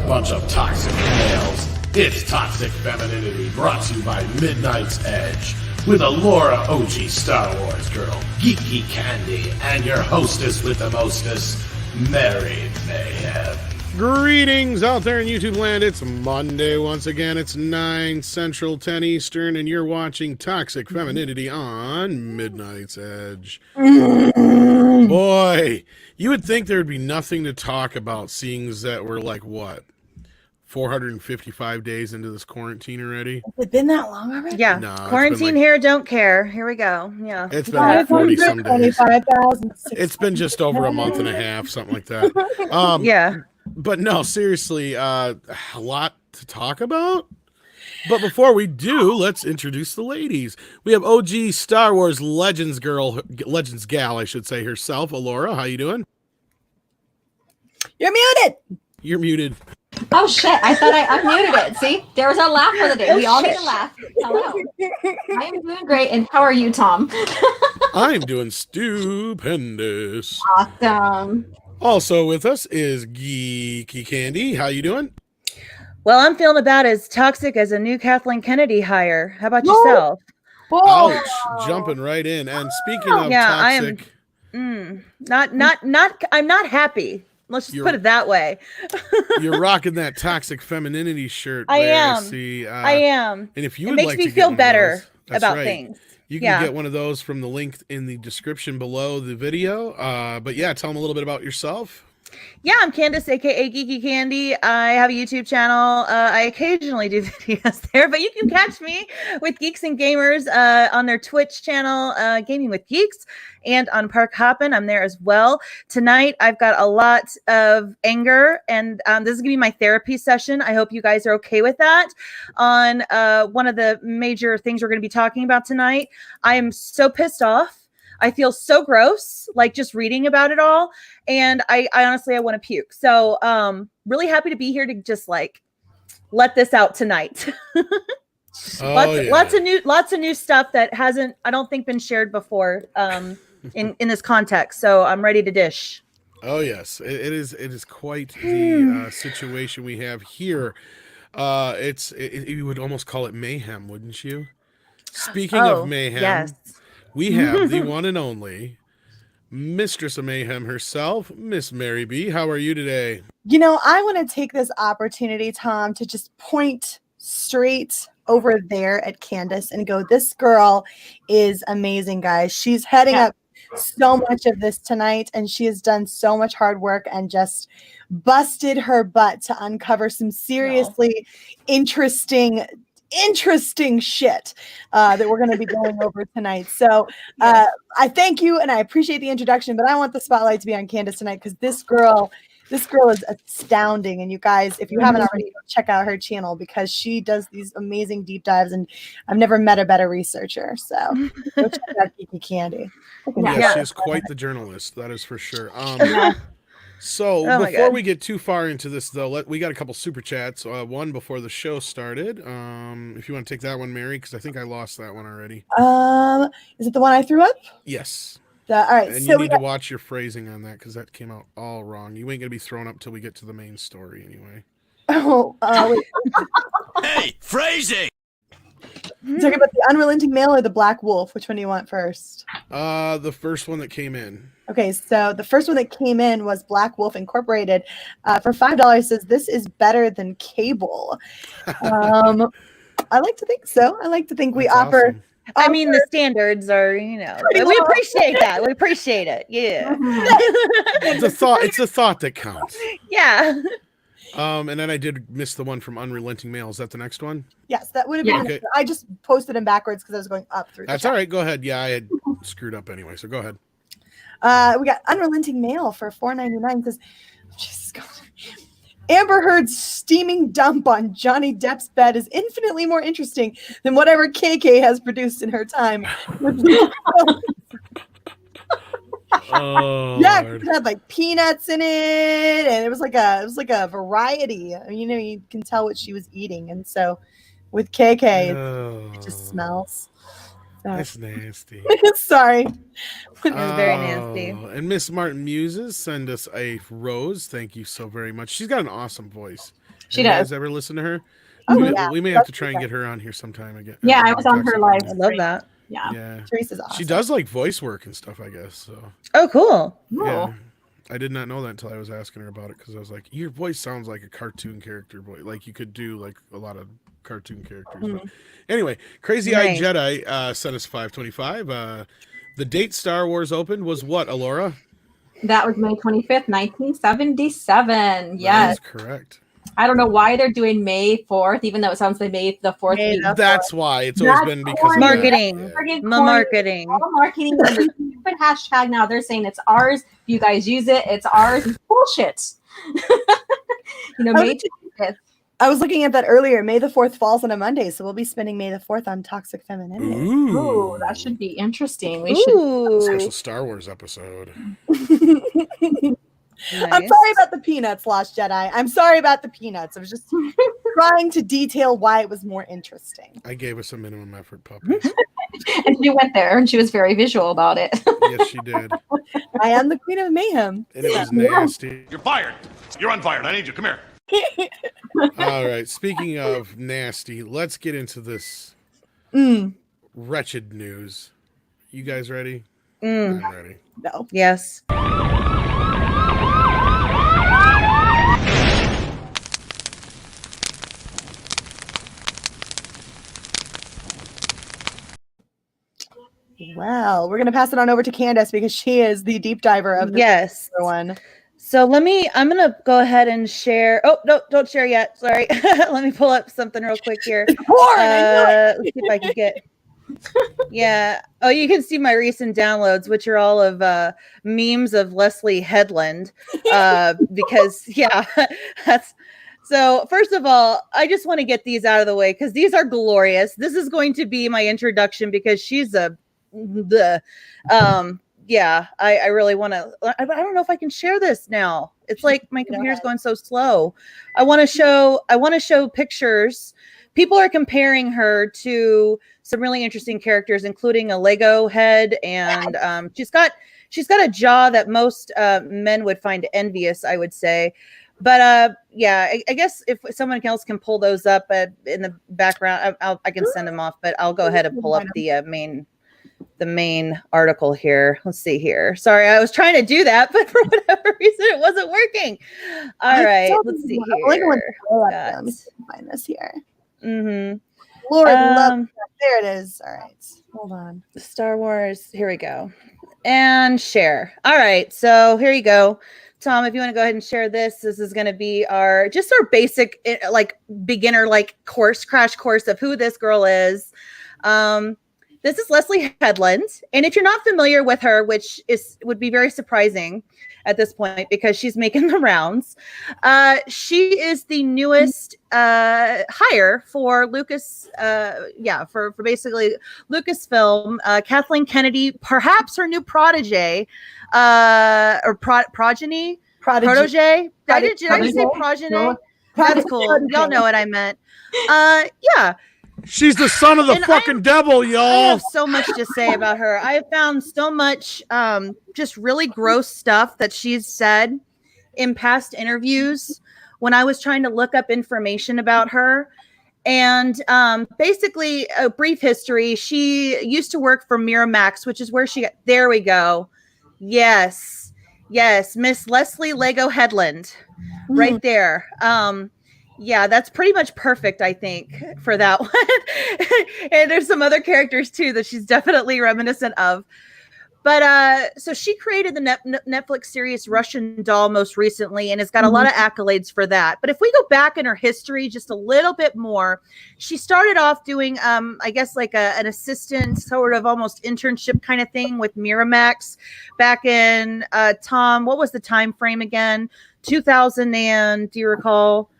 bunch of toxic males. It's Toxic Femininity, brought to you by Midnight's Edge, with Alora OG Star Wars girl, Geeky Candy, and your hostess with the mostest, Mary Mayhem. Greetings out there in YouTube land. It's Monday once again. It's 9 Central, 10 Eastern, and you're watching Toxic Femininity on Midnight's Edge. Boy, you would think there would be nothing to talk about, seeing that we're like, what, 455 days into this quarantine already? Has it been that long already? Yeah. No, Quarantine here, don't care. Here we go. Yeah. It's been like 40 some days. 25,000. It's been just over a month and a half, something like that. Yeah. But no, seriously, a lot to talk about. But before we do, let's introduce the ladies. We have OG Star Wars Legends gal, I should say, herself, Alora. How you doing? You're muted. You're muted. Oh shit, I thought I unmuted it. See, there was our laugh for the day. We all need a laugh. Hello. I am doing great, and how are you, Tom? I'm doing stupendous. Awesome. Also with us is Geeky Candy. How you doing? Well, I'm feeling about as toxic as a new Kathleen Kennedy hire. How about yourself? Ouch, jumping right in. And speaking of toxic, I'm not happy. Let's just put it that way. You're rocking that toxic femininity shirt. I there. am. See, I am. And if you It would makes like me to feel get better those, about right. things. You can get one of those from the link in the description below the video. But yeah, tell them a little bit about yourself. Yeah, I'm Candice, aka Geeky Candy. I have a YouTube channel. I occasionally do videos there, but you can catch me with Geeks and Gamers on their Twitch channel, Gaming with Geeks, and on Park Hoppin'. I'm there as well. Tonight, I've got a lot of anger, and this is going to be my therapy session. I hope you guys are okay with that. On one of the major things we're going to be talking about tonight, I am so pissed off. I feel so gross, like just reading about it all. And I honestly, I want to puke. So really happy to be here to just like let this out tonight. Lots of new stuff that hasn't, I don't think, been shared before in this context. So I'm ready to dish. Oh yes, it is quite the situation we have here. You would almost call it mayhem, wouldn't you? Speaking of mayhem, yes. We have the one and only Mistress of Mayhem herself, Miss Mary B. How are you today? You know, I want to take this opportunity, Tom, to just point straight over there at Candice and go, this girl is amazing, guys. She's heading up so much of this tonight, and she has done so much hard work and just busted her butt to uncover some seriously interesting shit that we're going to be going over tonight. So I thank you and I appreciate the introduction, but I want the spotlight to be on Candice tonight because this girl is astounding. And you guys, if you haven't already, check out her channel because she does these amazing deep dives, and I've never met a better researcher. So go check out Geeky Candy. Yeah, she is quite the journalist, that is for sure. So before we get too far into this, though, we got a couple super chats. One before the show started. If you want to take that one, Mary, because I think I lost that one already. Is it the one I threw up? Yes. All right. And so you need to watch your phrasing on that because that came out all wrong. You ain't gonna be thrown up till we get to the main story, anyway. Wait. Hey, phrasing! Talking about the unrelenting male or the black wolf? Which one do you want first? The first one that came in. Okay, so the first one that came in was Black Wolf Incorporated for $5. Says this is better than cable. I like to think so. I like to think we offer. Awesome. I mean, the standards are, we appreciate that. We appreciate it. Yeah. It's a thought that counts. Yeah. And then I did miss the one from Unrelenting Male. Is that the next one? Yes, that would have been. Okay. I just posted them backwards because I was going up through. That's all right. Go ahead. Yeah, I had screwed up anyway, so go ahead. We got Unrelenting Male for $4.99. Says, Jesus God. Amber Heard's steaming dump on Johnny Depp's bed is infinitely more interesting than whatever KK has produced in her time. Oh, yeah, Lord. it had like peanuts in it, and it was like a variety. I mean, you know, you can tell what she was eating, and so with KK, it just smells. That's nasty. Sorry. It was very nasty. And Miss Martin Muses send us a rose. Thank you so very much. She's got an awesome voice. She you does. guys ever listen to her? Oh, we, yeah. may have to try and get her on here sometime again. Yeah, I was on her live. I love that. Yeah. Yeah. Teresa's awesome. She does like voice work and stuff, I guess. So Oh, cool. yeah. I did not know that until I was asking her about it because I was like, your voice sounds like a cartoon character boy. Like you could do like a lot of cartoon characters. But anyway, Crazy Eyed Jedi sent us 525. The date Star Wars opened was what, Alora? That was May 25th, 1977. Yes. That is correct. I don't know why they're doing May 4th, even though it sounds like May the 4th. That's why. It's always been because of marketing. That. Marketing. All marketing. And the stupid hashtag now, they're saying it's ours. If you guys use it, it's ours. It's bullshit. May 25th. I was looking at that earlier. May the 4th falls on a Monday, so we'll be spending May the 4th on Toxic Femininity. Ooh, that should be interesting. We should special Star Wars episode. Nice. I'm sorry about the peanuts, Lost Jedi. I'm sorry about the peanuts. I was just trying to detail why it was more interesting. I gave us a minimum effort, puppy. And she went there, and she was very visual about it. Yes, she did. I am the queen of mayhem. And it was nasty. You're fired. You're unfired. I need you. Come here. All right. Speaking of nasty, let's get into this wretched news. You guys ready? I'm ready. No. Yes. Well, we're going to pass it on over to Candice because she is the deep diver of this one. So I'm going to go ahead and share. Oh, no, don't share yet. Sorry. Let me pull up something real quick here. Let's see if I can get. Yeah. Oh, you can see my recent downloads, which are all of memes of Leslye Headland. Because, yeah, that's. So first of all, I just want to get these out of the way because these are glorious. This is going to be my introduction because she's yeah, I really want to. I don't know if I can share this now. It's like my computer's going so slow. I want to show pictures. People are comparing her to some really interesting characters, including a Lego head, and she's got a jaw that most men would find envious, I would say. But yeah, I guess if someone else can pull those up in the background, I can send them off. But I'll go ahead and pull up the main article here. Let's see here. Sorry, I was trying to do that, but for whatever reason, it wasn't working. All right, let's see here. Find this here. Mm-hmm. Lord, love. There it is. All right, hold on. Star Wars. Here we go. And share. All right, so here you go. Tom, if you want to go ahead and share this is going to be our basic beginner crash course of who this girl is. This is Leslye Headland, and if you're not familiar with her, which would be very surprising at this point because she's making the rounds, she is the newest hire for Lucas. For basically Lucasfilm. Kathleen Kennedy, perhaps her new protege, or progeny. Protege. Did I just say progeny? No. That's cool. Y'all know what I meant. Yeah. She's the son of the fucking devil, y'all. I have so much to say about her. I have found so much just really gross stuff that she's said in past interviews when I was trying to look up information about her. And basically, a brief history. She used to work for Miramax, which is where she got. There we go. Yes, Miss Leslye Lego Headland, right there. Yeah, that's pretty much perfect, I think, for that one. And there's some other characters too that she's definitely reminiscent of. But so she created the Netflix series Russian Doll most recently and has got a lot of accolades for that. But if we go back in her history just a little bit more, she started off doing, I guess, like an assistant sort of almost internship kind of thing with Miramax back in, Tom, what was the time frame again? 2000 and, do you recall?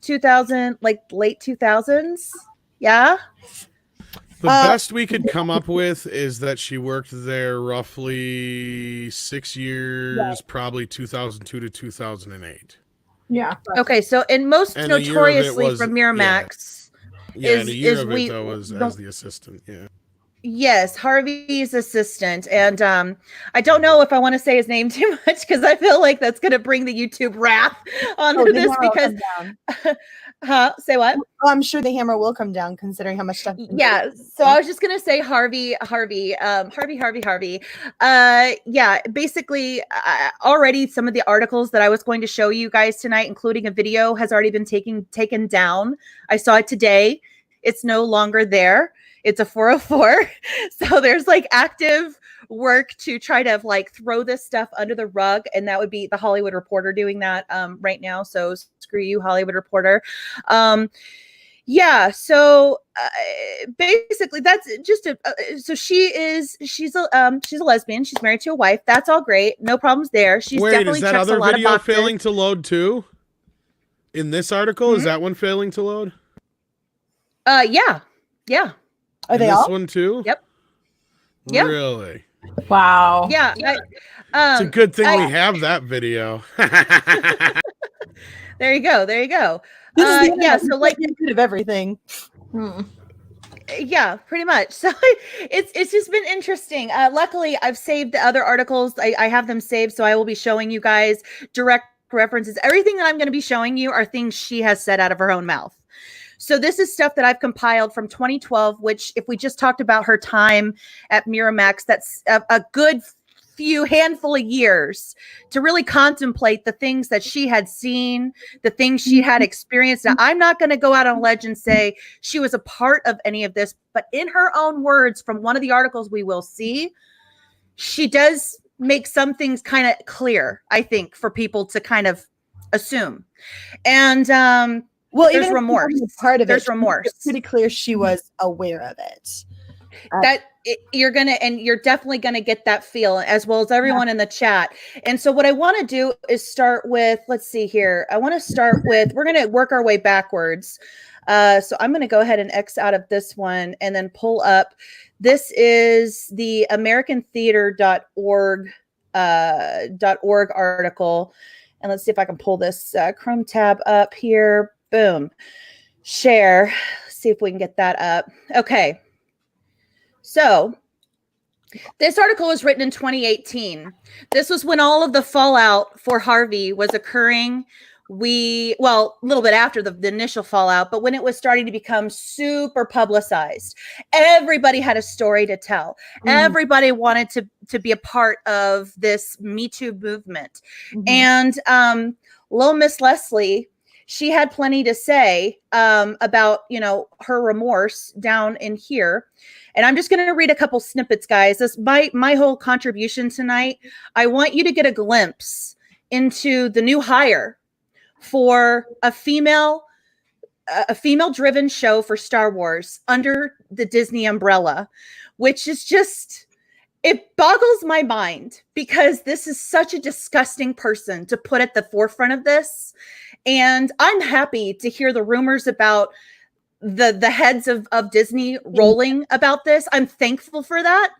2000, like late 2000s? Yeah? The best we could come up with is that she worked there roughly 6 years, probably 2002 to 2008. Yeah. Okay, so and most notoriously from Miramax. Yeah, and a year of it though was as the assistant. Yes, Harvey's assistant. And I don't know if I want to say his name too much because I feel like that's going to bring the YouTube wrath onto this because say what? Oh, I'm sure the hammer will come down considering how much stuff. Yeah. So I was just going to say Harvey. Yeah, basically already some of the articles that I was going to show you guys tonight, including a video, has already been taken down. I saw it today. It's no longer there. It's a 404. So there's like active work to try to like throw this stuff under the rug. And that would be the Hollywood Reporter doing that right now. So screw you, Hollywood Reporter. Yeah. So basically that's just so she's a lesbian. She's married to a wife. That's all great. No problems there. She's definitely is that other video failing to load too? In this article, is that one failing to load? Yeah. Are they this all? one too? Yep. Really? Wow. Yeah. It's a good thing we have that video. There you go. Yeah, so like good of everything. Yeah, pretty much. So it's just been interesting. Luckily, I've saved the other articles. I have them saved, so I will be showing you guys direct references. Everything that I'm going to be showing you are things she has said out of her own mouth. So this is stuff that I've compiled from 2012, which if we just talked about her time at Miramax, that's a good handful of years to really contemplate the things that she had seen, the things she had experienced. Now, I'm not going to go out on a ledge and say she was a part of any of this, but in her own words from one of the articles we will see, she does make some things kind of clear, I think, for people to kind of assume. And well, there's remorse. Part of there's remorse. It's pretty clear she was aware of it. You're definitely gonna get that feel, as well as everyone in the chat. And so what I want to do is start with, let's see here. We're gonna work our way backwards. So I'm gonna go ahead and X out of this one and then pull up. This is the AmericanTheater.org .org article. And let's see if I can pull this Chrome tab up here. Boom. Share. See if we can get that up. Okay. So this article was written in 2018. This was when all of the fallout for Harvey was occurring. A little bit after the initial fallout, but when it was starting to become super publicized, everybody had a story to tell. Everybody wanted to be a part of this Me Too movement. And little Miss Leslye, she had plenty to say about, her remorse down in here. And I'm just going to read a couple snippets, guys. This my whole contribution tonight. I want you to get a glimpse into the new hire for a female-driven show for Star Wars under the Disney umbrella, which is just, it boggles my mind because this is such a disgusting person to put at the forefront of this. And I'm happy to hear the rumors about the heads of Disney rolling about this. I'm thankful for that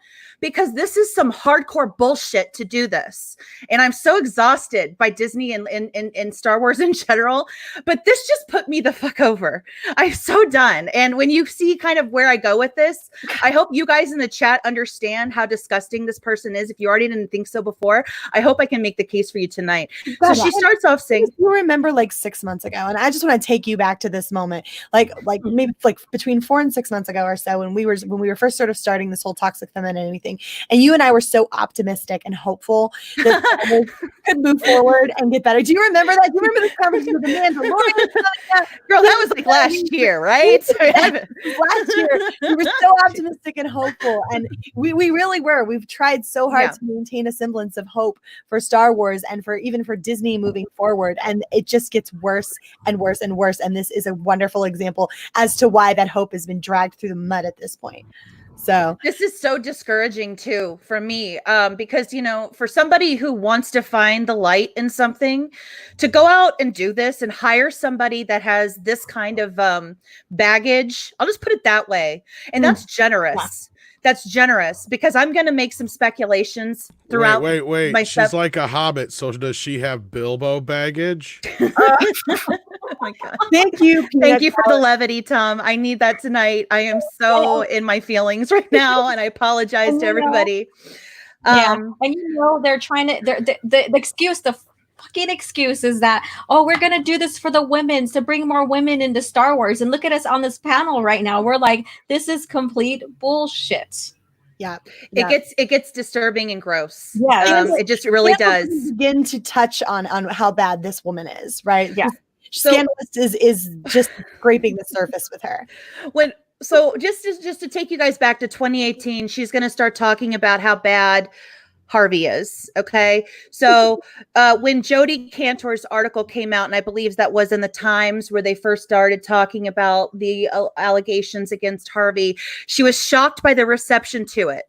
because this is some hardcore bullshit to do this. And I'm so exhausted by Disney and Star Wars in general, but this just put me the fuck over. I'm so done. And when you see kind of where I go with this, I hope you guys in the chat understand how disgusting this person is. If you already didn't think so before, I hope I can make the case for you tonight. So she starts off saying, you remember like 6 months ago, and I just want to take you back to this moment, like maybe like between 4 and 6 months ago or so, when we were fast sort of starting this whole toxic femininity thing, and you and I were so optimistic and hopeful that could move forward and get better. Do you remember that? Do you remember the conversation with Amanda? Girl, that was like last year, right? Last year, we were so optimistic and hopeful, and we really were. We've tried so hard to maintain a semblance of hope for Star Wars and even for Disney moving forward, and it just gets worse and worse and worse. And this is a wonderful example as to why that hope has been dragged through the mud at this point. So this is so discouraging too for me, because, for somebody who wants to find the light in something, to go out and do this and hire somebody that has this kind of baggage, I'll just put it that way. And that's generous. that's generous because I'm going to make some speculations throughout. Wait. She's like a hobbit. So does she have Bilbo baggage? Oh my God. Thank you. Thank you for the levity, Tom. I need that tonight. I am so in my feelings right now, and I apologize to everybody. And they're trying to. The fucking excuse is that, we're gonna do this for the women to bring more women into Star Wars. And look at us on this panel right now. We're like, this is complete bullshit. Yeah. It gets disturbing and gross. Yeah, it just really does. Begin to touch on how bad this woman is, right? Yeah. Scandalous is just scraping the surface with her. So just to take you guys back to 2018, she's going to start talking about how bad Harvey is. Okay. So when Jodi Kantor's article came out, and I believe that was in the Times where they first started talking about the allegations against Harvey, she was shocked by the reception to it.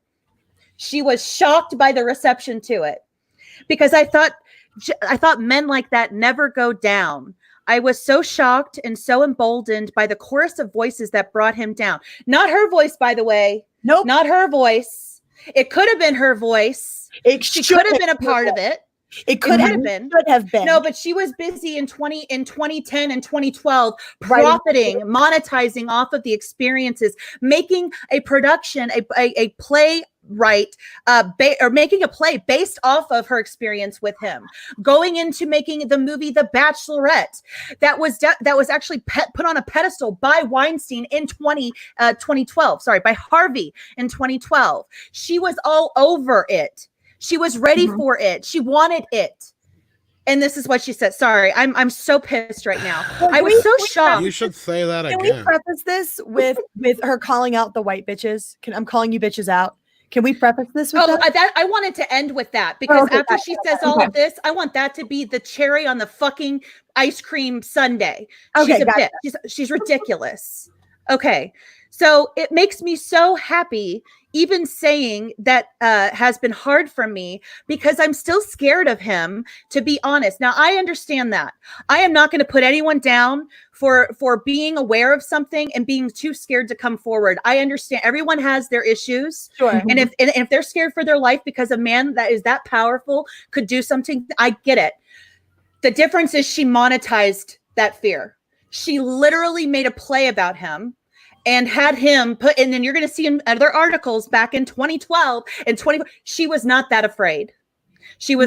Because I thought men like that never go down. I was so shocked and so emboldened by the chorus of voices that brought him down. Not her voice, by the way. Nope. Not her voice. It could have been her voice. She could have been a part of it. It could have been. No, but she was busy in 2010 and 2012 profiting, monetizing off of the experiences, making a production, a play or making a play based off of her experience with him, going into making the movie The Bachelorette that was actually put on a pedestal by Weinstein in 2012. Sorry, by Harvey in 2012. She was all over it. She was ready for it. She wanted it. And this is what she said. Sorry, I'm so pissed right now. I was so shocked. You should say that again. Can we preface this with her calling out the white bitches? I'm calling you bitches out. Can we preface this with that? I wanted to end with that because after she says all of this, I want that to be the cherry on the fucking ice cream sundae. She's a bitch. She's ridiculous. Okay. So it makes me so happy. Even saying that has been hard for me because I'm still scared of him, to be honest. Now, I understand that. I am not going to put anyone down for being aware of something and being too scared to come forward. I understand everyone has their issues. Sure. And if they're scared for their life because a man that is that powerful could do something, I get it. The difference is she monetized that fear. She literally made a play about him. And had him put, and then you're going to see in other articles back in 2012 and 20. She was not that afraid. If you're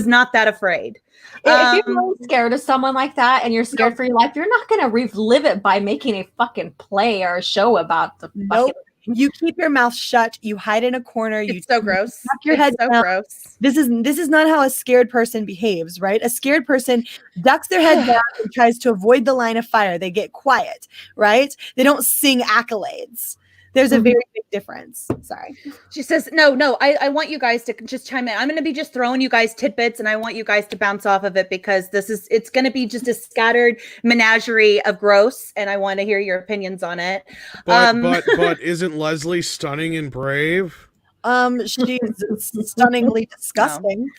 really scared of someone like that and you're scared for your life, you're not going to relive it by making a fucking play or a show about the fucking. You keep your mouth shut. You hide in a corner. It's so gross. Your head so down. Gross. This is not how a scared person behaves, right? A scared person ducks their head down and tries to avoid the line of fire. They get quiet, right? They don't sing accolades. There's a very big difference. Sorry. She says, no, I want you guys to just chime in. I'm going to be just throwing you guys tidbits and I want you guys to bounce off of it because it's going to be just a scattered menagerie of gross and I want to hear your opinions on it. But isn't Leslye stunning and brave? She's stunningly disgusting. No,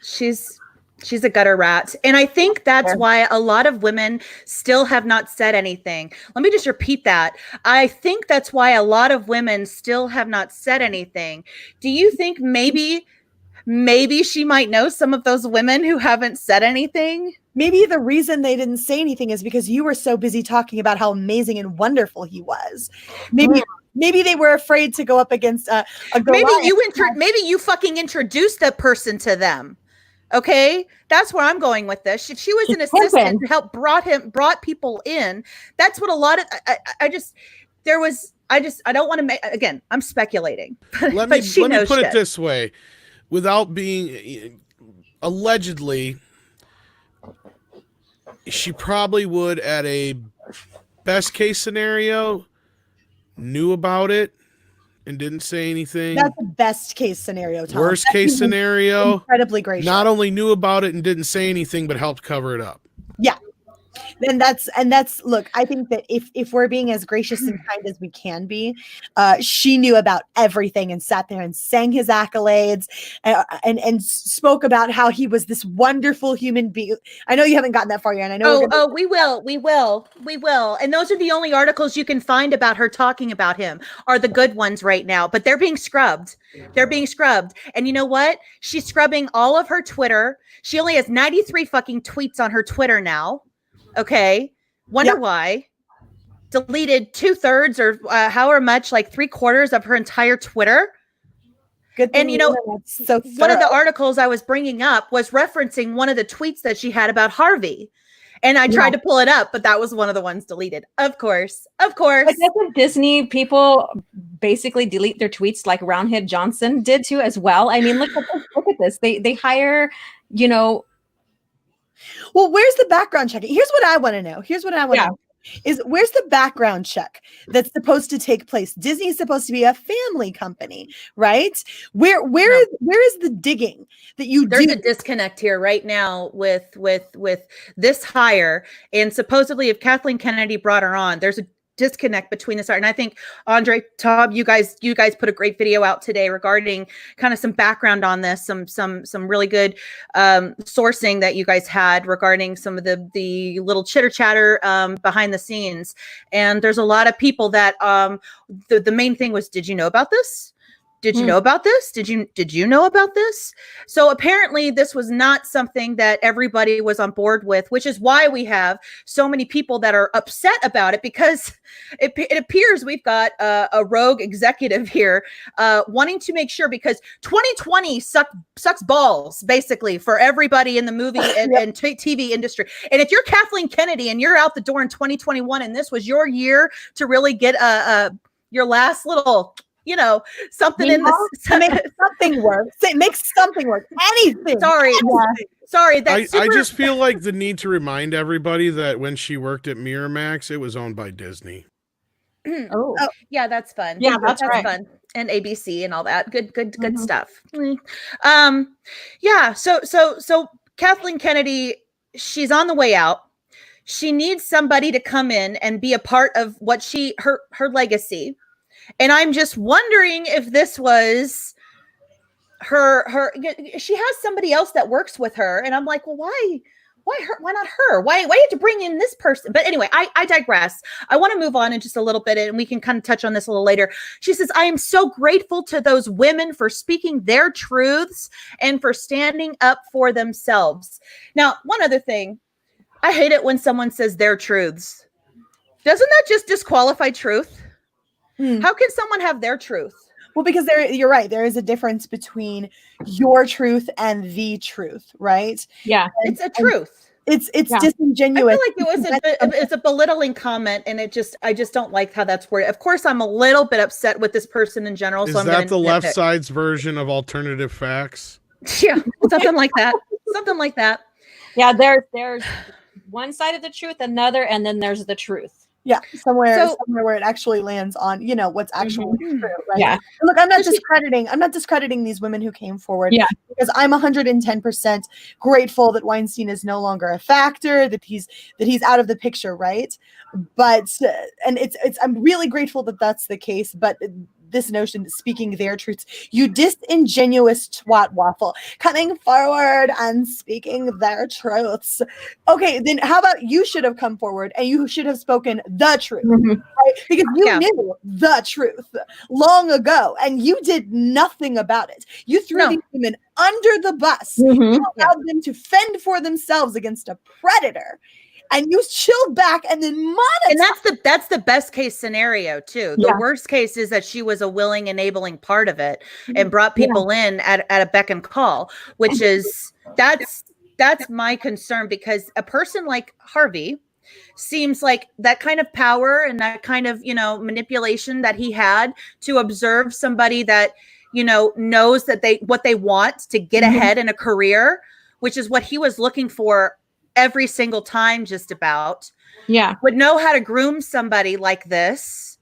she's a gutter rat. And I think that's why a lot of women still have not said anything. Let me just repeat that. I think that's why a lot of women still have not said anything. Do you think maybe she might know some of those women who haven't said anything? Maybe the reason they didn't say anything is because you were so busy talking about how amazing and wonderful he was. Maybe they were afraid to go up against a Goliath. Maybe you fucking introduced that person to them. Okay, that's where I'm going with this. She was an assistant to help brought people in. That's what a lot of I don't want to make, again, I'm speculating. Let me put it this way, without being allegedly, she probably would at a best case scenario knew about it and didn't say anything. That's the best case scenario, Tom. Worst case scenario, incredibly gracious. Not only knew about it and didn't say anything, but helped cover it up. Yeah. that's look, I think that if we're being as gracious and kind as we can be, she knew about everything and sat there and sang his accolades and spoke about how he was this wonderful human being. I know you haven't gotten that far yet. I know. We will. And those are the only articles you can find about her talking about him are the good ones right now, but they're being scrubbed. And you know what? She's scrubbing all of her Twitter. She only has 93 fucking tweets on her Twitter now. Okay. Wonder why. Deleted 2/3 or however much, like 3/4 of her entire Twitter. Good thing, and you know, so one of the articles I was bringing up was referencing one of the tweets that she had about Harvey. And I tried to pull it up, but that was one of the ones deleted. Of course. But doesn't Disney people basically delete their tweets like Roundhead Johnson did too as well? I mean, look at this. They hire, you know. Well, where's the background checking? Here's what I want to know. Is where's the background check that's supposed to take place? Disney's supposed to be a family company, right? Where is the digging that you do? There's a disconnect here right now with this hire, and supposedly if Kathleen Kennedy brought her on, there's a disconnect between this art. And I think Andre, Tom, you guys put a great video out today regarding kind of some background on this, some really good sourcing that you guys had regarding some of the little chitter chatter behind the scenes. And there's a lot of people that the main thing was, did you know about this? Did you know about this? Did you know about this? So apparently this was not something that everybody was on board with, which is why we have so many people that are upset about it, because it appears we've got a rogue executive here wanting to make sure, because 2020 sucks balls basically for everybody in the movie and TV industry. And if you're Kathleen Kennedy and you're out the door in 2021 and this was your year to really get your last little, you know, something in this to make something work. Make something work. Anything. Sorry. I just feel like the need to remind everybody that when she worked at Miramax, it was owned by Disney. Oh, yeah, that's fun. Yeah, that's right. Fun. And ABC and all that. Good stuff. Yeah. So Kathleen Kennedy, she's on the way out. She needs somebody to come in and be a part of what her legacy. And I'm just wondering if this was her. She has somebody else that works with her, and I'm like, well, why her? Why not her? Why you have to bring in this person? But anyway, I digress. I want to move on in just a little bit, and we can kind of touch on this a little later. She says, I am so grateful to those women for speaking their truths and for standing up for themselves. Now, one other thing, I hate it when someone says their truths. Doesn't that just disqualify truth? How can someone have their truth? Well, because you're right. There is a difference between your truth and the truth, right? Yeah, it's a truth. It's disingenuous. I feel like it's a belittling comment, and I just don't like how that's worded. Of course, I'm a little bit upset with this person in general. Is so I'm that the left side's version of alternative facts? Yeah, something like that. Something like that. Yeah, there's one side of the truth, another, and then there's the truth. Yeah, somewhere where it actually lands on, you know, what's actually true, right? Yeah. Look, I'm not discrediting these women who came forward. Yeah. Because I'm 110% grateful that Weinstein is no longer a factor, that he's out of the picture, right? But and I'm really grateful that that's the case, but this notion that speaking their truths, you disingenuous twat waffle, coming forward and speaking their truths. Okay, then how about you should have come forward and you should have spoken the truth, right? Because you knew the truth long ago and you did nothing about it. You threw these women under the bus. You allowed them to fend for themselves against a predator. And you chilled back and then monetized. And that's the best case scenario too. The worst case is that she was a willing, enabling part of it and brought people in at a beck and call, which is that's my concern, because a person like Harvey seems like that kind of power and that kind of, you know, manipulation that he had to observe somebody that, you know, knows that what they want to get ahead in a career, which is what he was looking for every single time, just about, would know how to groom somebody like this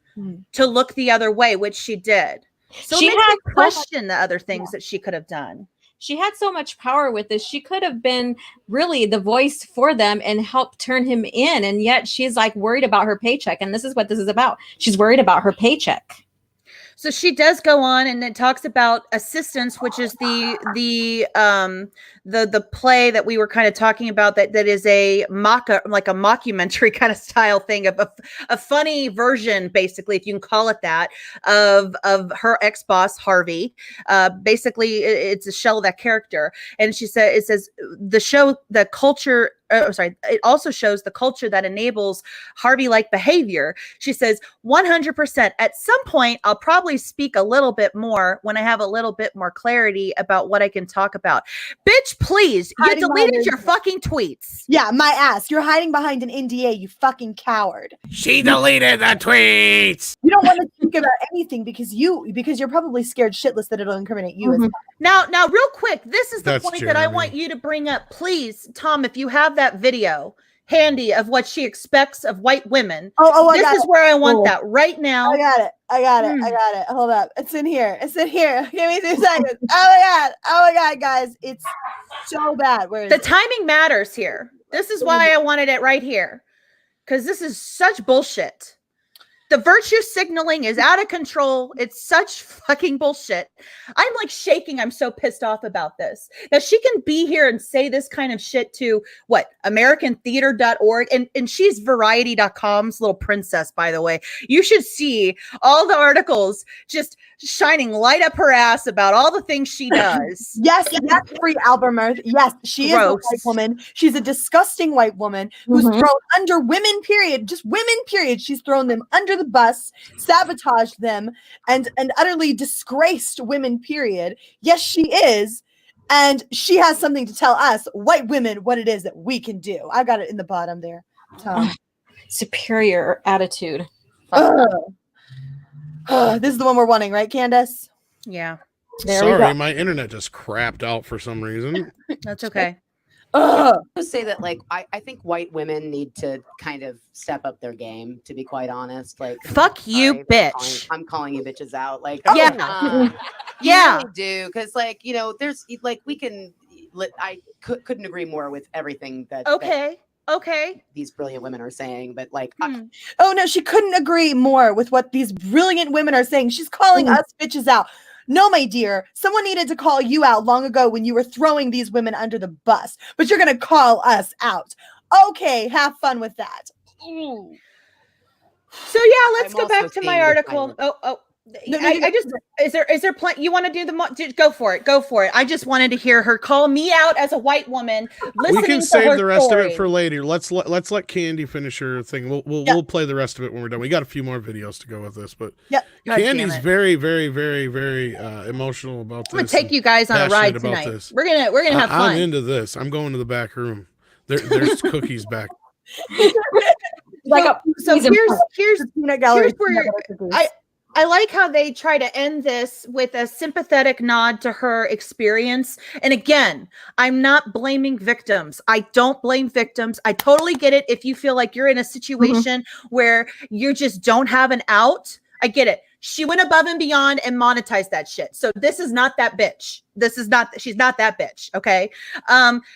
to look the other way, which she did. So it makes me question the other things that she could have done. she had so much power with this. She could have been really the voice for them and helped turn him in. And yet she's like worried about her paycheck. And this is what this is about. She's worried about her paycheck. So she does go on and it talks about Assistance, which is the play that we were kind of talking about that is a mockumentary kind of style thing of a funny version, basically, if you can call it that, of her ex-boss Harvey. Basically, it's a shell of that character, and it says the show, the culture. It also shows the culture that enables Harvey-like behavior. She says 100%. At some point, I'll probably speak a little bit more when I have a little bit more clarity about what I can talk about. Bitch, please. You deleted your fucking tweets. Yeah, my ass. You're hiding behind an NDA, you fucking coward. She deleted the tweets. You don't want to speak about anything because you're probably scared shitless that it'll incriminate you as well. Now, real quick, this is the point that I want you to bring up. Please, Tom, if you have that video handy of what she expects of white women. This is where I want that right now. I got it. Hold up. It's in here. Give me 2 seconds. Oh my God, guys. It's so bad. Where is the timing matters here. This is why I wanted it right here. Because this is such bullshit. The virtue signaling is out of control. It's such fucking bullshit. I'm like shaking. I'm so pissed off about this. That she can be here and say this kind of shit to AmericanTheater.org. And she's Variety.com's little princess, by the way. You should see all the articles just shining light up her ass about all the things she does. Yes, free Albermirth. Yes, she is a white woman. She's a disgusting white woman who's thrown under women, period. Just women, period. She's thrown them under the bus, sabotaged them, and utterly disgraced women, period. Yes, she is. And she has something to tell us, white women, what it is that we can do. I got it in the bottom there. Superior attitude. This is the one we're wanting, right, Candice? Yeah. Sorry, my internet just crapped out for some reason. That's okay. I would say that, like, I think white women need to kind of step up their game, to be quite honest. Like, fuck you, bitch. I'm calling you bitches out. Like, yeah. You really do. Because, like, you know, there's, like, I couldn't agree more with everything that. Okay. These brilliant women are saying, but like, oh no, she couldn't agree more with what these brilliant women are saying. She's calling us bitches out. No, my dear, someone needed to call you out long ago when you were throwing these women under the bus, but you're going to call us out. Okay, have fun with that. Ooh. So yeah, let's go back to my article. Is there plenty? You want to do go for it. I just wanted to hear her call me out as a white woman. We can save the rest of it for later. Let's let Candy finish her thing. We'll play the rest of it when we're done. We got a few more videos to go with this, but Candy's very, very, very, very emotional about this. I'm gonna take you guys on a ride tonight. We're gonna have fun. I'm into this. I'm going to the back room. There's cookies back. So here's where I like how they try to end this with a sympathetic nod to her experience. And again, I'm not blaming victims. I don't blame victims. I totally get it. If you feel like you're in a situation where you just don't have an out, I get it. She went above and beyond and monetized that shit. So this is not that bitch. She's not that bitch. Okay.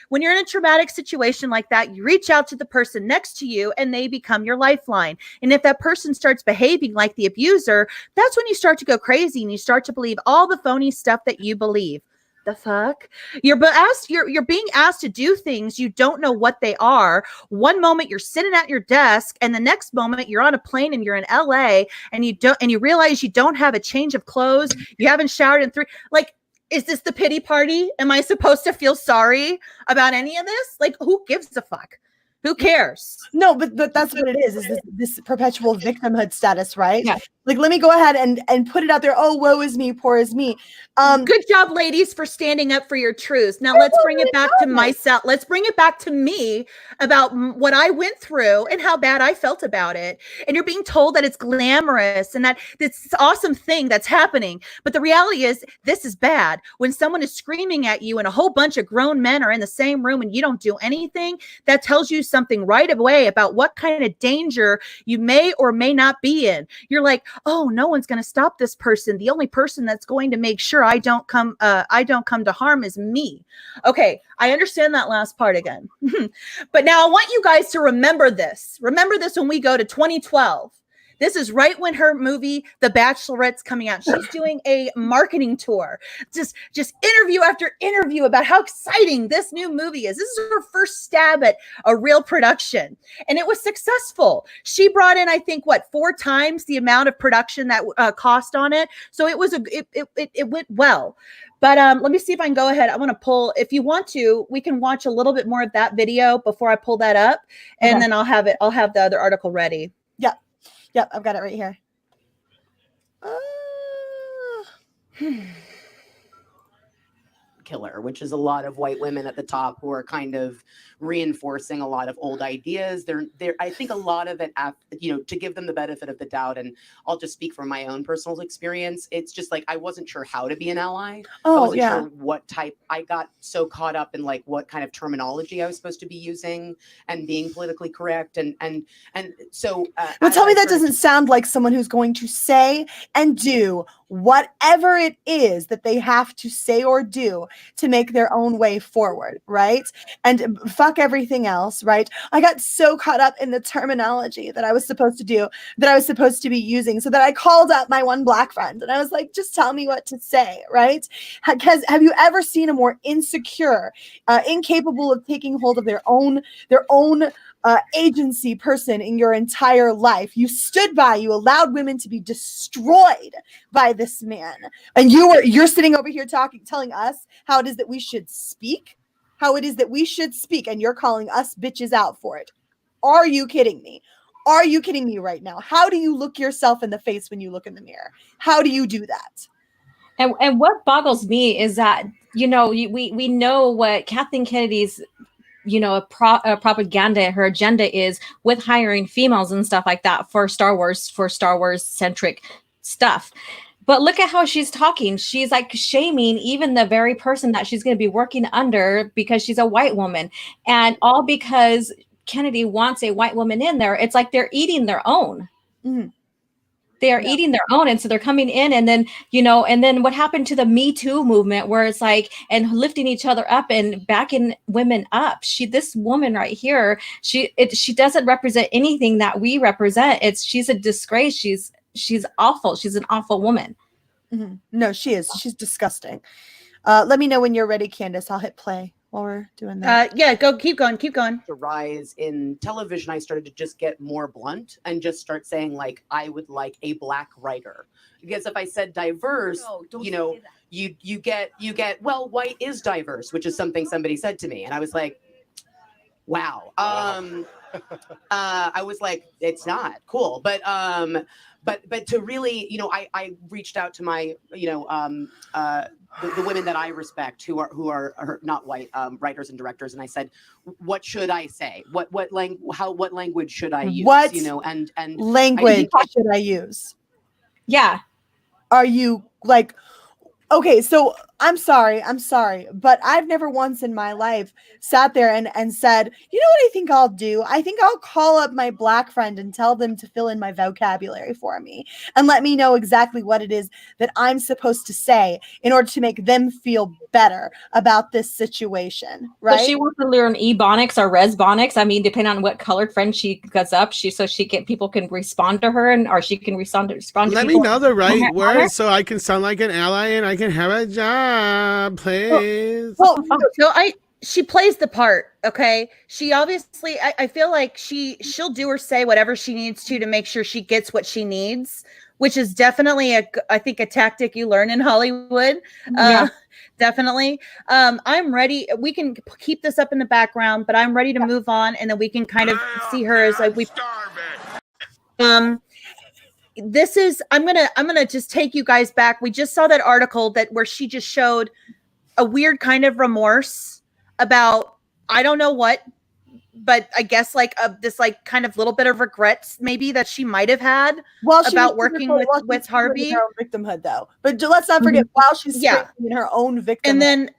When you're in a traumatic situation like that, you reach out to the person next to you and they become your lifeline. And if that person starts behaving like the abuser, that's when you start to go crazy and you start to believe all the phony stuff that you believe. The fuck? You're being asked to do things you don't know what they are. One moment you're sitting at your desk and the next moment you're on a plane and you're in LA and you realize you don't have a change of clothes. You haven't showered in 3. Like, is this the pity party? Am I supposed to feel sorry about any of this? Like, who gives a fuck? Who cares? No, but that's what it is this perpetual victimhood status, right? Yeah. Like, let me go ahead and put it out there. Oh, woe is me, poor is me. Good job, ladies, for standing up for your truths. Now let's bring it back to myself. Let's bring it back to me about what I went through and how bad I felt about it. And you're being told that it's glamorous and that this awesome thing that's happening. But the reality is this is bad. When someone is screaming at you and a whole bunch of grown men are in the same room and you don't do anything, that tells you something right away about what kind of danger you may or may not be in. You're like, oh, no one's going to stop this person. The only person that's going to make sure I don't come to harm is me. Okay, I understand that last part again. But now I want you guys to remember this. Remember this when we go to 2012. This is right when her movie, The Bachelorette's coming out. She's doing a marketing tour, just interview after interview about how exciting this new movie is. This is her first stab at a real production, and it was successful. She brought in, I think, 4 times the amount of production that cost on it. So it was it went well. But let me see if I can go ahead. I want to pull, if you want to, we can watch a little bit more of that video before I pull that up, and then I'll have the other article ready. Yep, I've got it right here. Killer, which is a lot of white women at the top who are kind of reinforcing a lot of old ideas. I think a lot of it, to give them the benefit of the doubt, and I'll just speak from my own personal experience. It's just like, I wasn't sure how to be an ally. I wasn't sure what type. I got so caught up in like what kind of terminology I was supposed to be using and being politically correct. And so. Well, tell me that doesn't sound like someone who's going to say and do whatever it is that they have to say or do to make their own way forward, right? And fuck everything else, right? I got so caught up in the terminology that I was supposed to do, that I was supposed to be using, so that I called up my one black friend and I was like, just tell me what to say, right? Because have you ever seen a more insecure, incapable of taking hold of their own agency person in your entire life? You stood by, you allowed women to be destroyed by this man, and you're sitting over here telling us how it is that we should speak, and you're calling us bitches out for it. Are you kidding me? Are you kidding me right now? How do you look yourself in the face when you look in the mirror? How do you do that? And what boggles me is that, we know what Kathleen Kennedy's propaganda, her agenda is with hiring females and stuff like that for Star Wars centric stuff. But look at how she's talking. She's like shaming even the very person that she's going to be working under because she's a white woman, and all because Kennedy wants a white woman in there. It's like they're eating their own. Mm-hmm. They are eating their own. And so they're coming in, and then, and then what happened to the Me Too movement, where it's like, and lifting each other up and backing women up. This woman right here, she doesn't represent anything that we represent. She's a disgrace. She's awful. She's an awful woman. Mm-hmm. No, she is. She's disgusting. Let me know when you're ready, Candice. I'll hit play while we're doing that. Keep going. The rise in television, I started to just get more blunt and just start saying, like, I would like a black writer. Because if I said diverse, you get, well, white is diverse, which is something somebody said to me. And I was like, wow. I was like, it's not cool. But to really, I reached out to my, the women that I respect who are not white writers and directors, and I said, what should I say? What language should I use? What and language should I use? Yeah. Are you like, okay, so I'm sorry, but I've never once in my life sat there and said, you know what I think I'll do? I think I'll call up my black friend and tell them to fill in my vocabulary for me and let me know exactly what it is that I'm supposed to say in order to make them feel better about this situation, right? So she wants to learn ebonics or resbonics. I mean, depending on what colored friend she gets up, people can respond to her, or she can respond to Let people. me know the right words so I can sound like an ally and I can have a job, please. She plays the part, okay? She obviously, I feel like she'll do or say whatever she needs to make sure she gets what she needs, which is definitely I think a tactic you learn in Hollywood. Yeah. Definitely. I'm ready. We can keep this up in the background, but I'm ready to move on, and then we can kind of see her as like this is, I'm gonna just take you guys back. We just saw that article where she just showed a weird kind of remorse about, I don't know what, but I guess like this like kind of little bit of regrets maybe that she might have had about working with Harvey. Her own victimhood though, but let's not forget while she's in her own victimhood.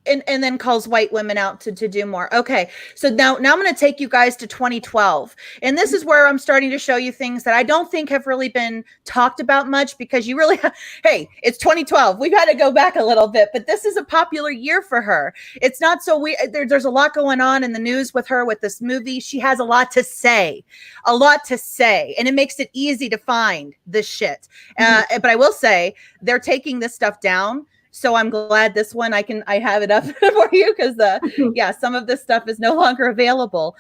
and then calls white women out to do more. Okay. So now I'm going to take you guys to 2012. And this is where I'm starting to show you things that I don't think have really been talked about much, because you really, hey, it's 2012. We've got to go back a little bit, but this is a popular year for her. It's not so there's a lot going on in the news with her, with this movie. She has a lot to say, and it makes it easy to find this shit. But I will say they're taking this stuff down. So I'm glad this one I have it up for you, because some of this stuff is no longer available.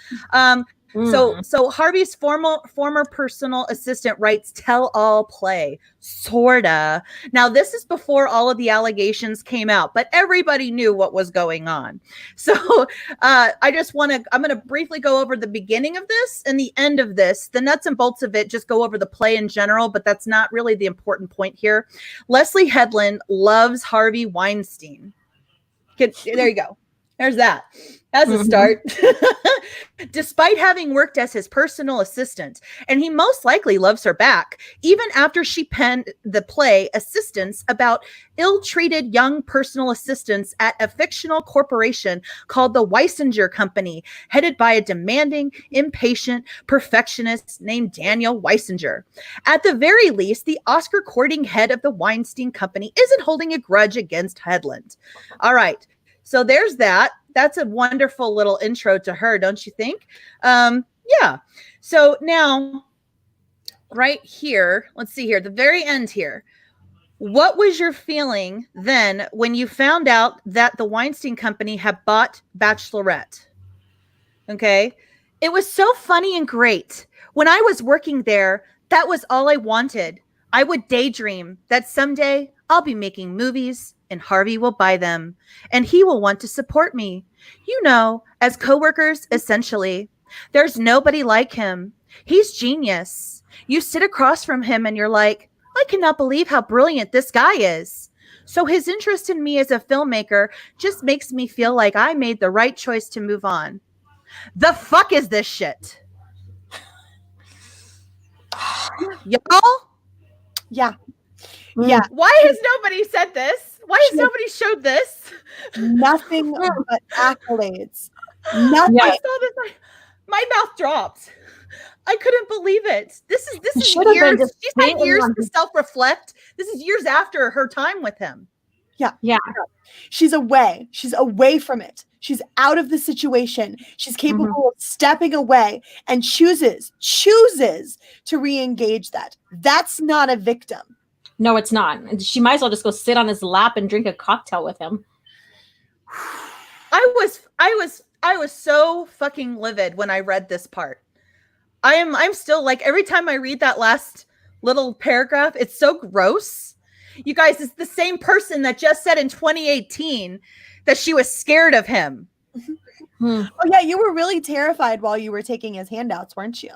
So Harvey's former personal assistant writes tell-all play, sorta. Now this is before all of the allegations came out, but everybody knew what was going on. So I'm going to briefly go over the beginning of this and the end of this. The nuts and bolts of it, just go over the play in general, but that's not really the important point here. Leslye Headland loves Harvey Weinstein. There you go. There's that. As a start. Despite having worked as his personal assistant, and he most likely loves her back, even after she penned the play Assistants about ill-treated young personal assistants at a fictional corporation called the Weisinger Company, headed by a demanding, impatient perfectionist named Daniel Weisinger. At the very least, the Oscar-courting head of the Weinstein Company isn't holding a grudge against Headland. All right. So there's that. That's a wonderful little intro to her, don't you think? Yeah. So now, right here, let's see here, the very end here. What was your feeling then when you found out that the Weinstein Company had bought Bachelorette? Okay. It was so funny and great. When I was working there, that was all I wanted. I would daydream that someday I'll be making movies and Harvey will buy them and he will want to support me. You know, as coworkers, essentially. There's nobody like him. He's genius. You sit across from him and you're like, I cannot believe how brilliant this guy is. So his interest in me as a filmmaker just makes me feel like I made the right choice to move on. The fuck is this shit? Y'all? Yeah. Yeah. Why has nobody said this? Why has nobody showed this? Nothing but accolades. Nothing. I saw this. My mouth dropped. I couldn't believe it. This is years. She's had years to self-reflect. This is years after her time with him. Yeah. She's away. She's away from it. She's out of the situation. She's capable of stepping away and chooses to re-engage that. That's not a victim. No, it's not. She might as well just go sit on his lap and drink a cocktail with him. I was so fucking livid when I read this part. I'm still like, every time I read that last little paragraph, it's so gross. You guys, it's the same person that just said in 2018 that she was scared of him. Oh yeah, you were really terrified while you were taking his handouts, weren't you?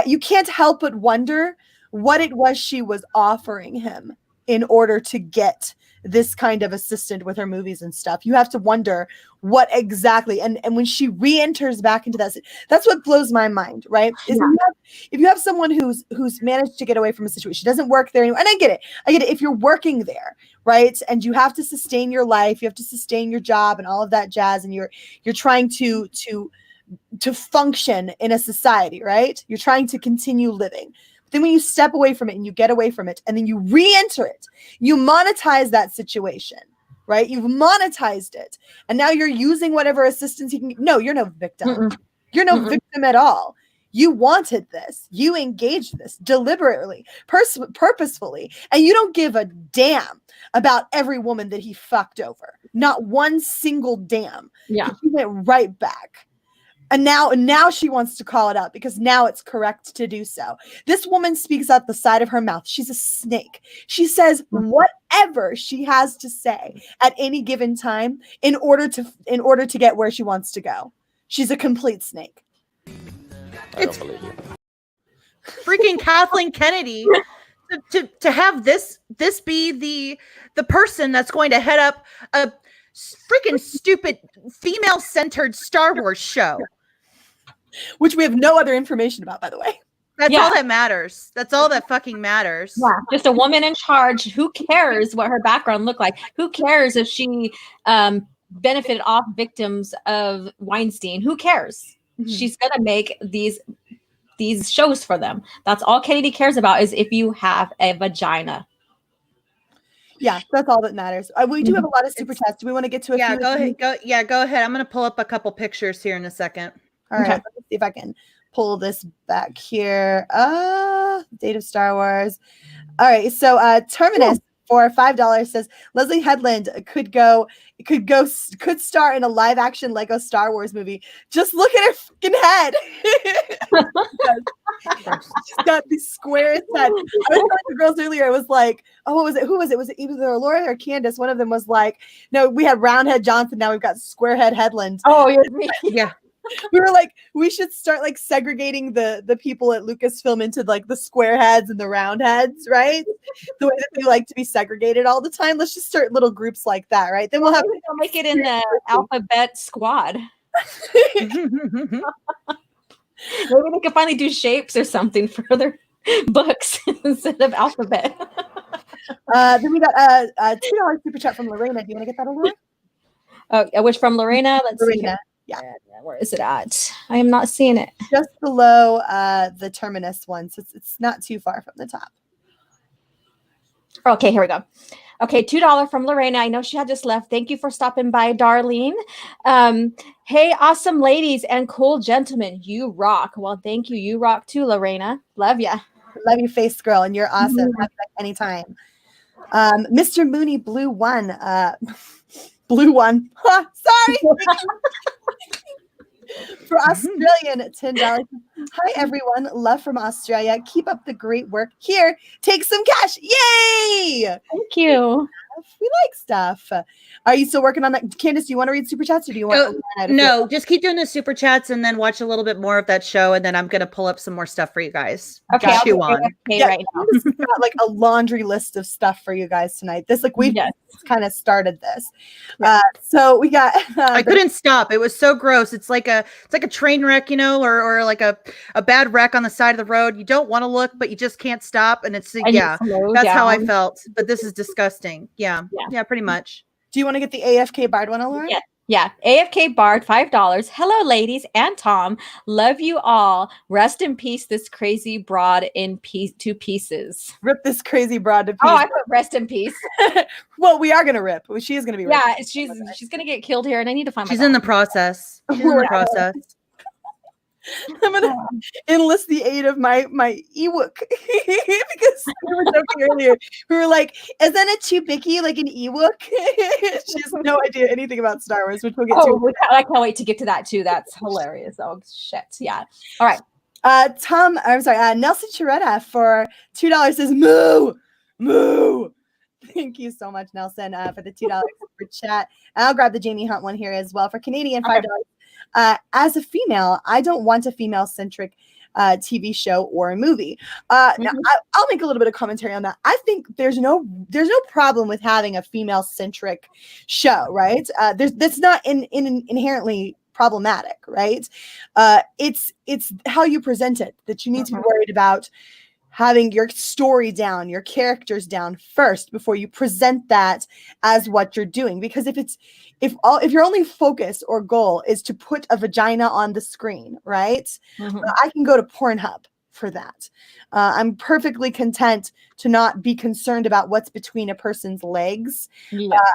You can't help but wonder what it was she was offering him in order to get this kind of assistant with her movies and stuff. You have to wonder what exactly, and when she re-enters back into that, that's what blows my mind, right? Is if you have someone who's managed to get away from a situation, she doesn't work there anymore, and I get it. If you're working there, right, and you have to sustain your life, you have to sustain your job and all of that jazz, and you're trying to function in a society, right? You're trying to continue living. Then when you step away from it and you get away from it and then you re-enter it, you monetize that situation, right? You've monetized it. And now you're using whatever assistance you can. No, you're no victim. You're no victim at all. You wanted this. You engaged this deliberately, purposefully. And you don't give a damn about every woman that he fucked over. Not one single damn. Yeah. He went right back. And now she wants to call it out because now it's correct to do so. This woman speaks out the side of her mouth. She's a snake. She says whatever she has to say at any given time in order to get where she wants to go. She's a complete snake. It's freaking Kathleen Kennedy to have this be the person that's going to head up a freaking stupid female-centered Star Wars show. Which we have no other information about, by the way. That's all that matters. That's all that fucking matters. Yeah, just a woman in charge. Who cares what her background looked like? Who cares if she benefited off victims of Weinstein. Who cares? She's gonna make these shows for them. That's all Kennedy cares about, is if you have a vagina. Yeah, that's all that matters. We do have a lot of super chats. Do we want to get to a few? Go ahead. Go ahead. I'm going to pull up a couple pictures here in a second. All right, let me see if I can pull this back here. Date of Star Wars. All right, so Terminus for $5 says Leslye Headland could star in a live action Lego Star Wars movie. Just look at her fucking head. She's got the squarest head. I was telling the girls earlier, I was like, oh, what was it? Who was it? Was it either Laura or Candice? One of them was like, no, we had Roundhead Johnson. Now we've got Squarehead Headland. Oh, you're me. Yeah. We were like, we should start like segregating the people at Lucasfilm into like the square heads and the round heads, right? The way that they like to be segregated all the time. Let's just start little groups like that, right? Then we'll make it in the alphabet squad. Maybe they can finally do shapes or something for their books instead of alphabet. Then we got a $2 super chat from Lorena. Do you want to get that, Laura? Which from Lorena? Let's Lorena. see. Yeah. Where is it at? I am not seeing it. Just below the Terminus one. So it's not too far from the top. Okay, here we go. Okay, $2 from Lorena. I know she had just left. Thank you for stopping by, Darlene. Hey, awesome ladies and cool gentlemen. You rock. Well, thank you. You rock too, Lorena. Love ya. Love you, face girl, and you're awesome. Have back anytime. Mr. Mooney Blue One. Blue One. Sorry. For Australian, $10. Hi, everyone. Love from Australia. Keep up the great work. Here, take some cash. Yay! Thank you. We like stuff. Are you still working on that? Candice, do you want to read super chats or do you want No, just keep doing the super chats and then watch a little bit more of that show. And then I'm going to pull up some more stuff for you guys. Okay. Chew on. Yeah, right now. We've got like a laundry list of stuff for you guys tonight. This, like, we've kind of started this. So we got. I couldn't stop. It was so gross. It's like a train wreck, you know, or like a bad wreck on the side of the road. You don't want to look, but you just can't stop. And it's that's how I felt. But this is disgusting. Yeah, pretty much. Do you want to get the AFK Bard one, Laura? Yeah. AFK Bard, $5. Hello, ladies and Tom. Love you all. Rest in peace, this crazy broad in two pieces. Rip this crazy broad to pieces. Oh, I put rest in peace. Well, we are gonna rip. She is gonna be ripped. Yeah, she's gonna get killed here, and I need to find. She's in the process. She's in the process. I'm gonna enlist the aid of my Ewok because we were joking earlier. We were like, "Isn't it Chewbacca like an Ewok?" She has no idea anything about Star Wars, which we'll get to. I can't wait to get to that too. That's hilarious. Oh shit! Yeah. All right. Nelson Chiretta for $2 says moo. Thank you so much, Nelson, for the $2 super chat. And I'll grab the Jamie Hunt one here as well for Canadian $5. As a female, I don't want a female-centric TV show or a movie. Now, I'll make a little bit of commentary on that. I think there's no problem with having a female-centric show, right? That's not inherently problematic, right? It's how you present it that you need to be worried about. Having your story down, your characters down first before you present that as what you're doing. Because if your only focus or goal is to put a vagina on the screen, right? I can go to Pornhub for that. I'm perfectly content to not be concerned about what's between a person's legs,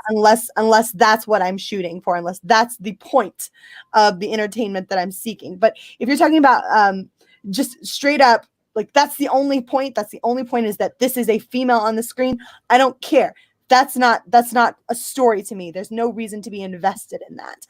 unless that's what I'm shooting for, unless that's the point of the entertainment that I'm seeking. But if you're talking about just straight up, like that's the only point is that this is a female on the screen. I don't care. That's not a story to me. There's no reason to be invested in that.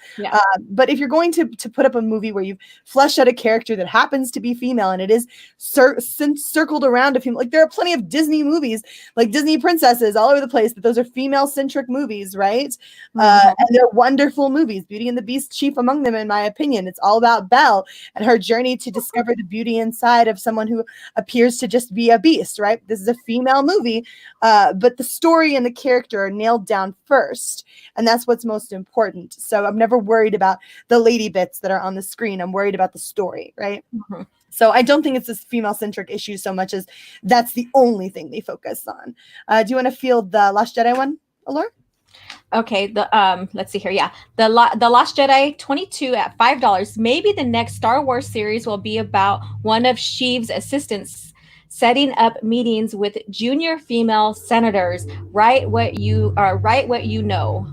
But if you're going to put up a movie where you've fleshed out a character that happens to be female and it is circled around a female, like there are plenty of Disney movies, like Disney princesses all over the place, that those are female-centric movies, right? And they're wonderful movies. Beauty and the Beast, chief among them, in my opinion. It's all about Belle and her journey to discover the beauty inside of someone who appears to just be a beast, right? This is a female movie, but the story and the character are nailed down first, and that's what's most important. So I'm never worried about the lady bits that are on the screen. I'm worried about the story, right? So I don't think it's this female-centric issue so much as that's the only thing they focus on. Do you want to field the Last Jedi one, Allure? Okay, let's see here. Yeah, the Last Jedi 22 at $5. Maybe the next Star Wars series will be about one of Sheev's assistants setting up meetings with junior female senators. Write what you know.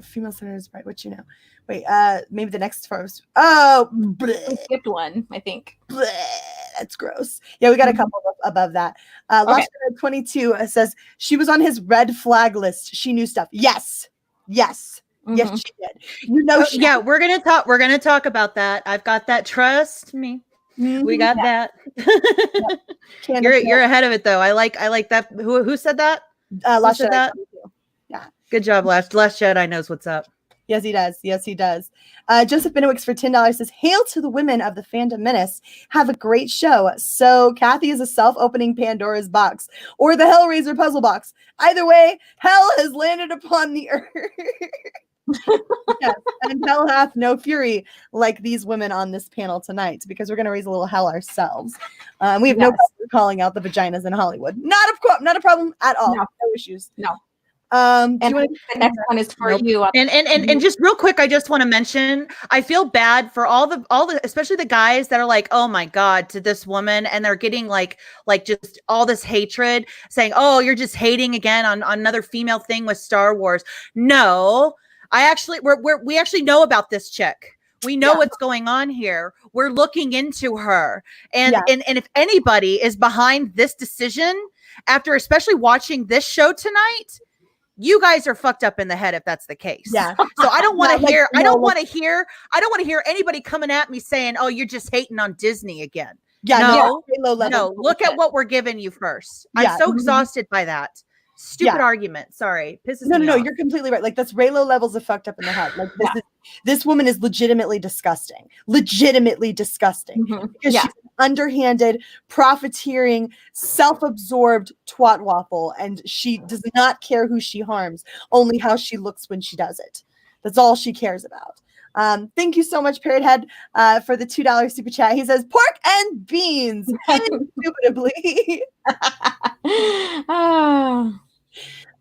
Female senators, right? What you know? Wait, maybe the next first. Oh, We skipped one, I think. That's gross. Yeah, we got a couple above that. Last 22 says she was on his red flag list. She knew stuff. Yes, yes, yes, she did. You know, yeah, we're gonna talk about that. I've got that. Trust me. We got that. You're ahead of it though. I like that. Who said that? Last said that? Yeah. Good job, Last Jedi knows what's up. Yes, he does. Yes, he does. Joseph Benowicz for $10 says, "Hail to the women of the Fandom Menace. Have a great show. So Kathy is a self-opening Pandora's box or the Hellraiser puzzle box. Either way, hell has landed upon the earth." Yes, and hell hath no fury like these women on this panel tonight, because we're going to raise a little hell ourselves. We have no problem calling out the vaginas in Hollywood. Not a problem at all. No issues. No. And the next one is for you. And just real quick, I just want to mention, I feel bad for all the especially the guys that are like, oh my God, to this woman, and they're getting like just all this hatred, saying, oh, you're just hating again on another female thing with Star Wars. No, we actually know about this chick. We know what's going on here. We're looking into her, and if anybody is behind this decision, after especially watching this show tonight, you guys are fucked up in the head if that's the case. Yeah. So I don't want to hear. I don't want to hear anybody coming at me saying, "Oh, you're just hating on Disney again." Yeah. No. Low level. No. Look at what we're giving you first. I'm so exhausted by that stupid argument. Sorry, pisses me off. No. You're completely right. Like, that's Raylo levels of fucked up in the head. Like this woman is legitimately disgusting. Because she's underhanded, profiteering, self-absorbed twat waffle, and she does not care who she harms, only how she looks when she does it. That's all she cares about. Thank you so much, Parrot Head, for the $2 super chat. He says, "Pork and beans," indubitably.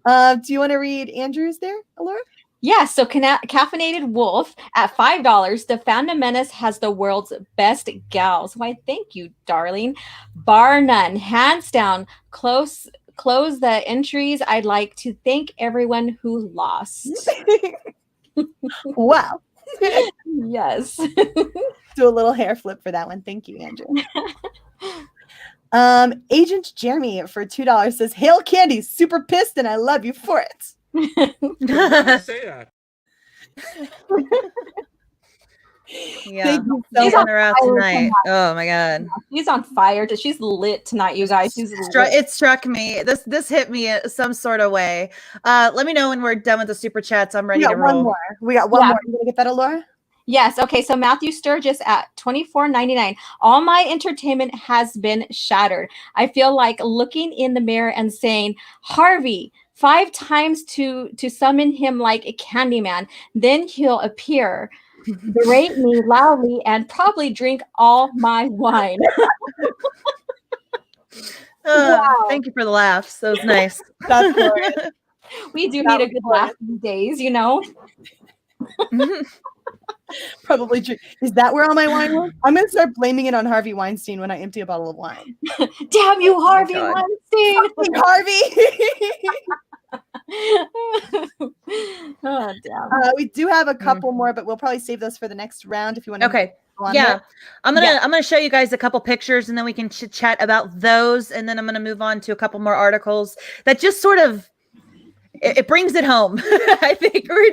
Do you want to read Andrew's there, Alora? Yeah, so Caffeinated Wolf at $5. The Fandom Menace has the world's best gals. Why, thank you, darling. Bar none, hands down. Close the entries. I'd like to thank everyone who lost. Wow. Yes. Do a little hair flip for that one. Thank you, Andrew. Agent Jeremy for $2 says, "Hail Candy, super pissed, and I love you for it." Say that. Yeah, she's on her out tonight. Oh my God, she's on fire. She's lit tonight, you guys. It struck me. This hit me some sort of way. Let me know when we're done with the super chats. I'm ready to roll. One more. We got one more. You gonna get that, Alora? Yes. Okay. So Matthew Sturgis at $24.99. All my entertainment has been shattered. I feel like looking in the mirror and saying, "Harvey," 5 times to summon him like a Candyman. Then he'll appear, berate me loudly, and probably drink all my wine. Wow. Thank you for the laughs. That was nice. That's glorious. We do need a good laugh these days, you know. Probably drink. Is that where all my wine was? I'm gonna start blaming it on Harvey Weinstein when I empty a bottle of wine. Damn you, Harvey Weinstein! Harvey. Oh, damn. We do have a couple more, but we'll probably save those for the next round if you want to. Okay. Yeah. I'm gonna show you guys a couple pictures, and then we can chat about those, and then I'm gonna move on to a couple more articles that just sort of it brings it home. I think we're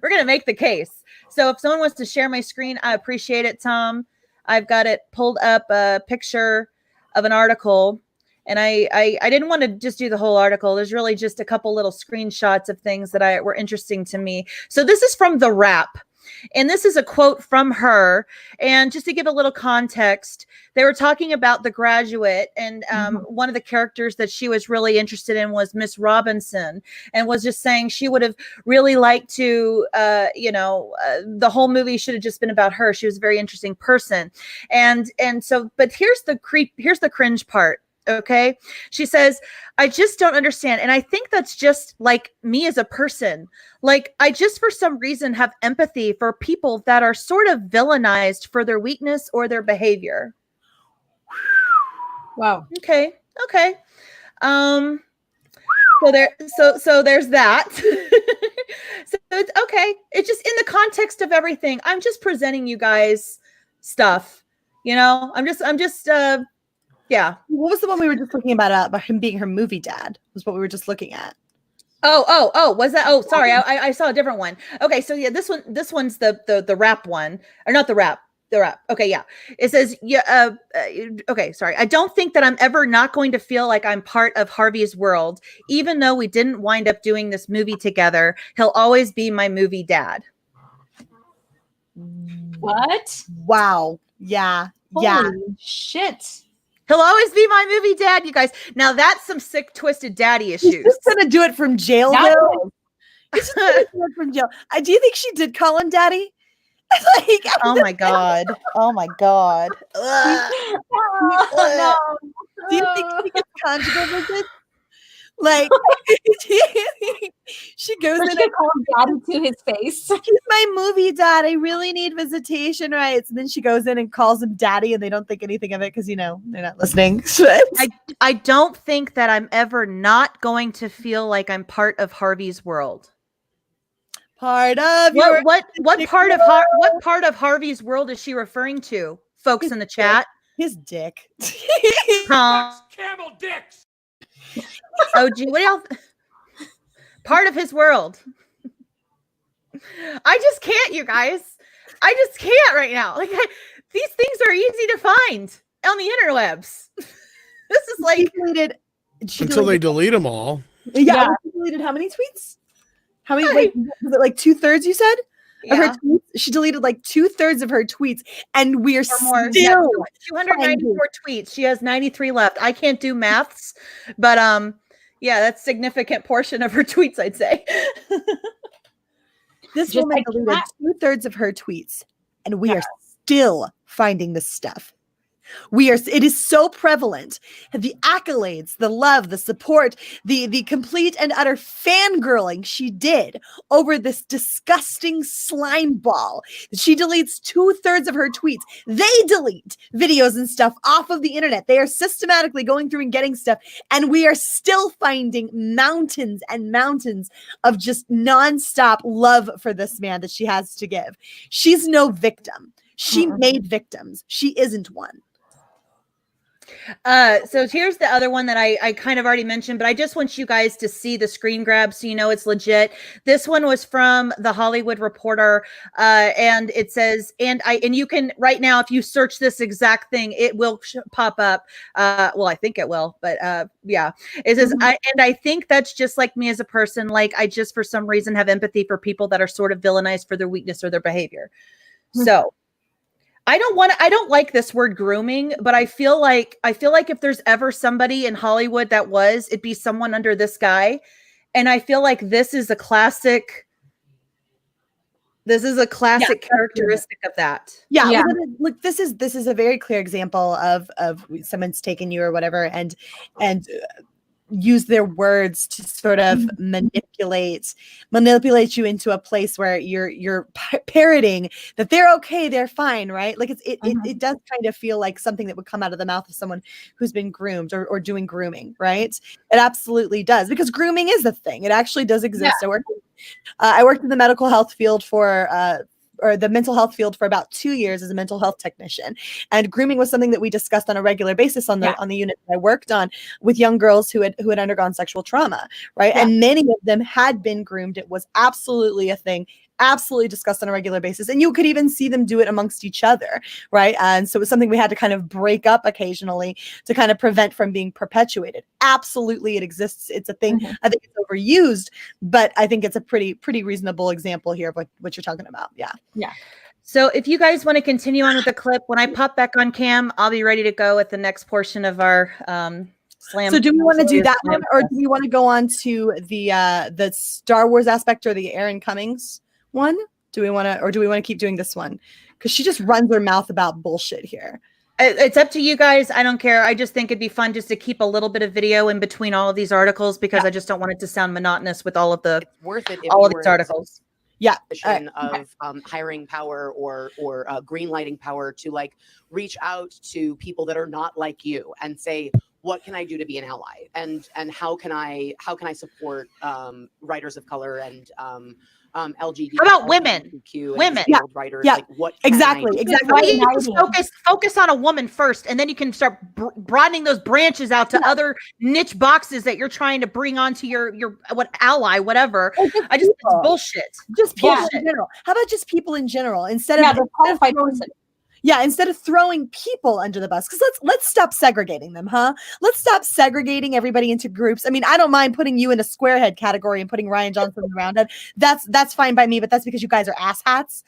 gonna make the case. So if someone wants to share my screen, I appreciate it, Tom. I've got it pulled up, a picture of an article, and I didn't want to just do the whole article. There's really just a couple little screenshots of things that were interesting to me. So this is from The Wrap, and this is a quote from her. And just to give a little context, they were talking about The Graduate, and one of the characters that she was really interested in was Miss Robinson, and was just saying she would have really liked to, the whole movie should have just been about her. She was a very interesting person. And so, but here's the cringe part Okay. She says, I just don't understand. And I think that's just like me as a person. Like, I just, for some reason, have empathy for people that are sort of villainized for their weakness or their behavior. Wow. Okay. Okay. So there's that. So it's okay. It's just in the context of everything. I'm just presenting you guys stuff. You know, I'm just yeah. What was the one we were just looking about him being her movie dad? Was what we were just looking at. Oh, was that? Oh, sorry. I saw a different one. Okay, so yeah, this one's the rap one. Or not the rap. The rap. Okay, yeah. It says, yeah, okay, sorry. I don't think that I'm ever not going to feel like I'm part of Harvey's world, even though we didn't wind up doing this movie together. He'll always be my movie dad. What? Wow. Yeah. Holy shit. He'll always be my movie dad, you guys. Now that's some sick, twisted daddy issues. He's just gonna do it from jail, though. He's just gonna do it from jail. Do you think she did call him daddy? Like, oh my god. Oh my god. No. Do you think she gets conjugal visits? Like she goes in and calls daddy to his face. He's my movie dad. I really need visitation rights. And then she goes in and calls him daddy, and they don't think anything of it because, you know, they're not listening. I don't think that I'm ever not going to feel like I'm part of Harvey's world. Part of what part of Harvey's world is she referring to, folks in the chat? His dick. Camel dicks. Oh, gee, what else? Part of his world. I just can't, you guys. I just can't right now. Like, these things are easy to find on the interwebs. This is like until they delete them all. Yeah. She deleted how many tweets? How many? Like, was it like 2/3? You said of her tweets? She deleted like 2/3 of her tweets, and we are still 294 tweets. She has 93 left. I can't do maths, but yeah, that's a significant portion of her tweets, I'd say. This woman deleted 2/3 of her tweets, and we are still finding this stuff. It is so prevalent. The accolades, the love, the support, the complete and utter fangirling she did over this disgusting slime ball. She deletes 2/3 of her tweets. They delete videos and stuff off of the internet. They are systematically going through and getting stuff, and we are still finding mountains and mountains of just nonstop love for this man that she has to give. She's no victim. She made victims. She isn't one. So here's the other one that I kind of already mentioned, but I just want you guys to see the screen grab so you know it's legit. This one was from the Hollywood Reporter, and it says, and you can right now, if you search this exact thing, it will pop up. Well, I think it will, but yeah, it says, I think that's just like me as a person. Like, I just for some reason have empathy for people that are sort of villainized for their weakness or their behavior. So. I don't like this word grooming, but I feel like if there's ever somebody in Hollywood it'd be someone under this guy. And I feel like this is a classic characteristic of that. Yeah. Look, this is a very clear example of someone's taken you or whatever and use their words to sort of manipulate you into a place where you're parroting that they're okay, they're fine, right? Like it does kind of feel like something that would come out of the mouth of someone who's been groomed or doing grooming, right? It absolutely does, because grooming is a thing. It actually does exist. Yeah. I worked in the medical health field or the mental health field for about 2 years as a mental health technician. And grooming was something that we discussed on a regular basis on the unit that I worked on with young girls who had undergone sexual trauma, right? Yeah. And many of them had been groomed. It was absolutely a thing, absolutely discussed on a regular basis. And you could even see them do it amongst each other, right? And so it was something we had to kind of break up occasionally to kind of prevent from being perpetuated. Absolutely, it exists. It's a thing. I think it's overused, but I think it's a pretty reasonable example here of what you're talking about. Yeah. Yeah. So if you guys want to continue on with the clip, when I pop back on cam, I'll be ready to go with the next portion of our slam. So do we want to do that one, or do we want to go on to the Star Wars aspect or the Aaron Cummings one? Do we want to keep doing this one? Because she just runs her mouth about bullshit here. It's up to you guys. I don't care. I just think it'd be fun just to keep a little bit of video in between all of these articles because I just don't want it to sound monotonous with all of the It's worth it if all you of these were articles. Yeah. Of hiring power or green lighting power to like reach out to people that are not like you and say, what can I do to be an ally, and how can I support writers of color and LGBT. How about women? Women, writers. Yeah. Like what? Exactly. Well, you just focus on a woman first, and then you can start broadening those branches out to other niche boxes that you're trying to bring onto your ally, whatever. It's bullshit. Just people in general. How about just people in general instead of the qualified person? Yeah, instead of throwing people under the bus, because let's stop segregating them, huh? Let's stop segregating everybody into groups. I mean, I don't mind putting you in a squarehead category and putting Ryan Johnson in the roundhead. That's fine by me, but that's because you guys are asshats.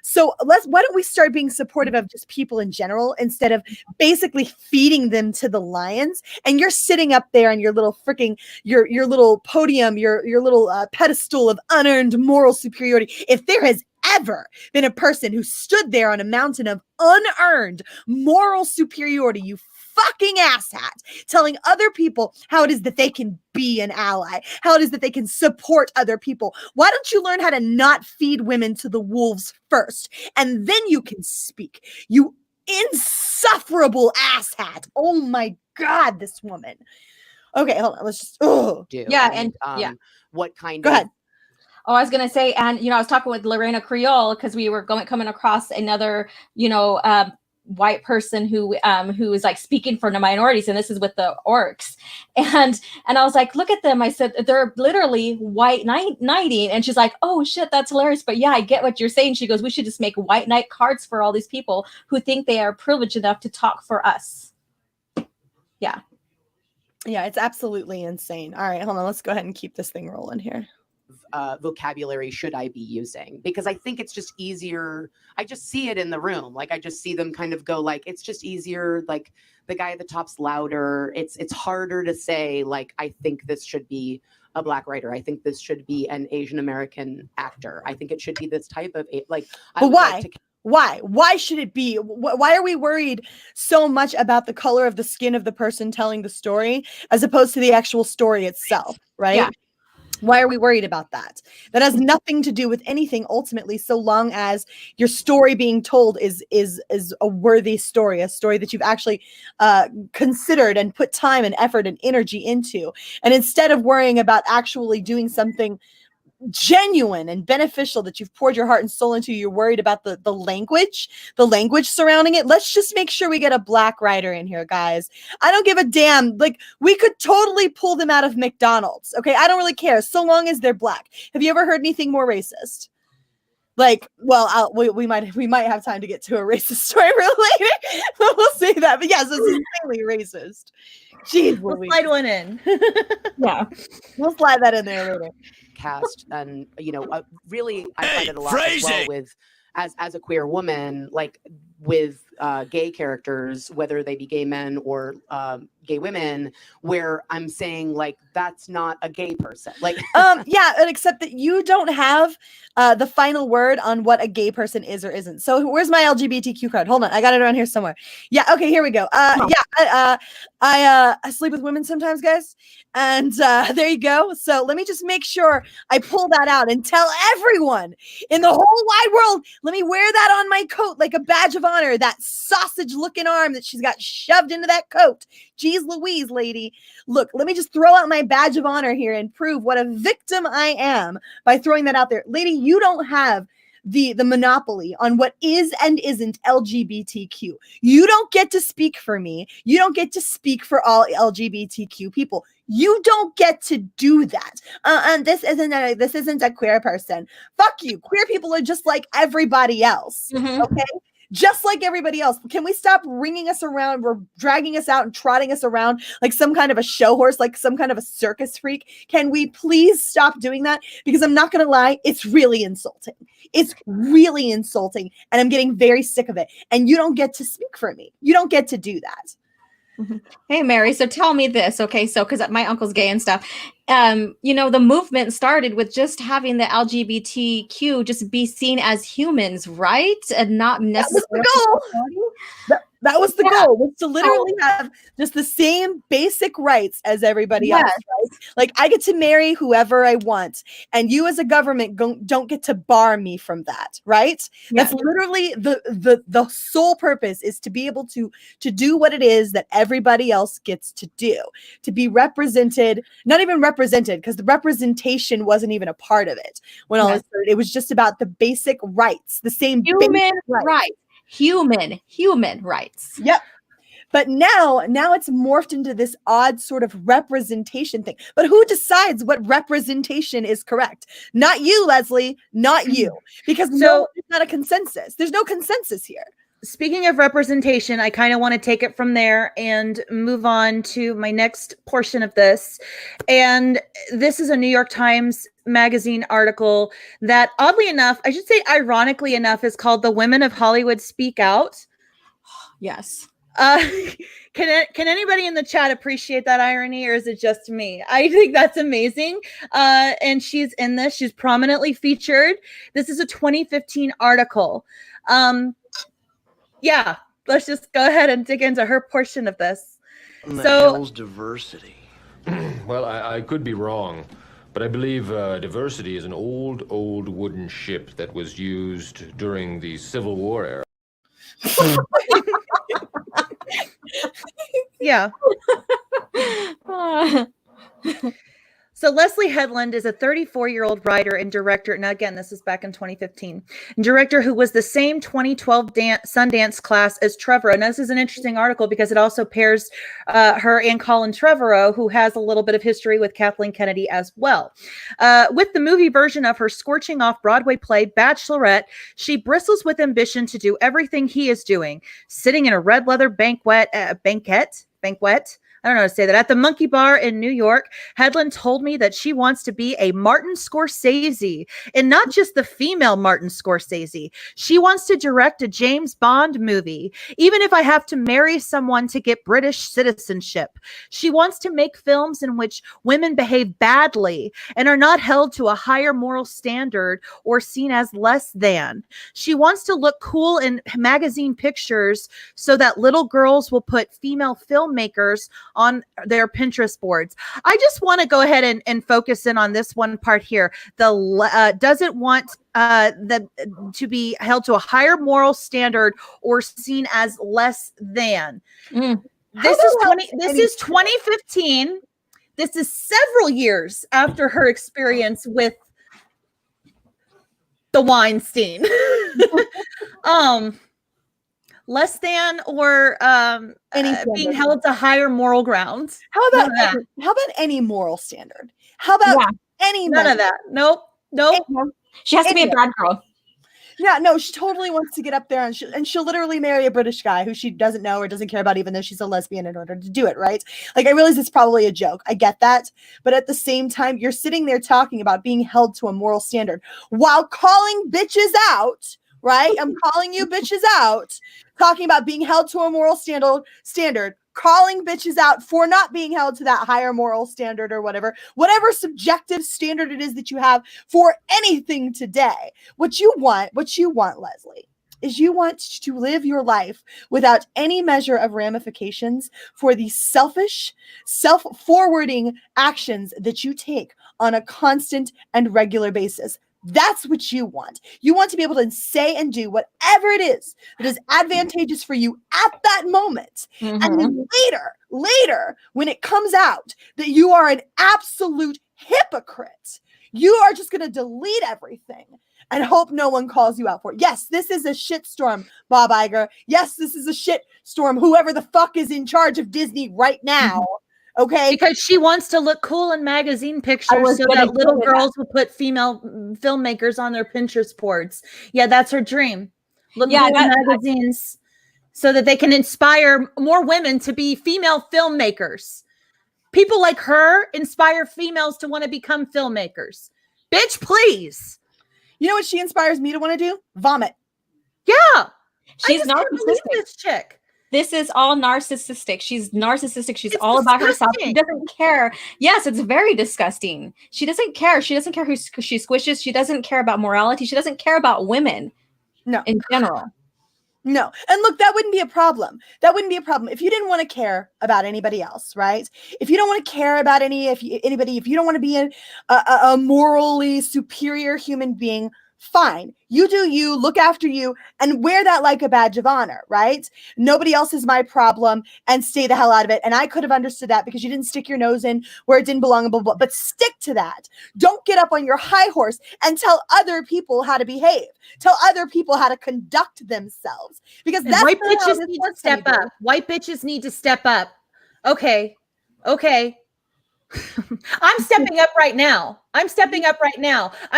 So why don't we start being supportive of just people in general instead of basically feeding them to the lions? And you're sitting up there on your little freaking your little podium, your little pedestal of unearned moral superiority. If there has ever been a person who stood there on a mountain of unearned moral superiority, you fucking asshat, telling other people how it is that they can be an ally, how it is that they can support other people. Why don't you learn how to not feed women to the wolves first, and then you can speak, you insufferable asshat. Oh my God, this woman. Okay, hold on. Let's just, what kind Go ahead. Oh, I was going to say, and, I was talking with Lorena Creole because we were coming across another, white person who is like speaking for the minorities. And this is with the orcs. And I was like, look at them. I said, they're literally white knighting. And she's like, oh shit, that's hilarious. But yeah, I get what you're saying. She goes, we should just make white knight cards for all these people who think they are privileged enough to talk for us. Yeah. Yeah, it's absolutely insane. All right, hold on. Let's go ahead and keep this thing rolling here. Vocabulary should I be using? Because I think it's just easier. I just see it in the room. Like I just see them kind of go like, it's just easier. Like the guy at the top's louder. It's harder to say like, I think this should be a Black writer. I think this should be an Asian American actor. I think it should be this type of like. But why? Why should it be? Why are we worried so much about the color of the skin of the person telling the story as opposed to the actual story itself? Right? Yeah. Why are we worried about that? That has nothing to do with anything ultimately, so long as your story being told is a worthy story, a story that you've actually considered and put time and effort and energy into. And instead of worrying about actually doing something genuine and beneficial that you've poured your heart and soul into, you're worried about the language surrounding it. Let's just make sure we get a Black writer in here, guys. I don't give a damn. Like, we could totally pull them out of McDonald's. Okay, I don't really care so long as they're Black. Have you ever heard anything more racist? Like, well, we might have time to get to a racist story real later. We'll say that. But yes, it's insanely racist. Jeez, we'll slide one in. Yeah, we'll slide that in there later. Cast and really I find it a lot as well with as a queer woman, like with gay characters, whether they be gay men or gay women, where I'm saying like that's not a gay person. Like yeah, and except that you don't have the final word on what a gay person is or isn't. So where's my LGBTQ card? Hold on, I got it around here somewhere. Yeah, okay, here we go. I sleep with women sometimes, guys, and there you go. So let me just make sure I pull that out and tell everyone in the whole wide world. Let me wear that on my coat like a badge of honor. That sausage-looking arm that she's got shoved into that coat. Jeez Louise, lady. Look, let me just throw out my badge of honor here and prove what a victim I am by throwing that out there. Lady, you don't have the monopoly on what is and isn't LGBTQ. You don't get to speak for me. You don't get to speak for all LGBTQ people. You don't get to do that. And this isn't a queer person. Fuck you. Queer people are just like everybody else. Mm-hmm. Okay? Just like everybody else. Can we stop ringing us around? We're dragging us out and trotting us around like some kind of a show horse, like some kind of a circus freak. Can we please stop doing that? Because I'm not going to lie, it's really insulting. It's really insulting. And I'm getting very sick of it. And you don't get to speak for me. You don't get to do that. Mm-hmm. Hey, Mary. So tell me this. Okay. So, because my uncle's gay and stuff, the movement started with just having the LGBTQ just be seen as humans, right? And not necessarily. That That was the goal, was to literally have just the same basic rights as everybody else, right? Like I get to marry whoever I want, and you as a government don't get to bar me from that, right? That's literally the sole purpose, is to be able to do what it is that everybody else gets to do, to be represented, not even represented, because the representation wasn't even a part of it. When all it was just about the basic rights, the same human rights. Human rights. Yep. But now it's morphed into this odd sort of representation thing. But who decides what representation is correct? Not you, Leslye, not you. Because it's not a consensus. There's no consensus here. Speaking of representation, I kind of want to take it from there and move on to my next portion of this. And this is a New York Times Magazine article that, oddly enough, I should say ironically enough, is called "The Women of Hollywood Speak Out." Yes. Can anybody in the chat appreciate that irony, or is it just me? I think that's amazing. And she's in this. She's prominently featured. This is a 2015 article. Yeah, let's just go ahead and dig into her portion of this. What the hell's diversity? Well, I could be wrong, but I believe diversity is an old wooden ship that was used during the Civil War era. Yeah. So Leslye Headland is a 34-year-old writer and director. Now, again, this is back in 2015. Director who was the same 2012 Sundance class as Trevorrow. Now, this is an interesting article because it also pairs her and Colin Trevorrow, who has a little bit of history with Kathleen Kennedy as well. With the movie version of her scorching off-Broadway play, Bachelorette, she bristles with ambition to do everything he is doing, sitting in a red leather banquet. I don't know how to say that. At the Monkey Bar in New York, Headland told me that she wants to be a Martin Scorsese, and not just the female Martin Scorsese. She wants to direct a James Bond movie, even if I have to marry someone to get British citizenship. She wants to make films in which women behave badly and are not held to a higher moral standard or seen as less than. She wants to look cool in magazine pictures so that little girls will put female filmmakers on their Pinterest boards. I just want to go ahead and focus in on this one part here. Doesn't want to be held to a higher moral standard or seen as less than. This is 2015. This is several years after her experience with the Weinstein. Less than or being held to higher moral grounds. How about any moral standard? How about any none of that? Nope. She has to be a bad girl. Yeah, no, she totally wants to get up there and she'll literally marry a British guy who she doesn't know or doesn't care about, even though she's a lesbian, in order to do it, right? Like, I realize it's probably a joke. I get that. But at the same time, you're sitting there talking about being held to a moral standard while calling bitches out, right? I'm calling you bitches out, talking about being held to a moral standard, calling bitches out for not being held to that higher moral standard or whatever subjective standard it is that you have for anything today. What you want, Leslye, is you want to live your life without any measure of ramifications for the selfish, self-forwarding actions that you take on a constant and regular basis. That's what you want. You want to be able to say and do whatever it is that is advantageous for you at that moment. Mm-hmm. And then later, when it comes out that you are an absolute hypocrite, you are just going to delete everything and hope no one calls you out for it. Yes, this is a shitstorm, Bob Iger. Yes, this is a shitstorm, whoever the fuck is in charge of Disney right now. Mm-hmm. Okay, because she wants to look cool in magazine pictures so that little girls will put female filmmakers on their Pinterest boards. Yeah, that's her dream. Look cool in magazines so that they can inspire more women to be female filmmakers. People like her inspire females to want to become filmmakers. Bitch, please. You know what she inspires me to want to do? Vomit. Yeah. She's not this chick. This is all narcissistic. She's narcissistic. She's all about herself. She doesn't care. Yes, it's very disgusting. She doesn't care. She doesn't care who she squishes. She doesn't care about morality. She doesn't care about women. No. In general. No. And look, that wouldn't be a problem. That wouldn't be a problem if you didn't want to care about anybody else, right? If you don't want to care about anybody, if you don't want to be a morally superior human being, fine. You do you, look after you, and wear that like a badge of honor, right? Nobody else is my problem, and stay the hell out of it. And I could have understood that because you didn't stick your nose in where it didn't belong, blah, blah, blah. But stick to that. Don't get up on your high horse and tell other people how to behave. Tell other people how to conduct themselves. Because that's white bitches need to step up. White bitches need to step up. Okay. I'm stepping up right now. I'm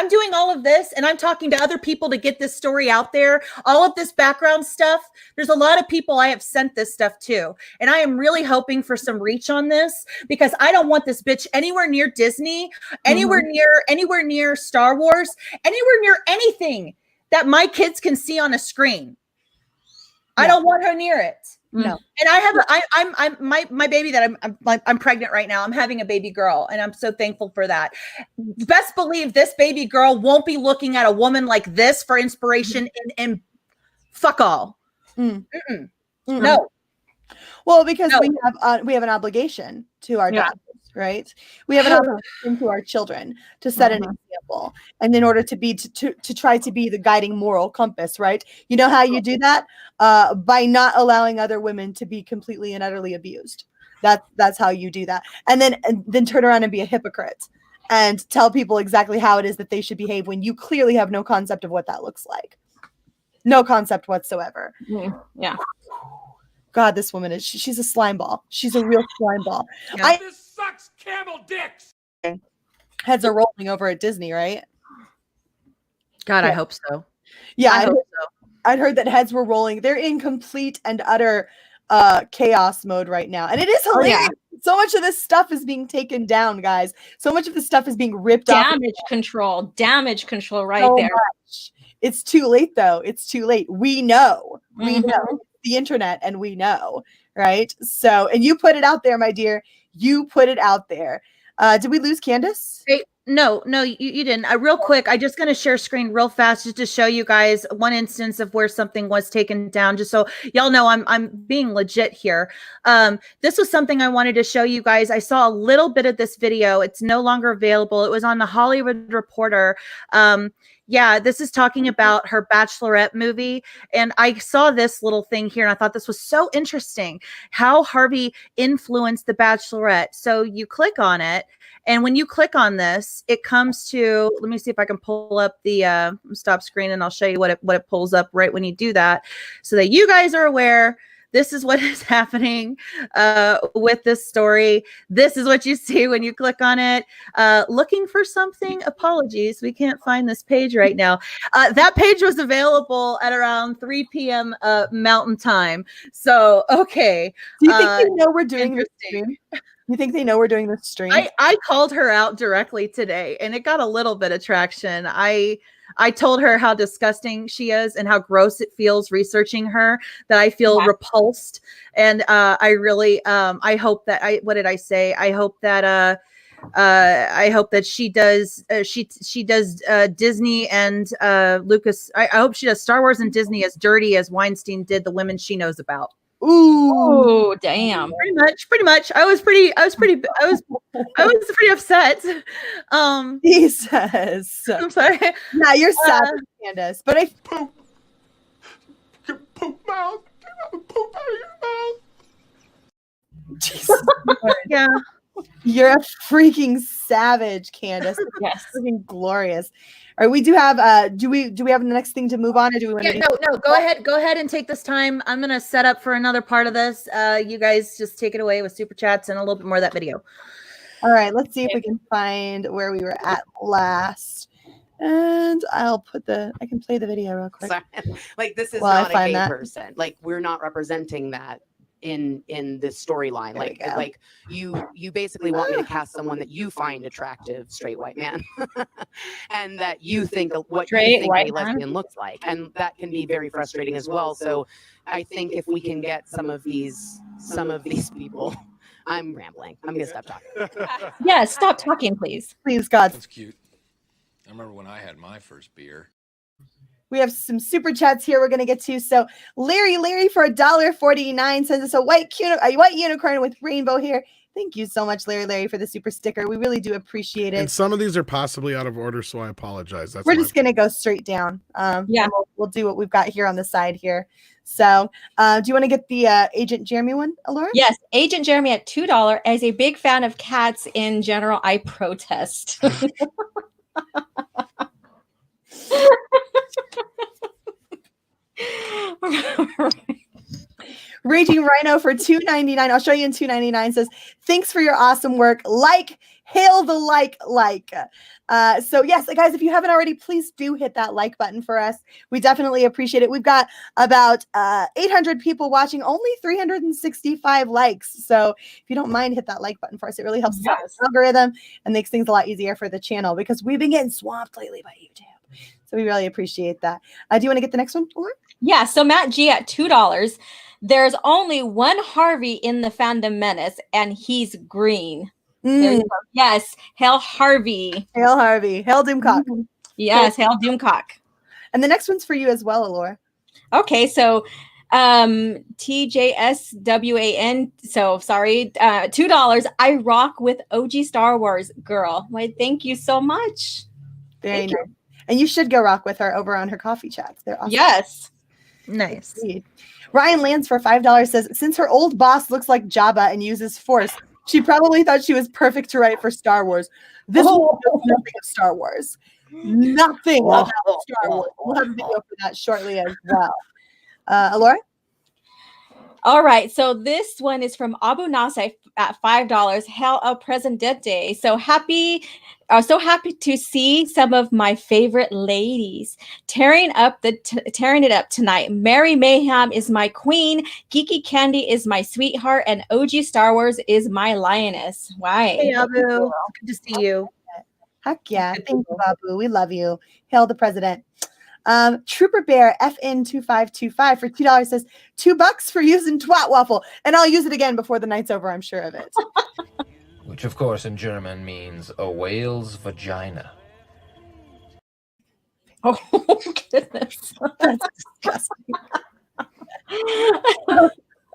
doing all of this, and I'm talking to other people to get this story out there. All of this background stuff. There's a lot of people I have sent this stuff to, and I am really hoping for some reach on this because I don't want this bitch anywhere near Disney, anywhere near Star Wars, anywhere near anything that my kids can see on a screen. I don't want her near it. No. And I'm my baby that I'm pregnant right now. I'm having a baby girl, and I'm so thankful for that. Best believe this baby girl won't be looking at a woman like this for inspiration and fuck all. No. Well, because we have an obligation to our daughters, right? We have an obligation to our children to set an example, and in order to try to be the guiding moral compass, right? You know how you do that? By not allowing other women to be completely and utterly abused. That's how you do that, and then turn around and be a hypocrite and tell people exactly how it is that they should behave when you clearly have no concept of what that looks like, no concept whatsoever. Yeah. God, this woman she's a slime ball. She's a real slime ball. Yeah. This sucks camel dicks. Heads are rolling over at Disney, right? God, I hope so. Yeah, I hope so. I'd heard that heads were rolling. They're in complete and utter chaos mode right now. And it is hilarious. Oh, yeah. So much of this stuff is being taken down, guys. So much of this stuff is being ripped off. Damage control right there. Much. It's too late, though. It's too late. We know. We know. The internet, and we know, right? So, and you put it out there, my dear. You put it out there. Did we lose Candice? Hey, no, you didn't. Real quick, I'm just going to share screen real fast just to show you guys one instance of where something was taken down, just so y'all know I'm being legit here. This was something I wanted to show you guys. I saw a little bit of this video. It's no longer available. It was on the Hollywood Reporter. Yeah, this is talking about her Bachelorette movie. And I saw this little thing here, and I thought this was so interesting, how Harvey influenced the Bachelorette. So you click on it, and when you click on this, it comes to, let me see if I can pull up the stop screen, and I'll show you what it pulls up right when you do that, so that you guys are aware. This is what is happening with this story. This is what you see when you click on it. Looking for something? Apologies. We can't find this page right now. That page was available at around 3 p.m. Mountain Time. So, okay. Do you think they know we're doing this stream? You think they know we're doing this stream? I called her out directly today, and it got a little bit of traction. I told her how disgusting she is and how gross it feels researching her, that I feel repulsed. And I really, I hope that what did I say? I hope that she does, she does Disney and Lucas. I hope she does Star Wars and Disney as dirty as Weinstein did the women she knows about. Ooh, damn. Pretty much. I was pretty upset. Jesus. I'm sorry. Yeah, you're sad, Candice. But poop mouth. Poop out of your mouth. Jesus. Yeah. You're a freaking savage, Candice. Yes. Freaking glorious. All right, we do have do we have the next thing to move on, or do we want to no, go ahead and take this time. I'm gonna set up for another part of this. You guys just take it away with super chats and a little bit more of that video. All right, let's see if we can find where we were at last. And I can play the video real quick. Sorry. Like, this is not a gay person. Like, we're not representing that in this storyline. Like you basically want me to cast someone that you find attractive, straight white man, and that you think of what you think a lesbian looks like, and that can be very frustrating as well. So I think if we can get some of these people. I'm rambling. I'm gonna stop talking. Yeah, stop talking, please. Please, God. That's cute. I remember when I had my first beer. We have some super chats here we're going to get to. So Larry for $1.49 sends us a white unicorn with rainbow hair. Thank you so much, Larry, for the super sticker. We really do appreciate it. And some of these are possibly out of order, so I apologize. We're just going to go straight down. We'll do what we've got here on the side here. So do you want to get the Agent Jeremy one, Alora? Yes, Agent Jeremy at $2. As a big fan of cats in general, I protest. Raging Rhino for $2.99. I'll show you in $2.99. Says, thanks for your awesome work. Hail the like. So yes, guys, if you haven't already, please do hit that like button for us. We definitely appreciate it. We've got about 800 people watching, only 365 likes. So if you don't mind, hit that like button for us. It really helps the algorithm and makes things a lot easier for the channel because we've been getting swamped lately by YouTube. So we really appreciate that. Do you want to get the next one, Laura? Yeah, so Matt G at $2. There's only one Harvey in the Fandom Menace, and he's green. There you go. Yes, Hail Harvey. Hail Harvey. Hail Doomcock. Yes, Hail Doomcock. And the next one's for you as well, Alora. Okay, so TJSWAN. So sorry, $2. I rock with OG Star Wars girl. Why, thank you so much. Very nice. And you should go rock with her over on her coffee chats. They're awesome. Yes. Nice. Indeed. Ryan Lands for $5 says, since her old boss looks like Jabba and uses Force, she probably thought she was perfect to write for Star Wars. This one knows nothing of Star Wars. Nothing about Star Wars. We'll have a video for that shortly as well. Alora? All right, so this one is from Abu Nasai at $5. Hail El Presidente. So happy to see some of my favorite ladies tearing it up tonight. Mary Mayhem is my queen. Geeky Candy is my sweetheart, and OG Star Wars is my lioness. Why? Hey, Abu. Good to see you. Heck yeah! Thank you, Abu. We love you. Hail the president. Trooper Bear FN2525 for $2 says $2 for using twat waffle, and I'll use it again before the night's over. I'm sure of it. Which, of course, in German means a whale's vagina. Oh, goodness. That's disgusting.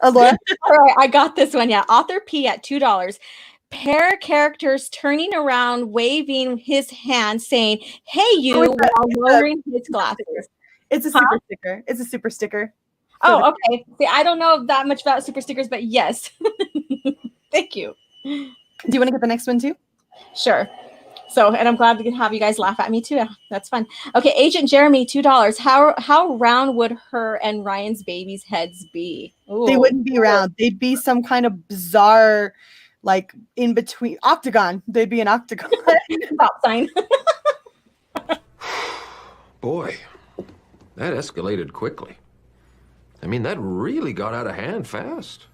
Alora? All right, I got this one. Yeah, Author P at $2. Pair characters turning around, waving his hand, saying, "Hey, you," while lowering his glasses. It's a super sticker. It's a super sticker. Oh, okay. See, I don't know that much about super stickers, but yes. Thank you. Do you want to get the next one too? Sure. So, and I'm glad to have you guys laugh at me too. Yeah, that's fun. Okay, Agent Jeremy, $2. How round would her and Ryan's babies' heads be? Ooh. They wouldn't be round. They'd be some kind of bizarre, like in between octagon. They'd be an octagon. Stop sign. Boy, that escalated quickly. I mean, that really got out of hand fast.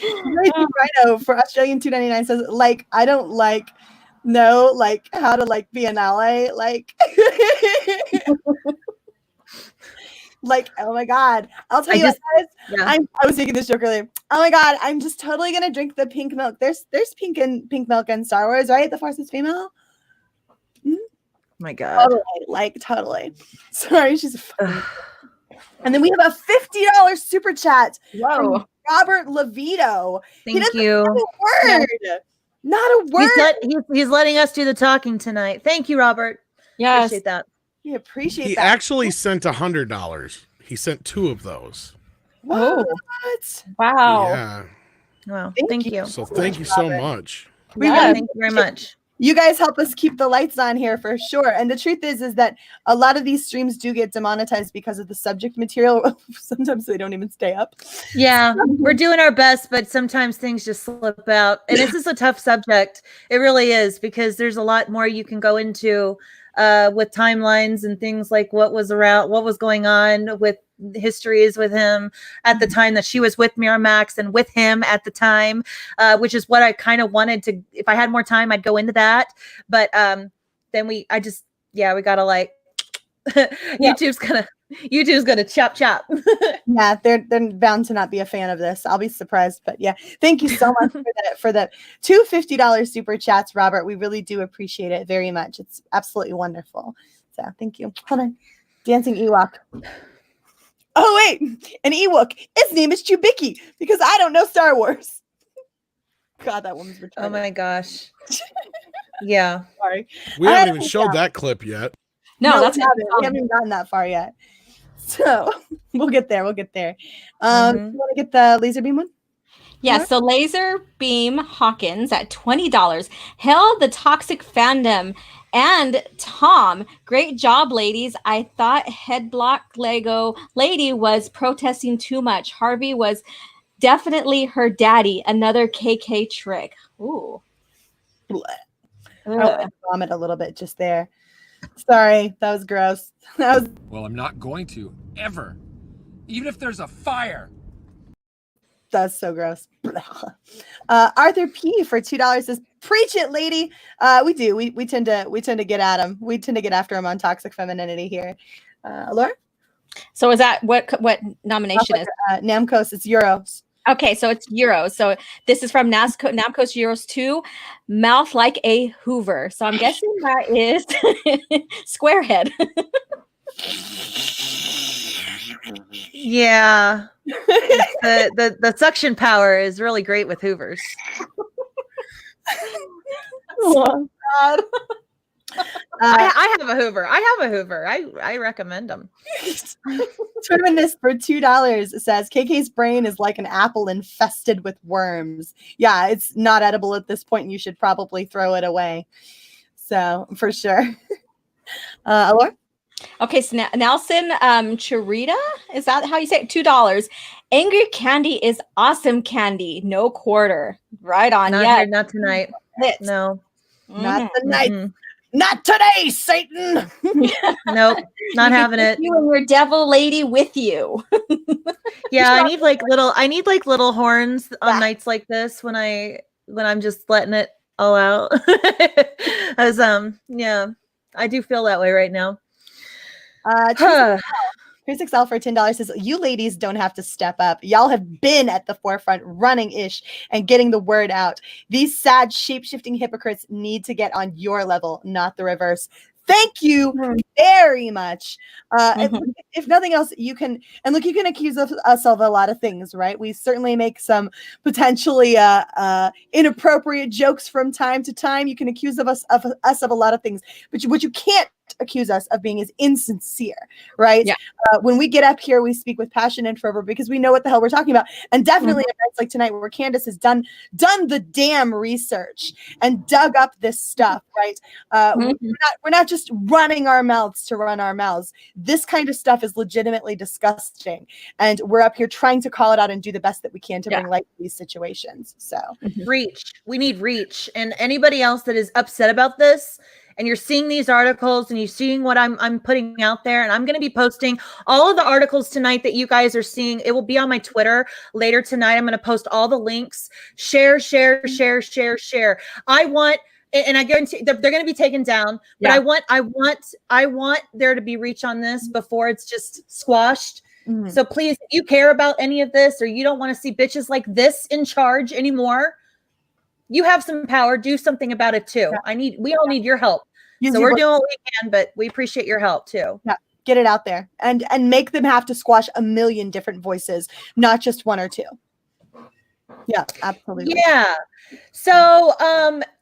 Rhino for Australian $2.99 says, like, I don't know how to be an ally, oh my god, I'll tell you what, guys. Yeah. I was thinking this joke earlier. Oh my god, I'm just totally gonna drink the pink milk. There's pink milk in Star Wars, right? The Force is female. Oh my god, totally. Sorry, she's funny. And then we have a $50 super chat. Whoa. From Robert Levito. Thank you. Not a word. He's letting us do the talking tonight. Thank you, Robert. Yes. Appreciate that. We appreciate he that. He actually sent $100. He sent 2 of those. What? Wow. Yeah. Wow. Thank you. So thank you so much. Thank you very much. You guys help us keep the lights on here for sure. And the truth is that a lot of these streams do get demonetized because of the subject material. Sometimes they don't even stay up. Yeah, we're doing our best, but sometimes things just slip out. And this is a tough subject. It really is, because there's a lot more you can go into with timelines and things like what was going on with histories with him at the time that she was with Miramax and with him at the time, which is what I kind of wanted to. If I had more time, I'd go into that. But then we gotta YouTube's gonna YouTube's gonna chop. Yeah, they're bound to not be a fan of this. I'll be surprised, but yeah, thank you so much for the two $50 super chats, Robert. We really do appreciate it very much. It's absolutely wonderful. So thank you. Hold on, dancing Ewok. Oh wait, an Ewok. Its name is Chewbickie because I don't know Star Wars. God, that woman's retarded. Oh my gosh. Yeah. Sorry. We haven't even showed that clip yet. No, that's we haven't even gotten that far yet. So we'll get there. You want to get the laser beam one? Yeah, so Laser Beam Hawkins at $20. Hail the toxic fandom. And Tom, great job, ladies. I thought Headblock Lego lady was protesting too much. Harvey was definitely her daddy. Another KK trick. Ooh. I vomit a little bit just there. Sorry, that was gross. Well, I'm not going to, ever. Even if there's a fire. That's so gross. Arthur P for $2 says, "Preach it, lady." We do. We tend to get at him. We tend to get after him on toxic femininity here. Laura? So is that what nomination is? Namcos. It's Euros. Okay, so it's Euros. So this is from Namcos Euros 2, Mouth Like a Hoover. So I'm guessing that is Squarehead. Yeah. the suction power is really great with Hoovers. Oh, God. I have a Hoover. I recommend them. Terminus for $2 says KK's brain is like an apple infested with worms. Yeah, it's not edible at this point. You should probably throw it away. So for sure. Alora? Okay, so Nelson Charita, is that how you say it? $2. Angry Candy is awesome candy. No quarter. Right on. Not tonight. No. Not tonight. Not today, Satan. Nope, not having it. You and your devil lady with you. Yeah, I need like little horns on nights like this when I'm just letting it all out. As yeah, I do feel that way right now. 36L for $10 says, "You ladies don't have to step up. Y'all have been at the forefront running ish and getting the word out. These sad shape-shifting hypocrites need to get on your level, not the reverse." Thank you very much. If nothing else, you can accuse us of a lot of things, right? We certainly make some potentially inappropriate jokes from time to time. You can accuse us of a lot of things, but what you can't accuse us of being is insincere, right? Yeah. When we get up here, we speak with passion and fervor because we know what the hell we're talking about. And definitely events like tonight where Candice has done the research and dug up this stuff, right? We're not just running our mouths to run our mouths. This kind of stuff is legitimately disgusting. And we're up here trying to call it out and do the best that we can to bring light to these situations. So reach. We need reach. And anybody else that is upset about this, and you're seeing these articles and you're seeing what I'm putting out there, and I'm going to be posting all of the articles tonight that you guys are seeing. It will be on my Twitter later tonight. I'm going to post all the links. Share. I want, and I guarantee they're going to be taken down, but I want there to be reach on this before it's just squashed. So please, if you care about any of this, or you don't want to see bitches like this in charge anymore, you have some power. Do something about it too. We all need your help. So we're doing what we can, but we appreciate your help too. Yeah, get it out there and make them have to squash a million different voices, not just one or two. Yeah, absolutely. Yeah. So,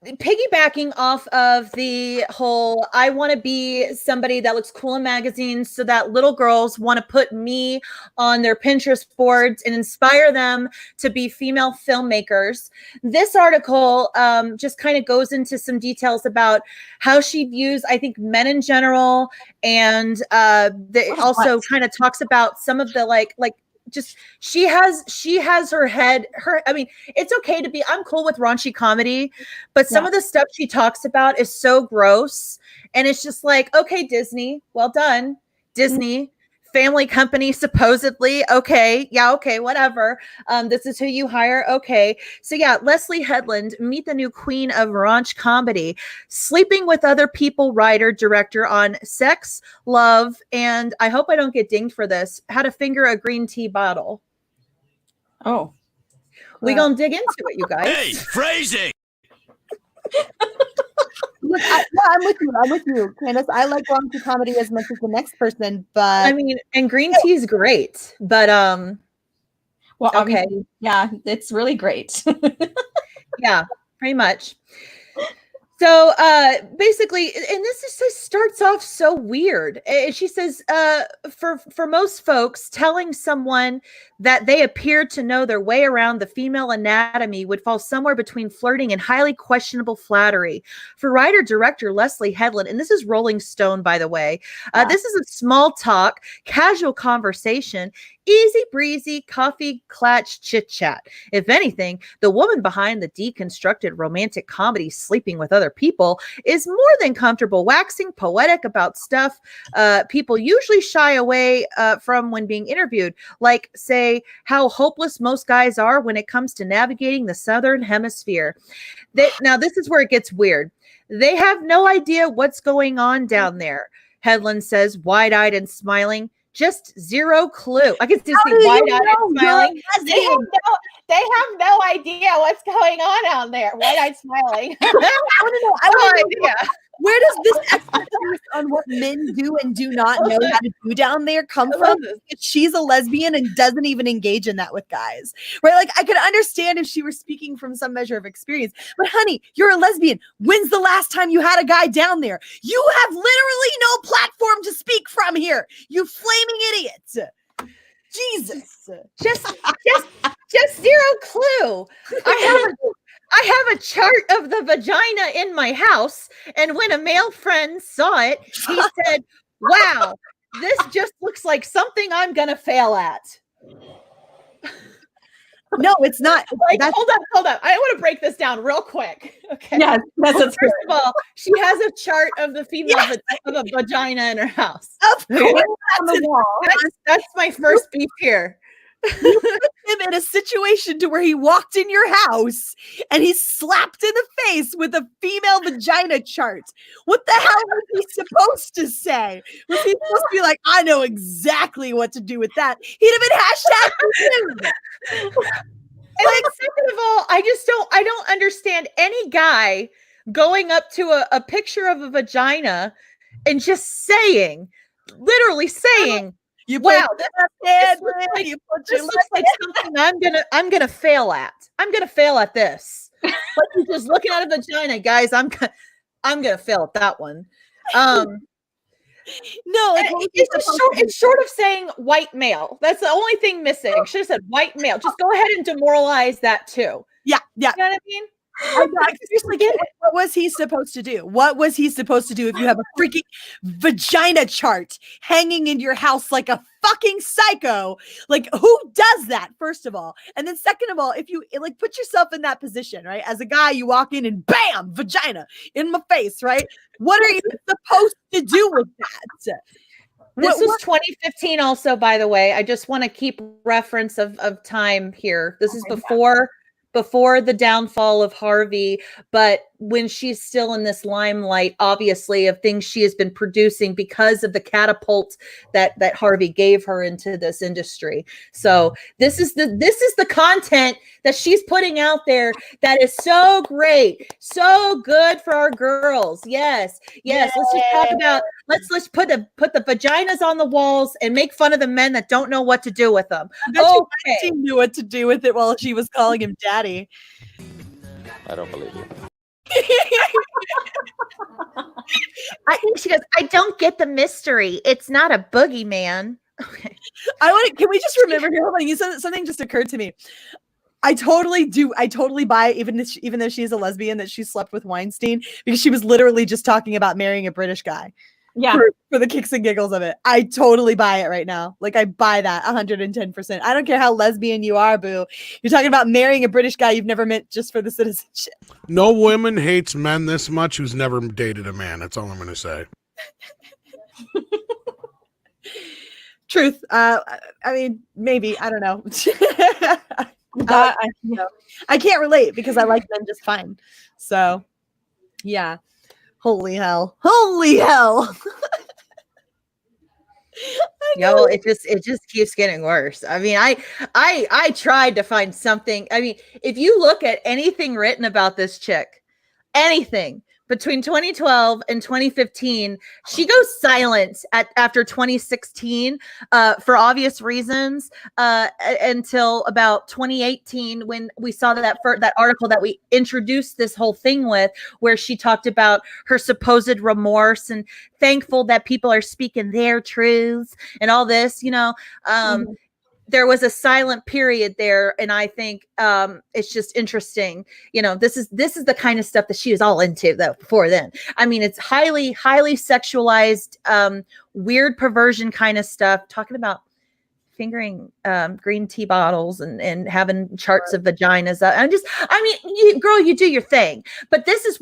piggybacking off of the whole, I want to be somebody that looks cool in magazines so that little girls want to put me on their Pinterest boards and inspire them to be female filmmakers. This article just kind of goes into some details about how she views, I think, men in general. And also kind of talks about some of the like just she has her head I mean, it's okay to be, I'm cool with raunchy comedy, but some of the stuff she talks about is so gross, and it's just like, okay, Disney, well done, Disney, family company, supposedly. Okay. Yeah. Okay. Whatever. This is who you hire. Okay. So yeah, Leslye Headland, meet the new queen of raunch comedy, sleeping with other people, writer, director on sex, love, and I hope I don't get dinged for this, how to finger a green tea bottle. Oh. We gonna dig into it, you guys. Hey, phrasing! Look, I'm with you, Candice. I like raunchy comedy as much as the next person, but I mean, and green tea is great, but well, okay. I mean, yeah, it's really great. Yeah, pretty much. So basically, and this just starts off so weird. She says, for most folks, telling someone that they appear to know their way around the female anatomy would fall somewhere between flirting and highly questionable flattery. For writer-director Leslye Headland, and this is Rolling Stone, by the way, this is a small talk, casual conversation, easy breezy, coffee clatch chit chat. If anything, the woman behind the deconstructed romantic comedy Sleeping with Other People is more than comfortable waxing poetic about stuff people usually shy away from when being interviewed, like, say, how hopeless most guys are when it comes to navigating the Southern Hemisphere. Now, this is where it gets weird. They have no idea what's going on down there, Headland says, wide-eyed and smiling. Just zero clue. I can just see wide-eyed and smiling. They have no idea what's going on out there. Wide-eyed smiling. I want to know. Where does this expertise on what men do and do not know how to do down there come from? She's a lesbian and doesn't even engage in that with guys, right? Like, I could understand if she were speaking from some measure of experience, but honey, you're a lesbian. When's the last time you had a guy down there? You have literally no platform to speak from here, you flaming idiot. Jesus. Just zero clue. I have a chart of the vagina in my house, and when a male friend saw it, he said, "Wow, this just looks like something I'm gonna fail at." No, it's not. Like, hold up. I want to break this down real quick. Okay. Yeah, First of all, she has a chart of the female of a vagina in her house. Of course, on the wall. That's my first beef here. You put him in a situation to where he walked in your house and he's slapped in the face with a female vagina chart. What the hell was he supposed to say? Was he supposed to be like, I know exactly what to do with that? He'd have been hashtag. And like, second of all, I don't understand any guy going up to a picture of a vagina and just literally saying, wow, this looks like something I'm gonna fail at. I'm gonna fail at this. But you're just looking at a vagina, guys. I'm gonna fail at that one. No, like, it's short of saying white male. That's the only thing missing. Should have said white male. Just go ahead and demoralize that too. Yeah. You know what I mean? I seriously get it. What was he supposed to do? What was he supposed to do if you have a freaking vagina chart hanging in your house like a fucking psycho? Like, who does that, first of all? And then second of all, if you like put yourself in that position, right? As a guy, you walk in and bam, vagina in my face, right? What are you supposed to do with that? This was 2015 also, by the way. I just want to keep reference of time here. This is before the downfall of Harvey, but when she's still in this limelight, obviously, of things she has been producing because of the catapult that Harvey gave her into this industry. So this is the content that she's putting out there that is so great, so good for our girls. Yes. Let's just talk about let's put the vaginas on the walls and make fun of the men that don't know what to do with them. She knew what to do with it while she was calling him daddy. I don't believe you. I think she goes, I don't get the mystery. It's not a boogeyman. Okay. Can we just remember here? Hold on, you said something just occurred to me. I totally do. I totally buy, even though she's a lesbian, that she slept with Weinstein, because she was literally just talking about marrying a British guy. Yeah. For the kicks and giggles of it. I totally buy it right now. Like, I buy that 110%. I don't care how lesbian you are, boo. You're talking about marrying a British guy you've never met just for the citizenship. No woman hates men this much who's never dated a man. That's all I'm going to say. Truth. I mean, maybe. I don't know. I can't relate because I like them just fine. So, yeah. Holy hell. Holy hell. Yo, it just keeps getting worse. I mean, I tried to find something. I mean, if you look at anything written about this chick, anything between 2012 and 2015, she goes silent after 2016 for obvious reasons until about 2018 when we saw that article that we introduced this whole thing with, where she talked about her supposed remorse and thankful that people are speaking their truths and all this, you know. There was a silent period there, and I think it's just interesting. You know, this is the kind of stuff that she was all into though before then. I mean, it's highly sexualized, weird perversion kind of stuff, talking about fingering green tea bottles and having charts of vaginas. Girl, you do your thing, but this is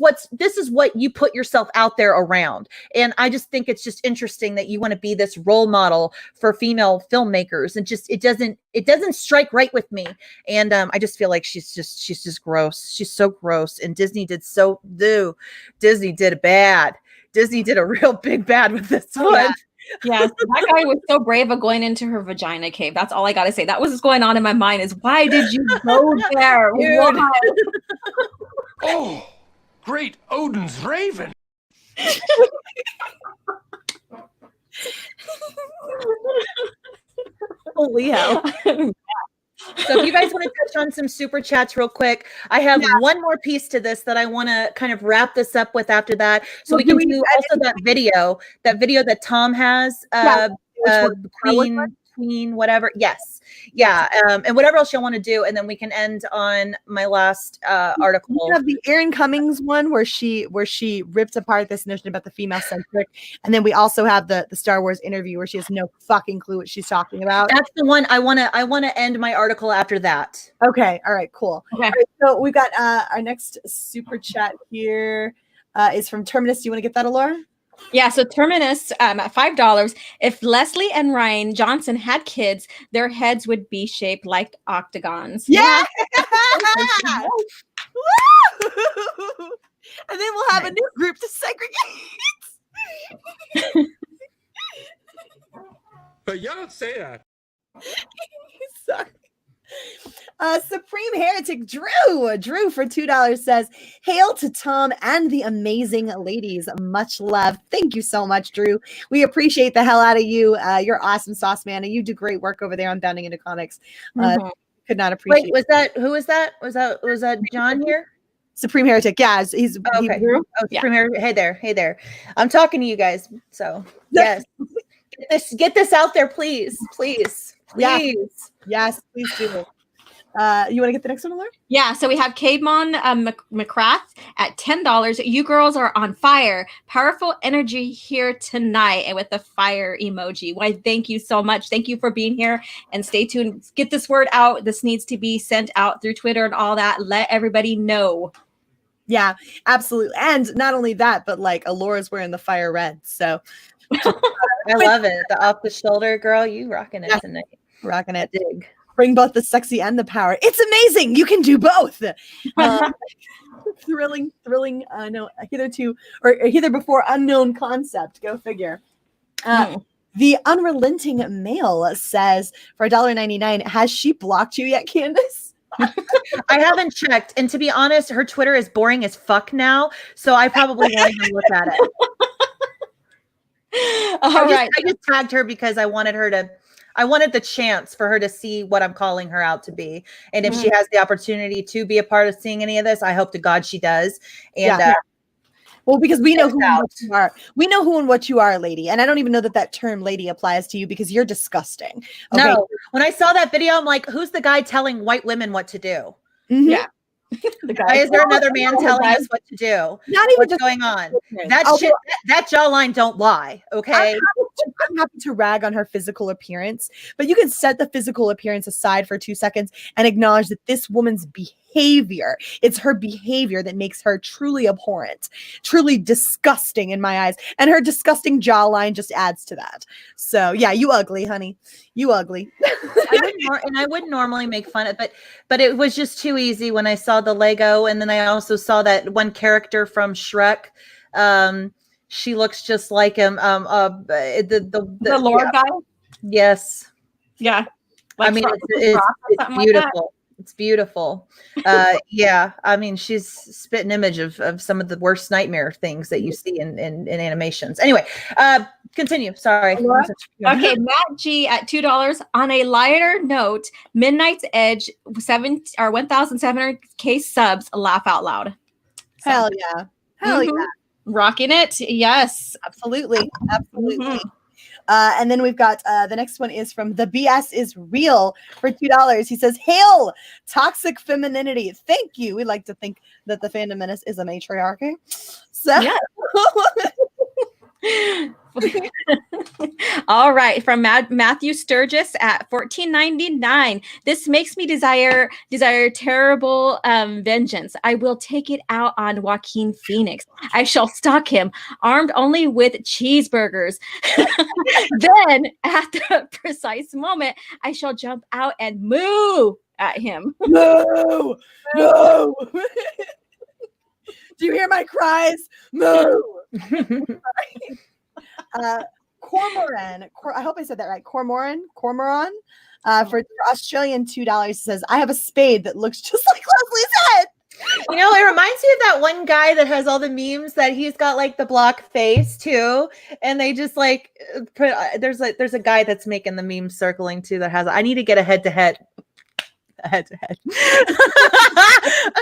what you put yourself out there around. And I just think it's just interesting that you want to be this role model for female filmmakers, and just it doesn't strike right with me. And I just feel like she's just gross. She's so gross. And Disney did bad. Disney did a real big bad with this one. Yeah. Yes, that guy was so brave of going into her vagina cave. That's all I gotta say. That was what's going on in my mind, is why did you go there? Why? Oh, great Odin's raven. Holy hell. So if you guys want to touch on some super chats real quick, I have one more piece to this that I want to kind of wrap this up with after that. So we can do also that video that Tom has, Queen, whatever. Yes. Yeah. And whatever else y'all want to do. And then we can end on my last article. We have the Erin Cummings one where she ripped apart this notion about the female centric. And then we also have the Star Wars interview where she has no fucking clue what she's talking about. That's the one I want to end my article after that. Okay. All right, cool. Okay. All right, so we've got our next super chat here is from Terminus. Do you want to get that, Alora? Yeah, so Terminus at $5. If Leslye and Ryan Johnson had kids, their heads would be shaped like octagons. Yeah. And then we'll have a new group to segregate. But you don't say that. Sorry. Supreme Heretic Drew for $2 says, hail to Tom and the amazing ladies. Much love. Thank you so much, Drew. We appreciate the hell out of you. You're awesome sauce, man, and you do great work over there on Bounding Into Comics. Could not appreciate. Wait, who was that? Was that John here? Supreme Heretic. Yeah, he's okay. Supreme Heretic. Hey there. I'm talking to you guys. So yes, get this out there, please. Yeah. Yes, please do. You want to get the next one, Laura? Yeah, so we have Caedmon McCrath at $10. You girls are on fire. Powerful energy here tonight, and with the fire emoji. Why, thank you so much. Thank you for being here, and stay tuned. Get this word out. This needs to be sent out through Twitter and all that. Let everybody know. Yeah, absolutely. And not only that, but like Alora's wearing the fire red. So I love it. The off the shoulder girl, you rocking it tonight. Rocking it. Dig. Bring both the sexy and the power. It's amazing. You can do both. Thrilling. No, hither before unknown concept. Go figure. The unrelenting male says for $1.99, has she blocked you yet, Candice? I haven't checked, and to be honest, her Twitter is boring as fuck now, so I probably won't even look at it. I just tagged her because I wanted the chance for her to see what I'm calling her out to be. And if she has the opportunity to be a part of seeing any of this, I hope to God she does. And well, because we know who and what you are. We know who and what you are, lady. And I don't even know that term lady applies to you because you're disgusting. Okay? No. When I saw that video, I'm like, who's the guy telling white women what to do? Mm-hmm. Yeah. Why is there another man telling us what to do? Not even what's going on. That jawline don't lie. Okay. I have a I'm happy to rag on her physical appearance, but you can set the physical appearance aside for 2 seconds and acknowledge that this woman's behavior, it's her behavior that makes her truly abhorrent, truly disgusting in my eyes. And her disgusting jawline just adds to that. So yeah, you ugly, honey. You ugly. I wouldn't normally make fun of it, but it was just too easy when I saw the Lego. And then I also saw that one character from Shrek. She looks just like him. The Lord guy. Yes. Yeah. Like I mean, it's beautiful. It's beautiful. Yeah. I mean, she's spit an image of some of the worst nightmare things that you see in animations. Anyway, continue. Sorry. Okay, Matt G at $2. On a lighter note, Midnight's Edge 1,700K subs. Laugh out loud. So, hell yeah. Hell yeah. Rocking it. Yes. Absolutely. Absolutely. And then we've got the next one is from The BS is Real for $2. He says, "Hail toxic femininity. Thank you. We like to think that the Fandom Menace is a matriarchy." So yeah. All right, from Matthew Sturgis at $14.99. This makes me desire terrible vengeance. I will take it out on Joaquin Phoenix. I shall stalk him, armed only with cheeseburgers. Then, at the precise moment, I shall jump out and moo at him. Moo! Moo! Do you hear my cries? Moo! Cormoran, I hope I said that right. Cormoran, for Australian $2 says, "I have a spade that looks just like Leslie's head." You know, it reminds me of that one guy that has all the memes that he's got like the block face too, and they just like put. There's a guy that's making the meme circling too that has. I need to get a head-to-head. A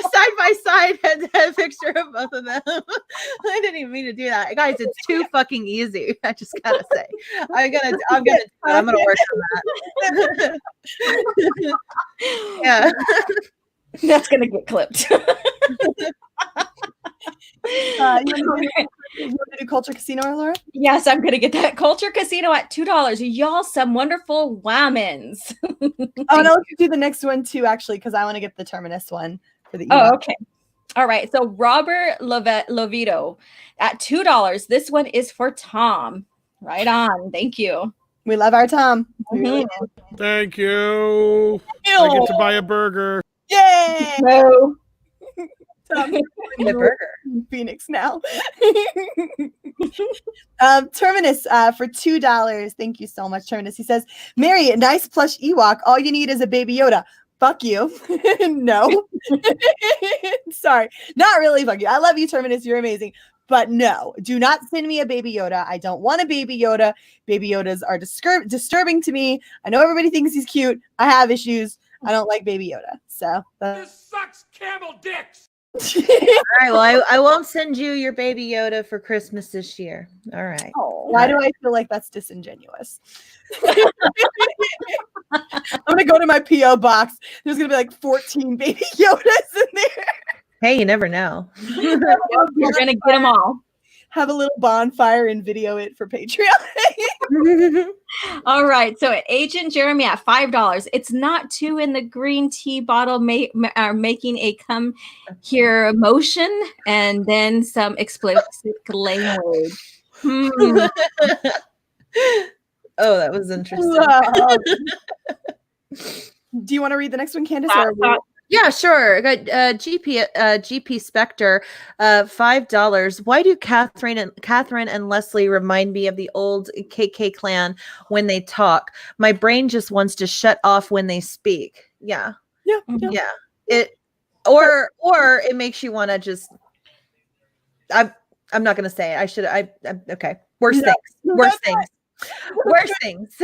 side-by-side head-to-head picture of both of them. I didn't even mean to do that, guys. It's too fucking easy. I just gotta say, I'm gonna work on that. Yeah, that's gonna get clipped. You want to do Culture Casino, Laura? Yes, I'm gonna get that Culture Casino at $2. Y'all, some wonderful whammons. Oh no, let's do the next one too, actually, because I want to get the Terminus one for the email. Oh, okay. All right. So Robert Lovito at $2. This one is for Tom. Right on. Thank you. We love our Tom. Mm-hmm. Thank you. I get to buy a burger. Yay! No. The burger Phoenix now. Terminus for $2. Thank you so much, Terminus. He says, "Mary, a nice plush Ewok. All you need is a baby Yoda." Fuck you. No. Sorry. Not really. Fuck you. I love you, Terminus. You're amazing. But no, do not send me a baby Yoda. I don't want a baby Yoda. Baby Yodas are disturbing to me. I know everybody thinks he's cute. I have issues. I don't like baby Yoda. So this sucks camel dicks. All right, well, I won't send you your baby Yoda for Christmas this year. All right. Oh, why do I feel like that's disingenuous? I'm gonna go to my P.O. box. There's gonna be like 14 baby Yodas in there. Hey, you never know. You're gonna get them all. Have a little bonfire and video it for Patreon. All right. So Agent Jeremy at $5. It's not two in the green tea bottle making a come here motion and then some explicit language. Oh, that was interesting. Do you want to read the next one, Candice? Yeah, sure. I got GP Spectre, $5. Why do Catherine and Leslye remind me of the old KK clan when they talk? My brain just wants to shut off when they speak. Yeah. It or it makes you want to just. I'm not gonna say it. Okay. Worst things.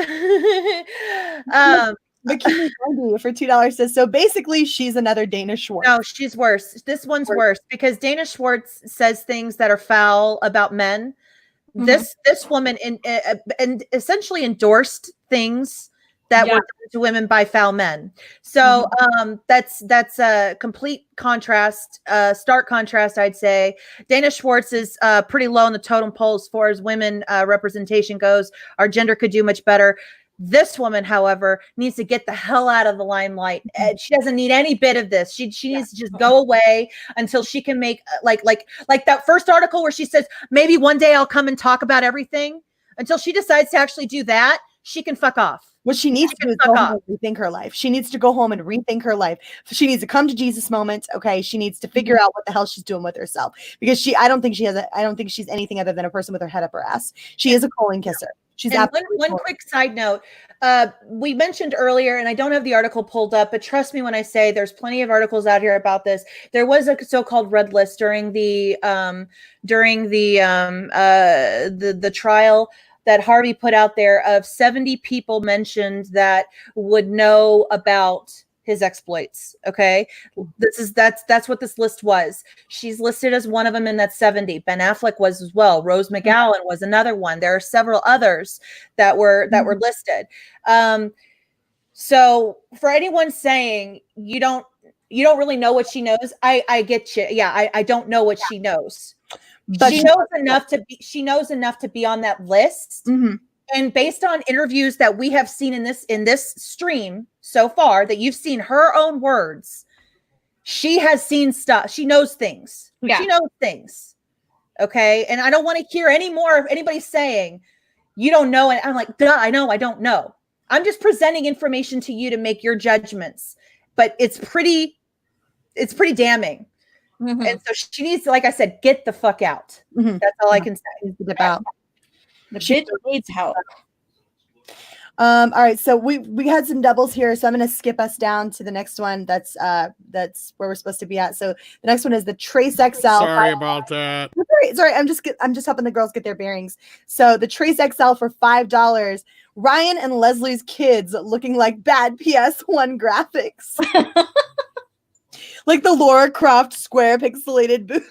Bikini Brandy for $2 says, "So basically she's another Dana Schwartz." No, she's worse. This one's worse because Dana Schwartz says things that are foul about men. Mm-hmm. This woman and essentially endorsed things that were done to women by foul men. So that's a complete contrast, stark contrast, I'd say. Dana Schwartz is pretty low on the totem pole as far as women representation goes. Our gender could do much better. This woman, however, needs to get the hell out of the limelight. She doesn't need any bit of this. She needs to just go away until she can make like that first article where she says, maybe one day I'll come and talk about everything. Until she decides to actually do that, she can fuck off. What she needs to do is go home and rethink her life. She needs to go home and rethink her life. She needs to come to Jesus moment. Okay. She needs to figure out what the hell she's doing with herself, because I don't think she's anything other than a person with her head up her ass. She is a colon kisser. She's one quick side note. We mentioned earlier, and I don't have the article pulled up, but trust me when I say there's plenty of articles out here about this. There was a so-called red list during the trial that Harvey put out there of 70 people mentioned that would know about his exploits. Okay. That's what this list was. She's listed as one of them in that 70. Ben Affleck was as well. Rose McGowan was another one. There are several others that were listed. So for anyone saying you don't really know what she knows, I get you. Yeah, I don't know what she knows. But she knows enough to be on that list. And based on interviews that we have seen in this stream so far, that you've seen her own words, she has seen stuff. She knows things. Yeah. She knows things. Okay. And I don't want to hear any more of anybody saying you don't know. And I'm like, duh, I know, I don't know. I'm just presenting information to you to make your judgments. But it's pretty damning. And so she needs to, like I said, get the fuck out. That's all I can say. About the bitch needs help. All right, so we had some doubles here, so I'm going to skip us down to the next one. That's where we're supposed to be at. So the next one is the Trace XL. Sorry about that. Sorry, I'm just helping the girls get their bearings. So the Trace XL for $5. Ryan and Leslie's kids looking like bad PS1 graphics. Like the Laura Croft square pixelated boobs.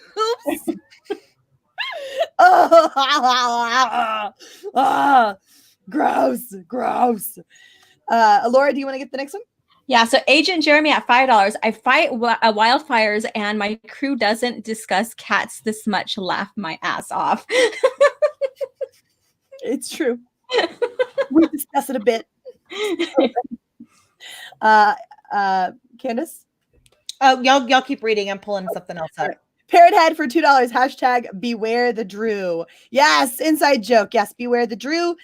Gross. Laura, do you want to get the next one? Yeah, so Agent Jeremy at $5. I fight wildfires and my crew doesn't discuss cats this much. Laugh my ass off. It's true. We discuss it a bit. Candice? Oh, y'all keep reading. I'm pulling something else up. Parrot Head for $2. Hashtag beware the Drew. Yes, inside joke. Yes, beware the Drew.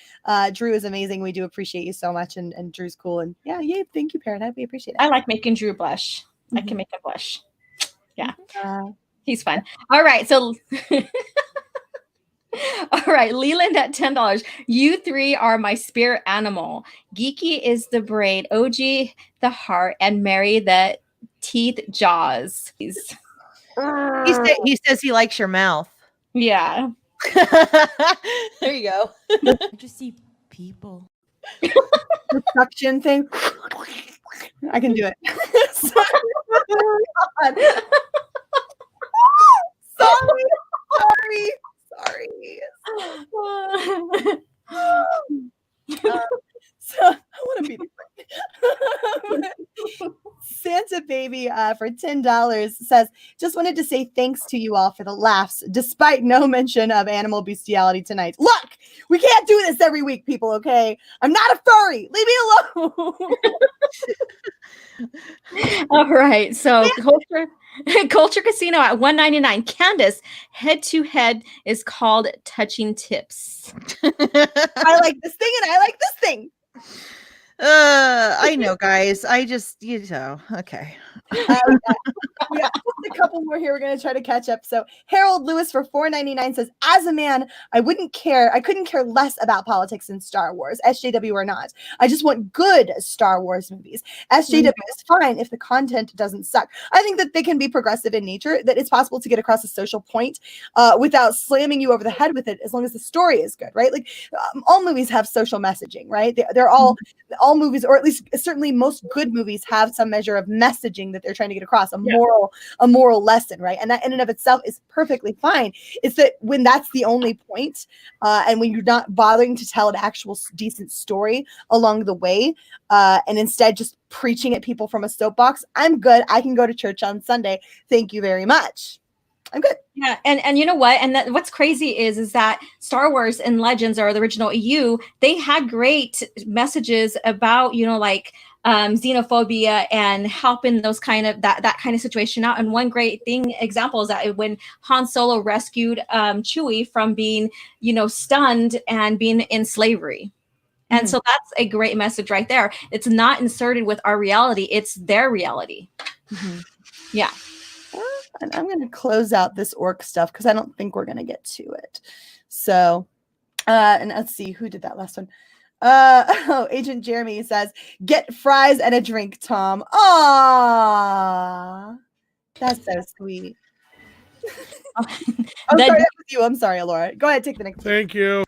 Drew is amazing. We do appreciate you so much, and Drew's cool. And yeah, thank you, Parrot Head. We appreciate it. I like making Drew blush. I can make him blush. Yeah, he's fun. All right, so all right, Leland at $10. You three are my spirit animal. Geeky is the brain, OG the heart, and Mary the teeth jaws. He says he likes your mouth. Yeah. There you go. I just see people. The suction thing. I can do it. Sorry. So I want to be Santa Baby for $10 says, just wanted to say thanks to you all for the laughs, despite no mention of animal bestiality tonight. Look, we can't do this every week, people, okay? I'm not a furry. Leave me alone. All right, so Culture Casino at $1.99. Candice, head to head is called touching tips. I like this thing and I like this thing. I know, guys. I just, okay. We got just a couple more here. We're going to try to catch up. So Harold Lewis for $4.99 says, as a man, I couldn't care less about politics in Star Wars, SJW or not. I just want good Star Wars movies. SJW is fine if the content doesn't suck. I think that they can be progressive in nature, that it's possible to get across a social point without slamming you over the head with it, as long as the story is good, right? Like all movies have social messaging, right? They're all movies, or at least certainly most good movies, have some measure of messaging that they're trying to get across, a moral lesson, right? And that in and of itself is perfectly fine. It's that when that's the only point, and when you're not bothering to tell an actual decent story along the way, and instead just preaching at people from a soapbox, I'm good. I can go to church on Sunday. Thank you very much. I'm good. Yeah, and you know what? And what's crazy is that Star Wars and Legends, or the original EU, they had great messages about, you know, like xenophobia and helping those kind of that kind of situation out. And one great example is that when Han Solo rescued Chewie from being, you know, stunned and being in slavery. And so that's a great message right there. It's not inserted with our reality. It's their reality. Yeah. And I'm going to close out this orc stuff because I don't think we're going to get to it. So, and let's see, who did that last one? Agent Jeremy says, get fries and a drink, Tom. Aww. That's so sweet. I'm sorry, Laura. Go ahead, take the next. Thank you.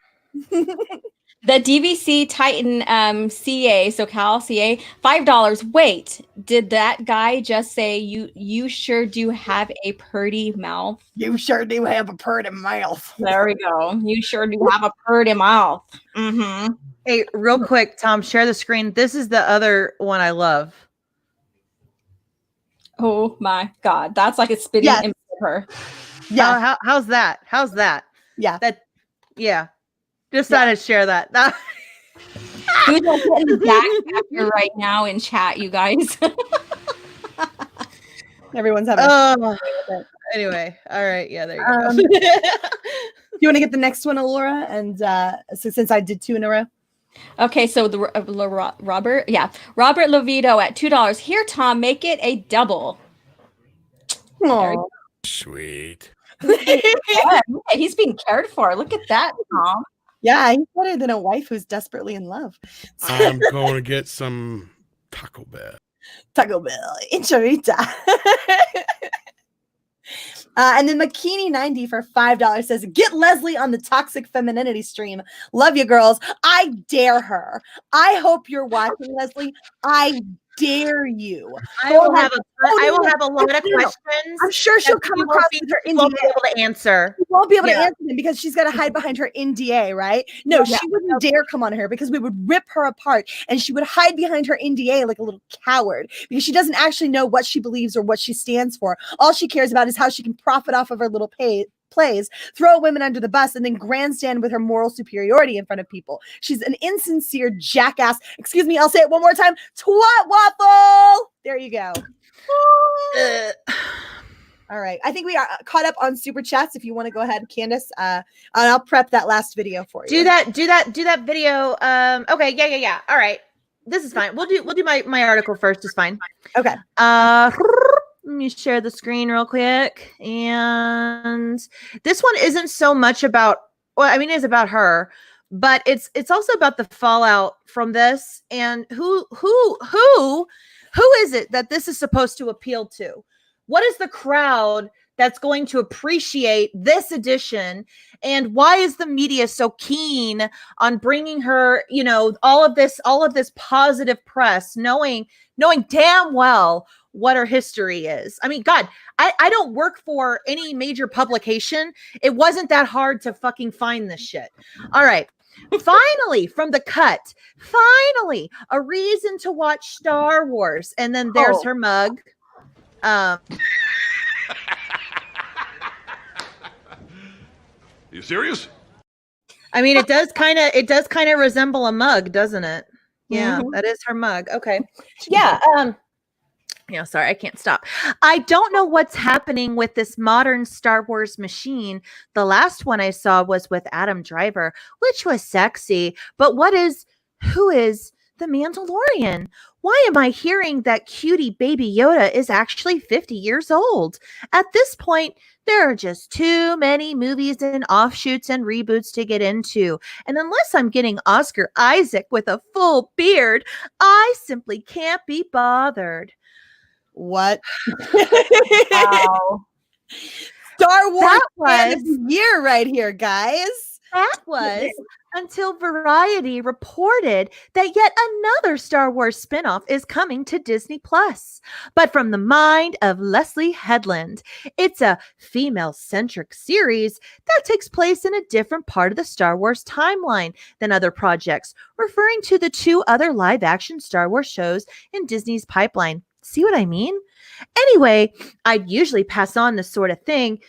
The DVC Titan CA, SoCal CA, $5. Wait, did that guy just say you sure do have a purty mouth? You sure do have a purty mouth. There we go. You sure do have a purty mouth. Hey, real quick, Tom, share the screen. This is the other one I love. Oh my God. That's like a spitting image of her. Yeah. How's that? How's that? Yeah. Yeah. Just thought I'd share that. Who's putting the back factor right now in chat, you guys? Everyone's having anyway. All right. Yeah, there you go. Do you want to get the next one, Laura? And so since I did 2 in a row. Okay, so the Robert Levito at $2. Here, Tom, make it a double. Oh, sweet. He's being cared for. Look at that, Tom. Yeah, he's better than a wife who's desperately in love. I'm going to get some Taco Bell. Taco Bell, Enchilada. And then Makini 90 for $5 says, get Leslye on the Toxic Femininity stream. Love you, girls. I dare her. I hope you're watching, Leslye. I dare you. I will have a lot of questions. I'm sure she'll come across with her NDA. Won't be able to answer. She won't be able to answer them because she's got to hide behind her NDA, right? No, she wouldn't dare come on her because we would rip her apart and she would hide behind her NDA like a little coward because she doesn't actually know what she believes or what she stands for. All she cares about is how she can profit off of her little plays, throw women under the bus, and then grandstand with her moral superiority in front of people. She's an insincere jackass. Excuse me, I'll say it one more time. Twat waffle. There you go. All right. I think we are caught up on super chats. If you want to go ahead, Candice, and I'll prep that last video for you. Do that video. Okay. Yeah. All right. This is fine. We'll do my article first. It's fine. Okay. Let me share the screen real quick. And this one isn't so much about, well, I mean, it's about her, but it's also about the fallout from this and who is it that this is supposed to appeal to? What is the crowd that's going to appreciate this edition? And why is the media so keen on bringing her, you know, all of this positive press, knowing damn well what her history is? I mean, God, I don't work for any major publication. It wasn't that hard to fucking find this shit. All right. Finally, from the cut, finally, a reason to watch Star Wars. And then there's her mug. You serious? I mean, it does kind of resemble a mug, doesn't it? Yeah, that is her mug. Okay. Yeah. Yeah, sorry, I can't stop. I don't know what's happening with this modern Star Wars machine. The last one I saw was with Adam Driver, which was sexy. But who is the Mandalorian? Why am I hearing that cutie baby Yoda is actually 50 years old? At this point, there are just too many movies and offshoots and reboots to get into. And unless I'm getting Oscar Isaac with a full beard, I simply can't be bothered. What? Wow. Star Wars fan of the year right here, guys. That was until Variety reported that yet another Star Wars spinoff is coming to Disney Plus, but from the mind of Leslye Headland. It's a female-centric series that takes place in a different part of the Star Wars timeline than other projects, referring to the 2 other live-action Star Wars shows in Disney's pipeline. See what I mean? Anyway, I'd usually pass on this sort of thing.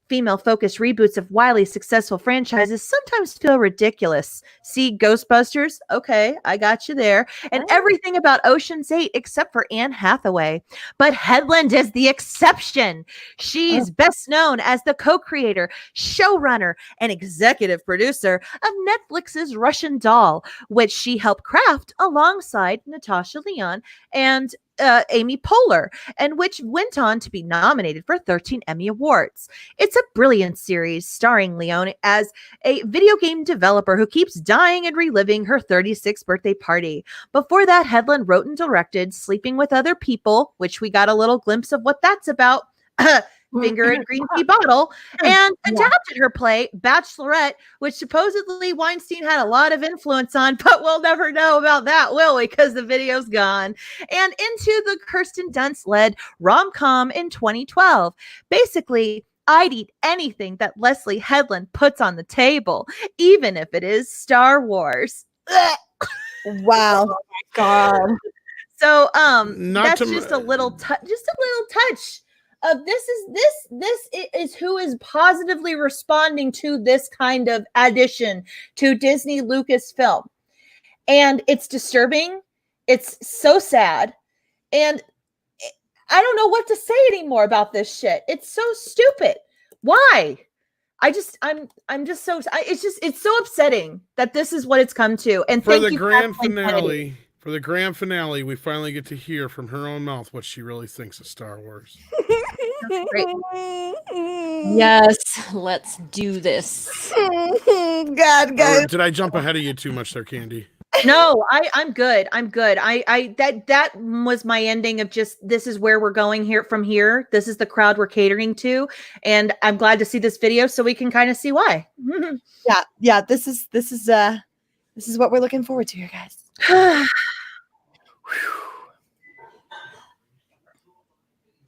Female-focused reboots of wildly successful franchises sometimes feel ridiculous. See Ghostbusters? Okay, I got you there. And everything about Ocean's 8 except for Anne Hathaway. But Headland is the exception. She's best known as the co-creator, showrunner, and executive producer of Netflix's Russian Doll, which she helped craft alongside Natasha Lyonne and Amy Poehler, and which went on to be nominated for 13 Emmy Awards. It's a brilliant series starring Lyonne as a video game developer who keeps dying and reliving her 36th birthday party. Before that, Headland wrote and directed Sleeping with Other People, which we got a little glimpse of what that's about. Finger in Green Tea Bottle, and adapted her play Bachelorette, which supposedly Weinstein had a lot of influence on, but we'll never know about that, will we? Because the video's gone. And into the Kirsten Dunst-led rom-com in 2012. Basically, I'd eat anything that Leslye Headland puts on the table, even if it is Star Wars. Wow. Oh my God. So that's just a little touch. This is who is positively responding to this kind of addition to Disney Lucasfilm. And it's disturbing. It's so sad. And I don't know what to say anymore about this shit. It's so stupid. Why? it's so upsetting that this is what it's come to. And for the grand finale, we finally get to hear from her own mouth what she really thinks of Star Wars. Yes, let's do this. God, guys. Or did I jump ahead of you too much there, Candy? No, I'm good. That was my ending of just, this is where we're going here from here. This is the crowd we're catering to. And I'm glad to see this video so we can kind of see why. Yeah. This is what we're looking forward to here, guys.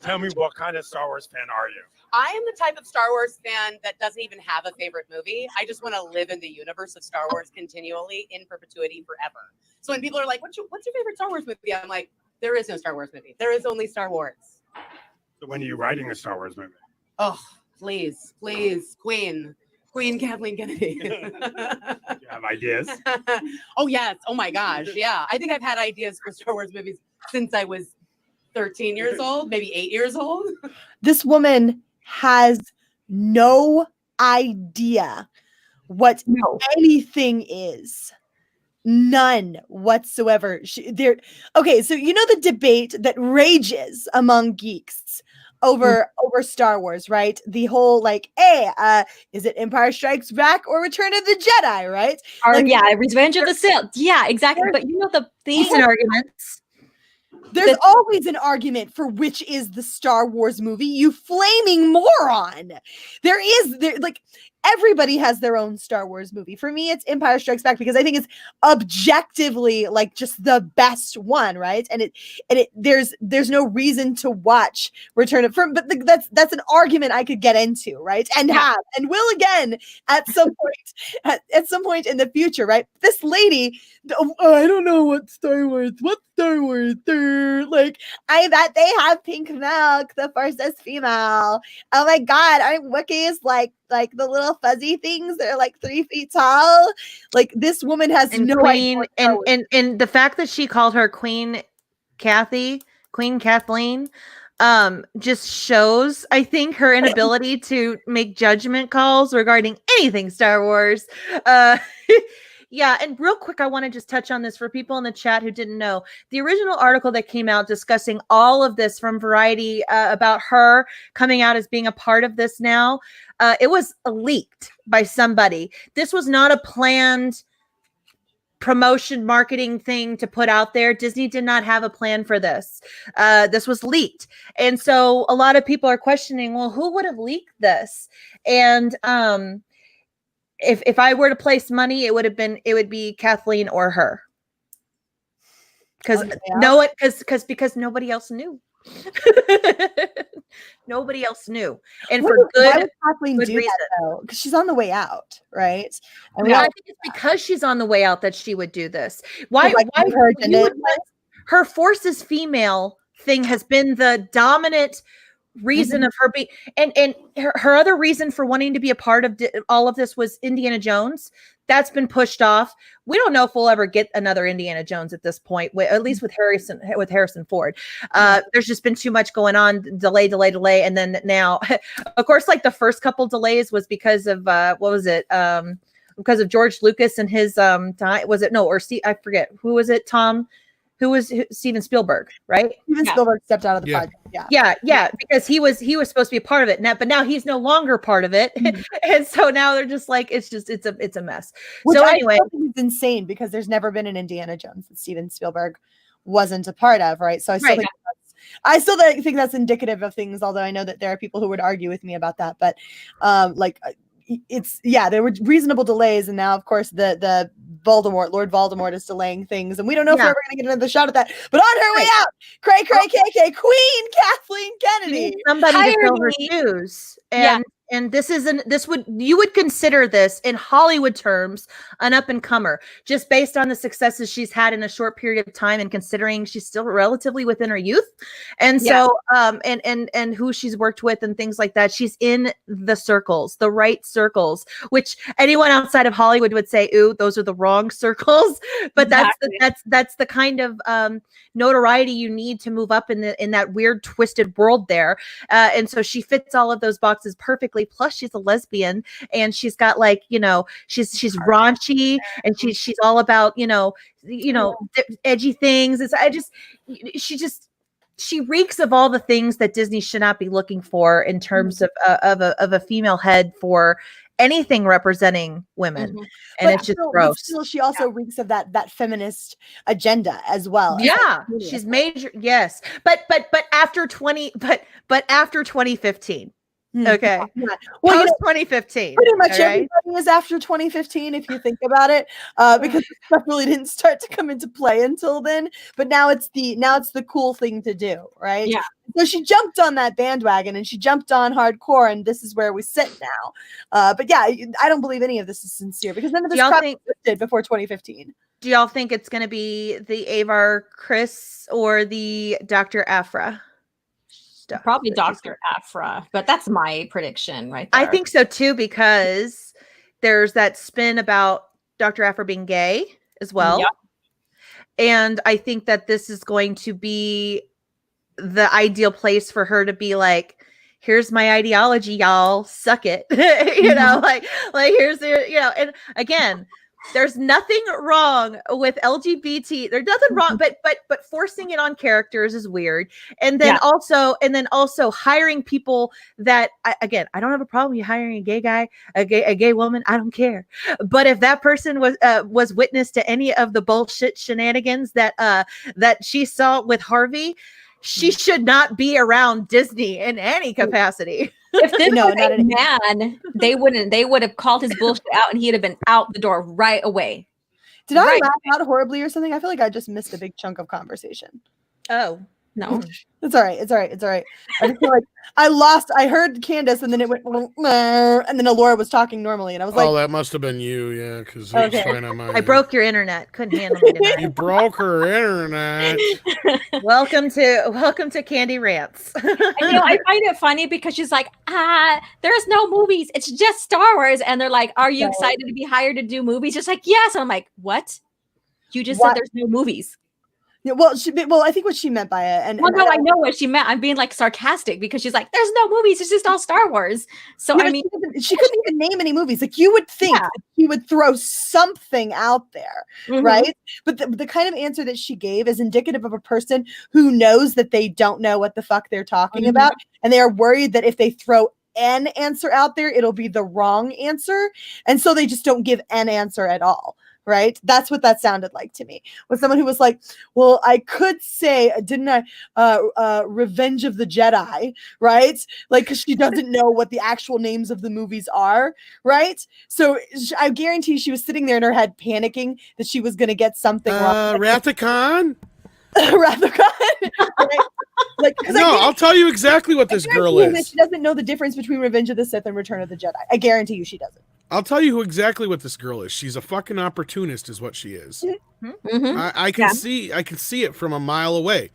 Tell me, what kind of Star Wars fan are you? I am the type of Star Wars fan that doesn't even have a favorite movie. I just want to live in the universe of Star Wars continually in perpetuity forever. So when people are like, what's your favorite Star Wars movie? I'm like, there is no Star Wars movie. There is only Star Wars. So when are you writing a Star Wars movie? Oh, please, Queen Kathleen Kennedy. Do you have ideas? Oh, yes. Oh, my gosh. Yeah. I think I've had ideas for Star Wars movies since I was 13 years old, maybe 8 years old. This woman has no idea what anything is. None whatsoever. Okay, so you know the debate that rages among geeks over Star Wars, right? The whole like, hey, is it Empire Strikes Back or Return of the Jedi, right? Or Revenge of the Sith. Yeah, exactly. But you know the thing and arguments. There's always an argument for which is the Star Wars movie, you flaming moron. Everybody has their own Star Wars movie. For me, it's Empire Strikes Back because I think it's objectively like just the best one, right? And there's no reason to watch Return of but that's an argument I could get into, right? And have and will again at some point at some point in the future, right? This lady, I don't know what Star Wars. Like that they have pink milk, the Force is female. Oh my god, aren't Wookiees like the little fuzzy things that are like 3 feet tall? Like this woman has no idea. And the fact that she called her Queen Kathleen just shows, I think, her inability to make judgment calls regarding anything Star Wars. Yeah, and real quick, I want to just touch on this for people in the chat who didn't know. The original article that came out discussing all of this from Variety about her coming out as being a part of this now, it was leaked by somebody. This was not a planned promotion marketing thing to put out there. Disney did not have a plan for this. This was leaked. And so a lot of people are questioning, well, who would have leaked this? And if I were to place money, it would be Kathleen or her. Because because nobody else knew. Nobody else knew, and for why good, would Kathleen good do reason. that though? Because she's on the way out, right? And I think it's because she's on the way out that she would do this. Why? Like, Her forces female thing has been the dominant reason of her being, and her other reason for wanting to be a part of all of this was Indiana Jones. That's been pushed off. We don't know if we'll ever get another Indiana Jones at this point, at least with Harrison Ford. There's just been too much going on, delay. And then now, of course, like the first couple delays was because of, what was it? Because of George Lucas and his, time, was it? No, or I forget. Who was it? Steven Spielberg, right? Steven Spielberg stepped out of the project. Yeah, because he was supposed to be a part of it now, but now he's no longer part of it, and so now they're just like it's a mess. Which so anyway, I think it's insane because there's never been an Indiana Jones that Steven Spielberg wasn't a part of, right? So I still think that's indicative of things. Although I know that there are people who would argue with me about that, but there were reasonable delays, and now of course the Lord Voldemort is delaying things, and we don't know if we're ever going to get another shot at that. But on her way out, cray KK Queen Kathleen Kennedy, somebody to fill her shoes, and you would consider this in Hollywood terms an up and comer just based on the successes she's had in a short period of time, and considering she's still relatively within her youth, and so and who she's worked with and things like that. She's in the right circles, which anyone outside of Hollywood would say, "Ooh, those are the wrong circles." But that's the kind of notoriety you need to move up in that weird twisted world there, and so she fits all of those boxes perfectly. Plus she's a lesbian, and she's got she's raunchy, and she's all about edgy things. She reeks of all the things that Disney should not be looking for in terms of a female head for anything representing women, and it's just gross. Still, she also reeks of that feminist agenda as well. Yeah, she's major. Yes, but after 2015. Okay. Well, post 2015. Pretty much everybody is after 2015, if you think about it, because stuff really didn't start to come into play until then. But now it's the cool thing to do, right? Yeah. So she jumped on that bandwagon, and she jumped on hardcore, and this is where we sit now. But yeah, I don't believe any of this is sincere, because none of this crap existed before 2015. Do y'all think it's going to be the Avar Chris or the Dr. Afra? Probably Dr. Afra, but that's my prediction right there. I think so too, because there's that spin about Dr. Afra being gay as well. Yep. And I think that this is going to be the ideal place for her to be like, here's my ideology, y'all, suck it. Like here's and again, there's nothing wrong with LGBT. There's nothing wrong, but forcing it on characters is weird. And then also hiring people that I don't have a problem with you hiring a gay guy, a gay woman. I don't care. But if that person was witness to any of the bullshit shenanigans that she saw with Harvey, she should not be around Disney in any capacity. If this was a man, they would have called his bullshit out, and he'd have been out the door right away. Did I laugh out horribly or something? I feel like I just missed a big chunk of conversation. Oh, no. It's all right. I just feel like I heard Candice, and then it went, and then Alora was talking normally, and I was like, oh, that must have been you, yeah, because it was fine on mine. I broke your internet. Couldn't handle me tonight. You broke her internet. Welcome to Candy Rants. I find it funny because she's like, there's no movies. It's just Star Wars. And they're like, are you excited to be hired to do movies? Just like, yes. And I'm like, what? You just said there's no movies. Yeah, well, I think what she meant by it, I know what she meant. I'm being like sarcastic because she's like, "There's no movies; it's just all Star Wars." So I mean, she couldn't even name any movies. Like you would think that he would throw something out there, right? But the kind of answer that she gave is indicative of a person who knows that they don't know what the fuck they're talking about, and they are worried that if they throw an answer out there, it'll be the wrong answer, and so they just don't give an answer at all. right? That's what that sounded like to me. Was someone who was like, well, I could say, didn't I, Revenge of the Jedi, right? Like, because she doesn't know what the actual names of the movies are, right? So I guarantee she was sitting there in her head panicking that she was going to get something wrong. Wrath of Khan? Wrath of Khan? Right? Like, no, I'll tell you exactly what this girl is. She doesn't know the difference between Revenge of the Sith and Return of the Jedi. I guarantee you she doesn't. I'll tell you exactly what this girl is. She's a fucking opportunist is what she is. I can see it from a mile away.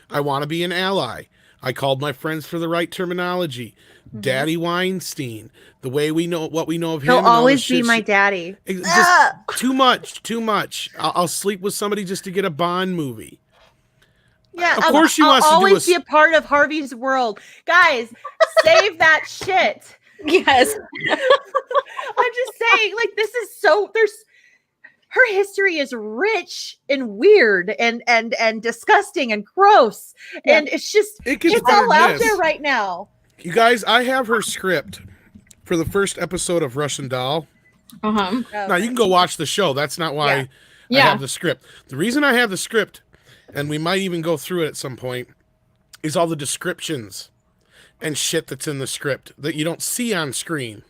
I want to be an ally. I called my friends for the right terminology. Daddy Weinstein. The way we know what we know of him. He'll always be my daddy. Just too much. I'll sleep with somebody just to get a Bond movie. Yeah, of course she wants I'll to always be a part of Harvey's world. Guys, save that shit. Yes. I'm just saying, like, this is so her history is rich and weird and disgusting and gross. Yeah. And it's just it's all out there right now. You guys, I have her script for the first episode of Russian Doll. Okay. Now you can go watch the show. That's not why I have the script. The reason I have the script, and we might even go through it at some point, is all the descriptions and shit that's in the script that you don't see on screen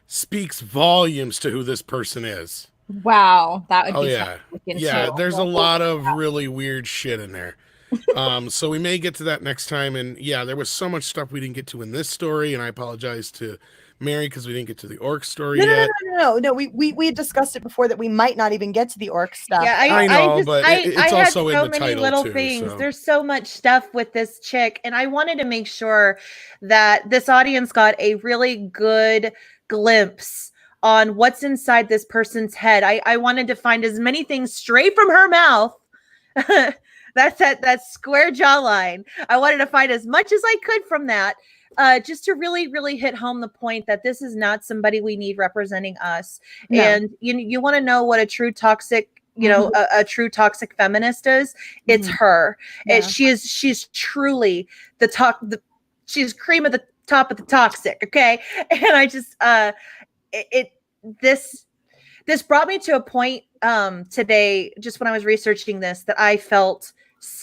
speaks volumes to who this person is. Wow, that would be yeah. There's a lot of really weird shit in there. So we may get to that next time. And yeah, there was so much stuff we didn't get to in this story, and I apologize to Mary because we didn't get to the orc story yet. No. We had discussed it before that we might not even get to the orc stuff. Yeah, I know, but it's also in the many title little too, things. so. There's so much stuff with this chick, and I wanted to make sure that this audience got a really good glimpse on what's inside this person's head. I wanted to find as many things straight from her mouth. That's that square jawline. I wanted to find as much as I could from that. Just to really, really hit home the point that this is not somebody we need representing us. No. And you want to know what a true toxic, a true toxic feminist is? It's her. Yeah. She's truly she's cream of the top of the toxic. Okay. And I just, this brought me to a point today, just when I was researching this, that I felt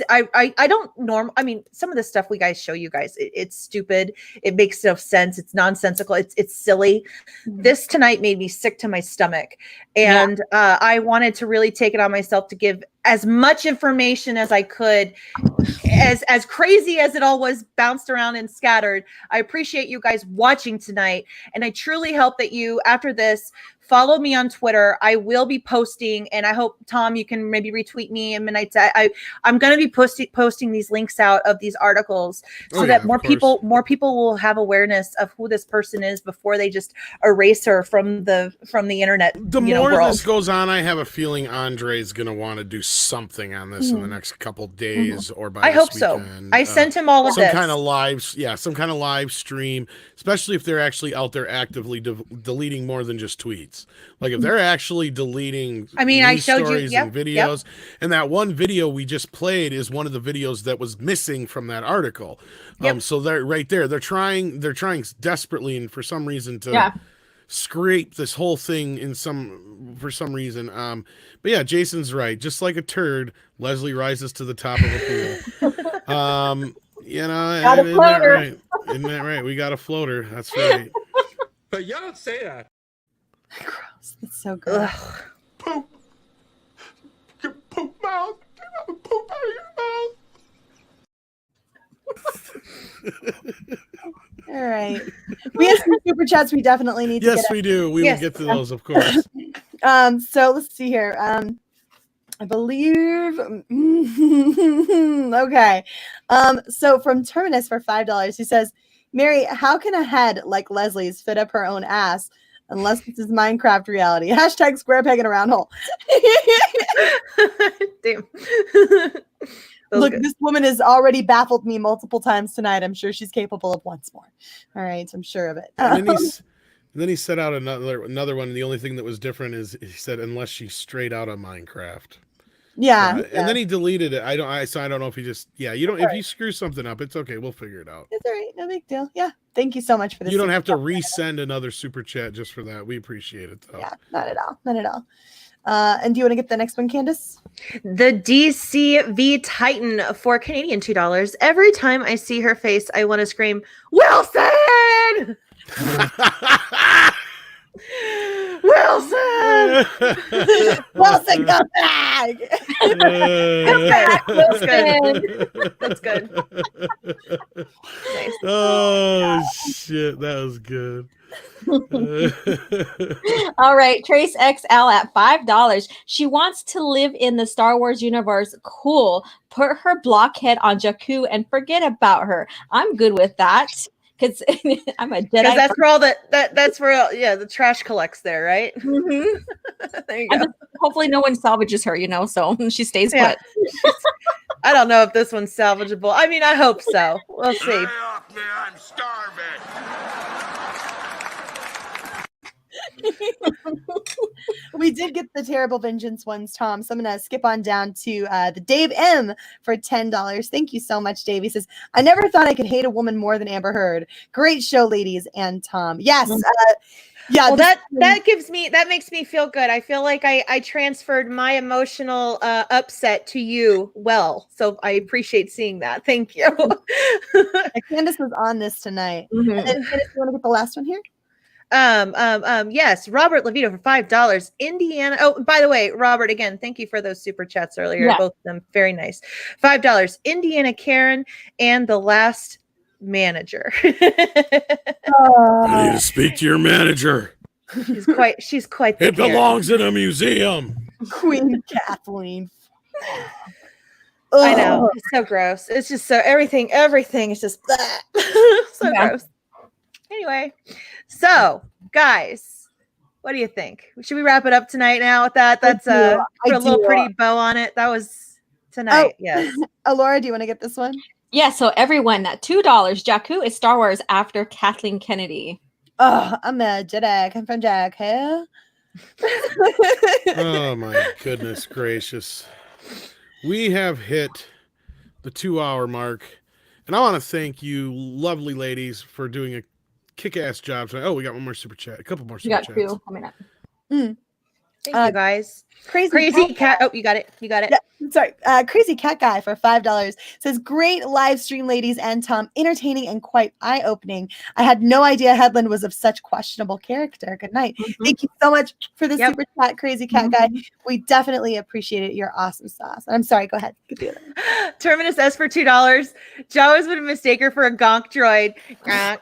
I mean, some of the stuff we guys show you guys, it's stupid. It makes no sense. It's nonsensical. It's silly. This tonight made me sick to my stomach. And I wanted to really take it on myself to give as much information as I could, as crazy as it all was bounced around and scattered. I appreciate you guys watching tonight. And I truly hope that you, after this, follow me on Twitter. I will be posting, and I hope, Tom, you can maybe retweet me in Midnight. I'm going to be posting these links out of these articles so that more people will have awareness of who this person is before they just erase her from the internet. The more this goes on, I have a feeling Andre's going to want to do something on this in the next couple days or by I this hope weekend. So. I sent him all of some this. kind of live stream, especially if they're actually out there actively deleting more than just tweets. Like if they're actually deleting news stories and videos, and that one video we just played is one of the videos that was missing from that article. So they're right there. They're trying desperately and for some reason to scrape this whole thing for some reason. But yeah, Jason's right. Just like a turd, Leslye rises to the top of a pool. Isn't that right? Isn't that right? We got a floater. That's right. But y'all don't say that. Gross. That's so good. Poop. Get poop mouth. Get poop out of your mouth. All right. We have some super chats we definitely need to get. Yes, we do. We will get to those, of course. So let's see here. I believe okay. So from Terminus for $5, he says, Mary, how can a head like Leslie's fit up her own ass unless this is Minecraft reality? Hashtag square peg in a round hole. Damn. Look, this woman has already baffled me multiple times tonight. I'm sure she's capable of once more. All right, I'm sure of it. And then he set out another one. The only thing that was different is he said, unless she's straight out of Minecraft. Yeah. And then he deleted it. I don't know if he just if you screw something up, it's okay. We'll figure it out. It's all right. No big deal. Yeah. Thank you so much for this. You don't have to resend another super chat just for that. We appreciate it though. Yeah, not at all. Not at all. And do you want to get the next one, Candice? The DCV Titan for Canadian $2. Every time I see her face, I want to scream, Wilson! Wilson! Wilson, come back! Come back, Wilson! That's good. Nice. Oh, shit. That was good. All right, Trace XL at $5. She wants to live in the Star Wars universe. Cool. Put her blockhead on Jakku and forget about her. I'm good with that because I'm a Jedi. Because that's where all that's where the trash collects there, right? Mm-hmm. There you go. Hopefully, no one salvages her. So she stays put. I don't know if this one's salvageable. I mean, I hope so. We'll see. Lay off me, I'm starving. We did get the terrible vengeance ones, Tom. So I'm gonna skip on down to the Dave M for $10. Thank you so much, Dave. He says, "I never thought I could hate a woman more than Amber Heard. Great show, ladies and Tom." Yes, yeah. Well, that makes me feel good. I feel like I transferred my emotional upset to you well, so I appreciate seeing that. Thank you. Candice was on this tonight. And then, Candice, you want to get the last one here? Yes, Robert Levito for $5. Indiana. Oh, by the way, Robert, again, thank you for those super chats earlier. Yeah. Both of them very nice. $5. Indiana Karen and the last manager. I need to speak to your manager. She's quite the It belongs in a museum. Queen Kathleen. I know. It's so gross. It's just so everything is just so gross. Anyway, so guys, what do you think? Should we wrap it up tonight now with that? That's put a little pretty bow on it. That was tonight. Yes. Laura, do you want to get this one? Yeah, so everyone at $2. Jakku is Star Wars after Kathleen Kennedy. Oh, I'm a Jedi. I'm from Jakku. Oh my goodness gracious. We have hit the 2-hour mark. And I want to thank you, lovely ladies, for doing a kick-ass job tonight. Oh, we got one more super chat. A couple more super chats. You got two coming up. Thank you, guys. Crazy cat. Oh, you got it. Yeah, sorry. Crazy Cat Guy for $5 says, "Great live stream, ladies and Tom. Entertaining and quite eye-opening. I had no idea Headland was of such questionable character. Good night." Thank you so much for the super chat, Crazy Cat Guy. We definitely appreciate it. You're awesome sauce. I'm sorry. Go ahead. Get the other one. Terminus S for $2. Joe has been mistaken for a gonk droid. Gonk.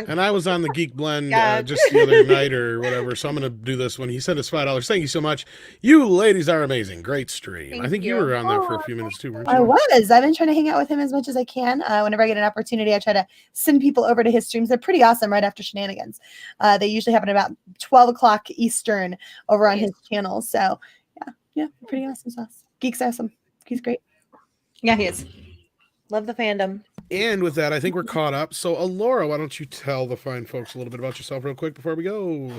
And I was on the Geek Blend just the other night or whatever, so I'm going to do this one. He sent us $5. Thank you so much. You ladies are amazing. Great stream. I think you were on there for a few minutes too, weren't you? I was. I've been trying to hang out with him as much as I can. Whenever I get an opportunity, I try to send people over to his streams. They're pretty awesome right after Shenanigans. They usually happen about 12 o'clock Eastern over on his channel. So, yeah, pretty awesome sauce. Geek's awesome. He's great. Yeah, he is. Love the fandom. And with that, I think we're caught up. So, Laura, why don't you tell the fine folks a little bit about yourself real quick before we go?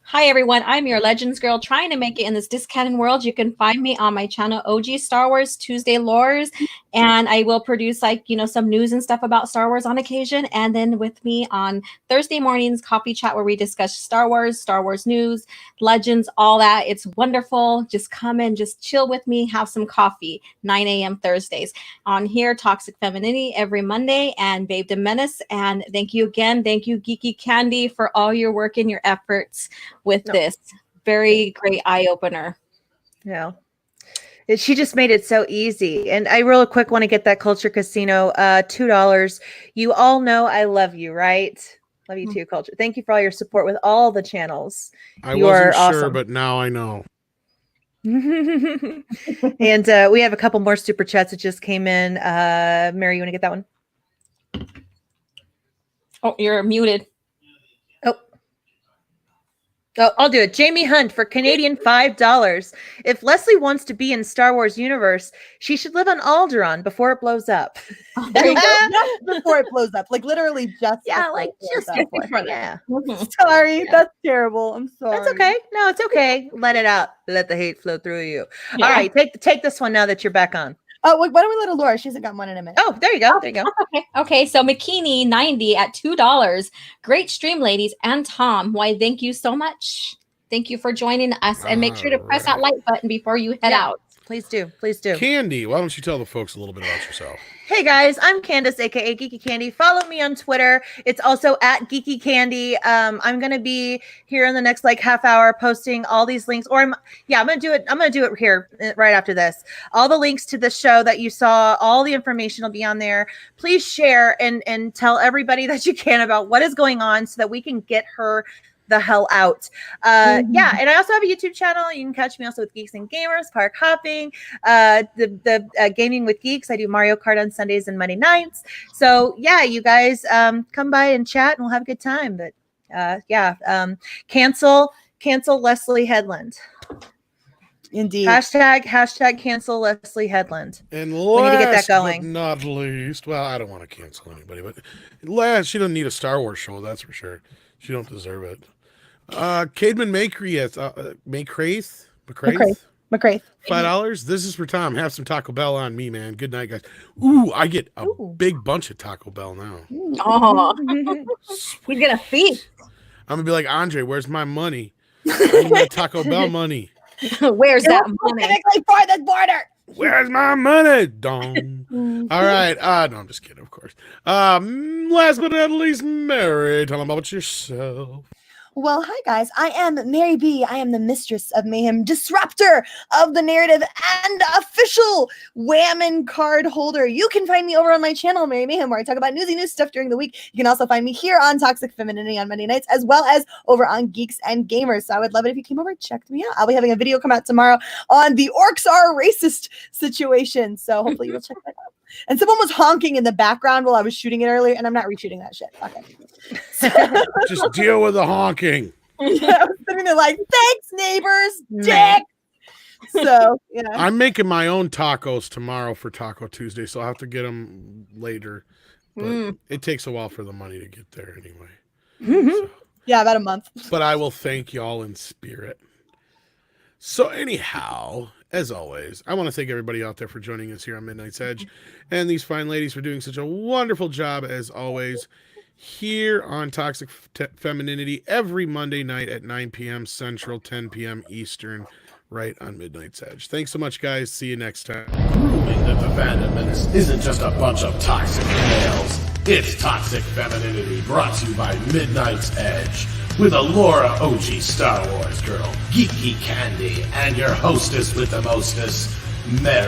Hi, everyone. I'm your Legends girl trying to make it in this discanon world. You can find me on my channel, OG Star Wars Tuesday Lores, and I will produce some news and stuff about Star Wars on occasion. And then with me on Thursday mornings, coffee chat where we discuss Star Wars news, Legends, all that. It's wonderful. Just come and just chill with me, have some coffee. 9 a.m. Thursdays on here. Toxic Femininity every Monday and Fandom Menace. And thank you again. Thank you, Geeky Candy, for all your work and your efforts with this very great eye-opener. Yeah, she just made it so easy. And I real quick want to get that Culture Casino $2. You all know I love you, right? Love you too, Culture. Thank you for all your support with all the channels. I wasn't sure, but now I know. And we have a couple more super chats that just came in. Mary, you want to get that one? Oh, you're muted. Oh, I'll do it. Jamie Hunt for Canadian $5. If Leslye wants to be in Star Wars universe, she should live on Alderaan before it blows up. There you go. Just before it blows up. Like literally just before. Yeah. Sorry. That's terrible. I'm sorry. That's okay. No, it's okay. Let it out. Let the hate flow through you. Yeah. All right. Take this one now that you're back on. Oh, why don't we let Laura? She hasn't got one in a minute. Oh, there you go. There you go. Okay. So McKinney 90 at $2. Great stream, ladies and Tom. Why, thank you so much. Thank you for joining us, and make sure to press that like button before you head out. Please do. Please do. Candy, why don't you tell the folks a little bit about yourself? Hey guys, I'm Candice, aka Geeky Candy. Follow me on Twitter. It's also at Geeky Candy. I'm gonna be here in the next like half hour posting all these links, or I'm gonna do it. I'm gonna do it here right after this. All the links to the show that you saw, all the information will be on there. Please share and tell everybody that you can about what is going on so that we can get her the hell out. Yeah, and I also have a YouTube channel. You can catch me also with Geeks and Gamers, Park Hopping, the Gaming with Geeks. I do Mario Kart on Sundays and Monday nights. So yeah, you guys come by and chat and we'll have a good time. But cancel Leslye Headland. Indeed. Hashtag cancel Leslye Headland. And we need to get that going. But not least, well, I don't want to cancel anybody, but last, she doesn't need a Star Wars show, that's for sure. She don't deserve it. Cademan McCraith, $5. This is for Tom. Have some Taco Bell on me, man. Good night, guys. Ooh, I get a big bunch of Taco Bell now. Oh, he's gonna feast. I'm gonna be like, Andre, where's my money? I need my Taco Bell money. Where's that money? For the border. Where's my money? Dong. All right. No, I'm just kidding, of course. Last but not least, Mary, tell them about yourself. Well, hi guys. I am Mary B. I am the mistress of mayhem, disruptor of the narrative, and official Whammon card holder. You can find me over on my channel, Mary Mayhem, where I talk about newsy news stuff during the week. You can also find me here on Toxic Femininity on Monday nights, as well as over on Geeks and Gamers. So I would love it if you came over and checked me out. I'll be having a video come out tomorrow on the orcs are racist situation. So hopefully you'll check that out. And someone was honking in the background while I was shooting it earlier, and I'm not reshooting that shit. Okay. Just deal with the honking. Yeah, I was sitting there like, thanks, neighbors, dick. So, yeah. I'm making my own tacos tomorrow for Taco Tuesday, so I'll have to get them later. But it takes a while for the money to get there anyway. So. Yeah, about a month. But I will thank y'all in spirit. So anyhow, as always, I want to thank everybody out there for joining us here on Midnight's Edge, and these fine ladies for doing such a wonderful job, as always, here on Toxic Femininity every Monday night at 9 p.m. Central, 10 p.m. Eastern, right on Midnight's Edge. Thanks so much, guys. See you next time. Proving that the Fandom Menace isn't just a bunch of toxic males. It's Toxic Femininity, brought to you by Midnight's Edge, with a Laura OG Star Wars girl, Geeky Candy, and your hostess with the mostest, Mary.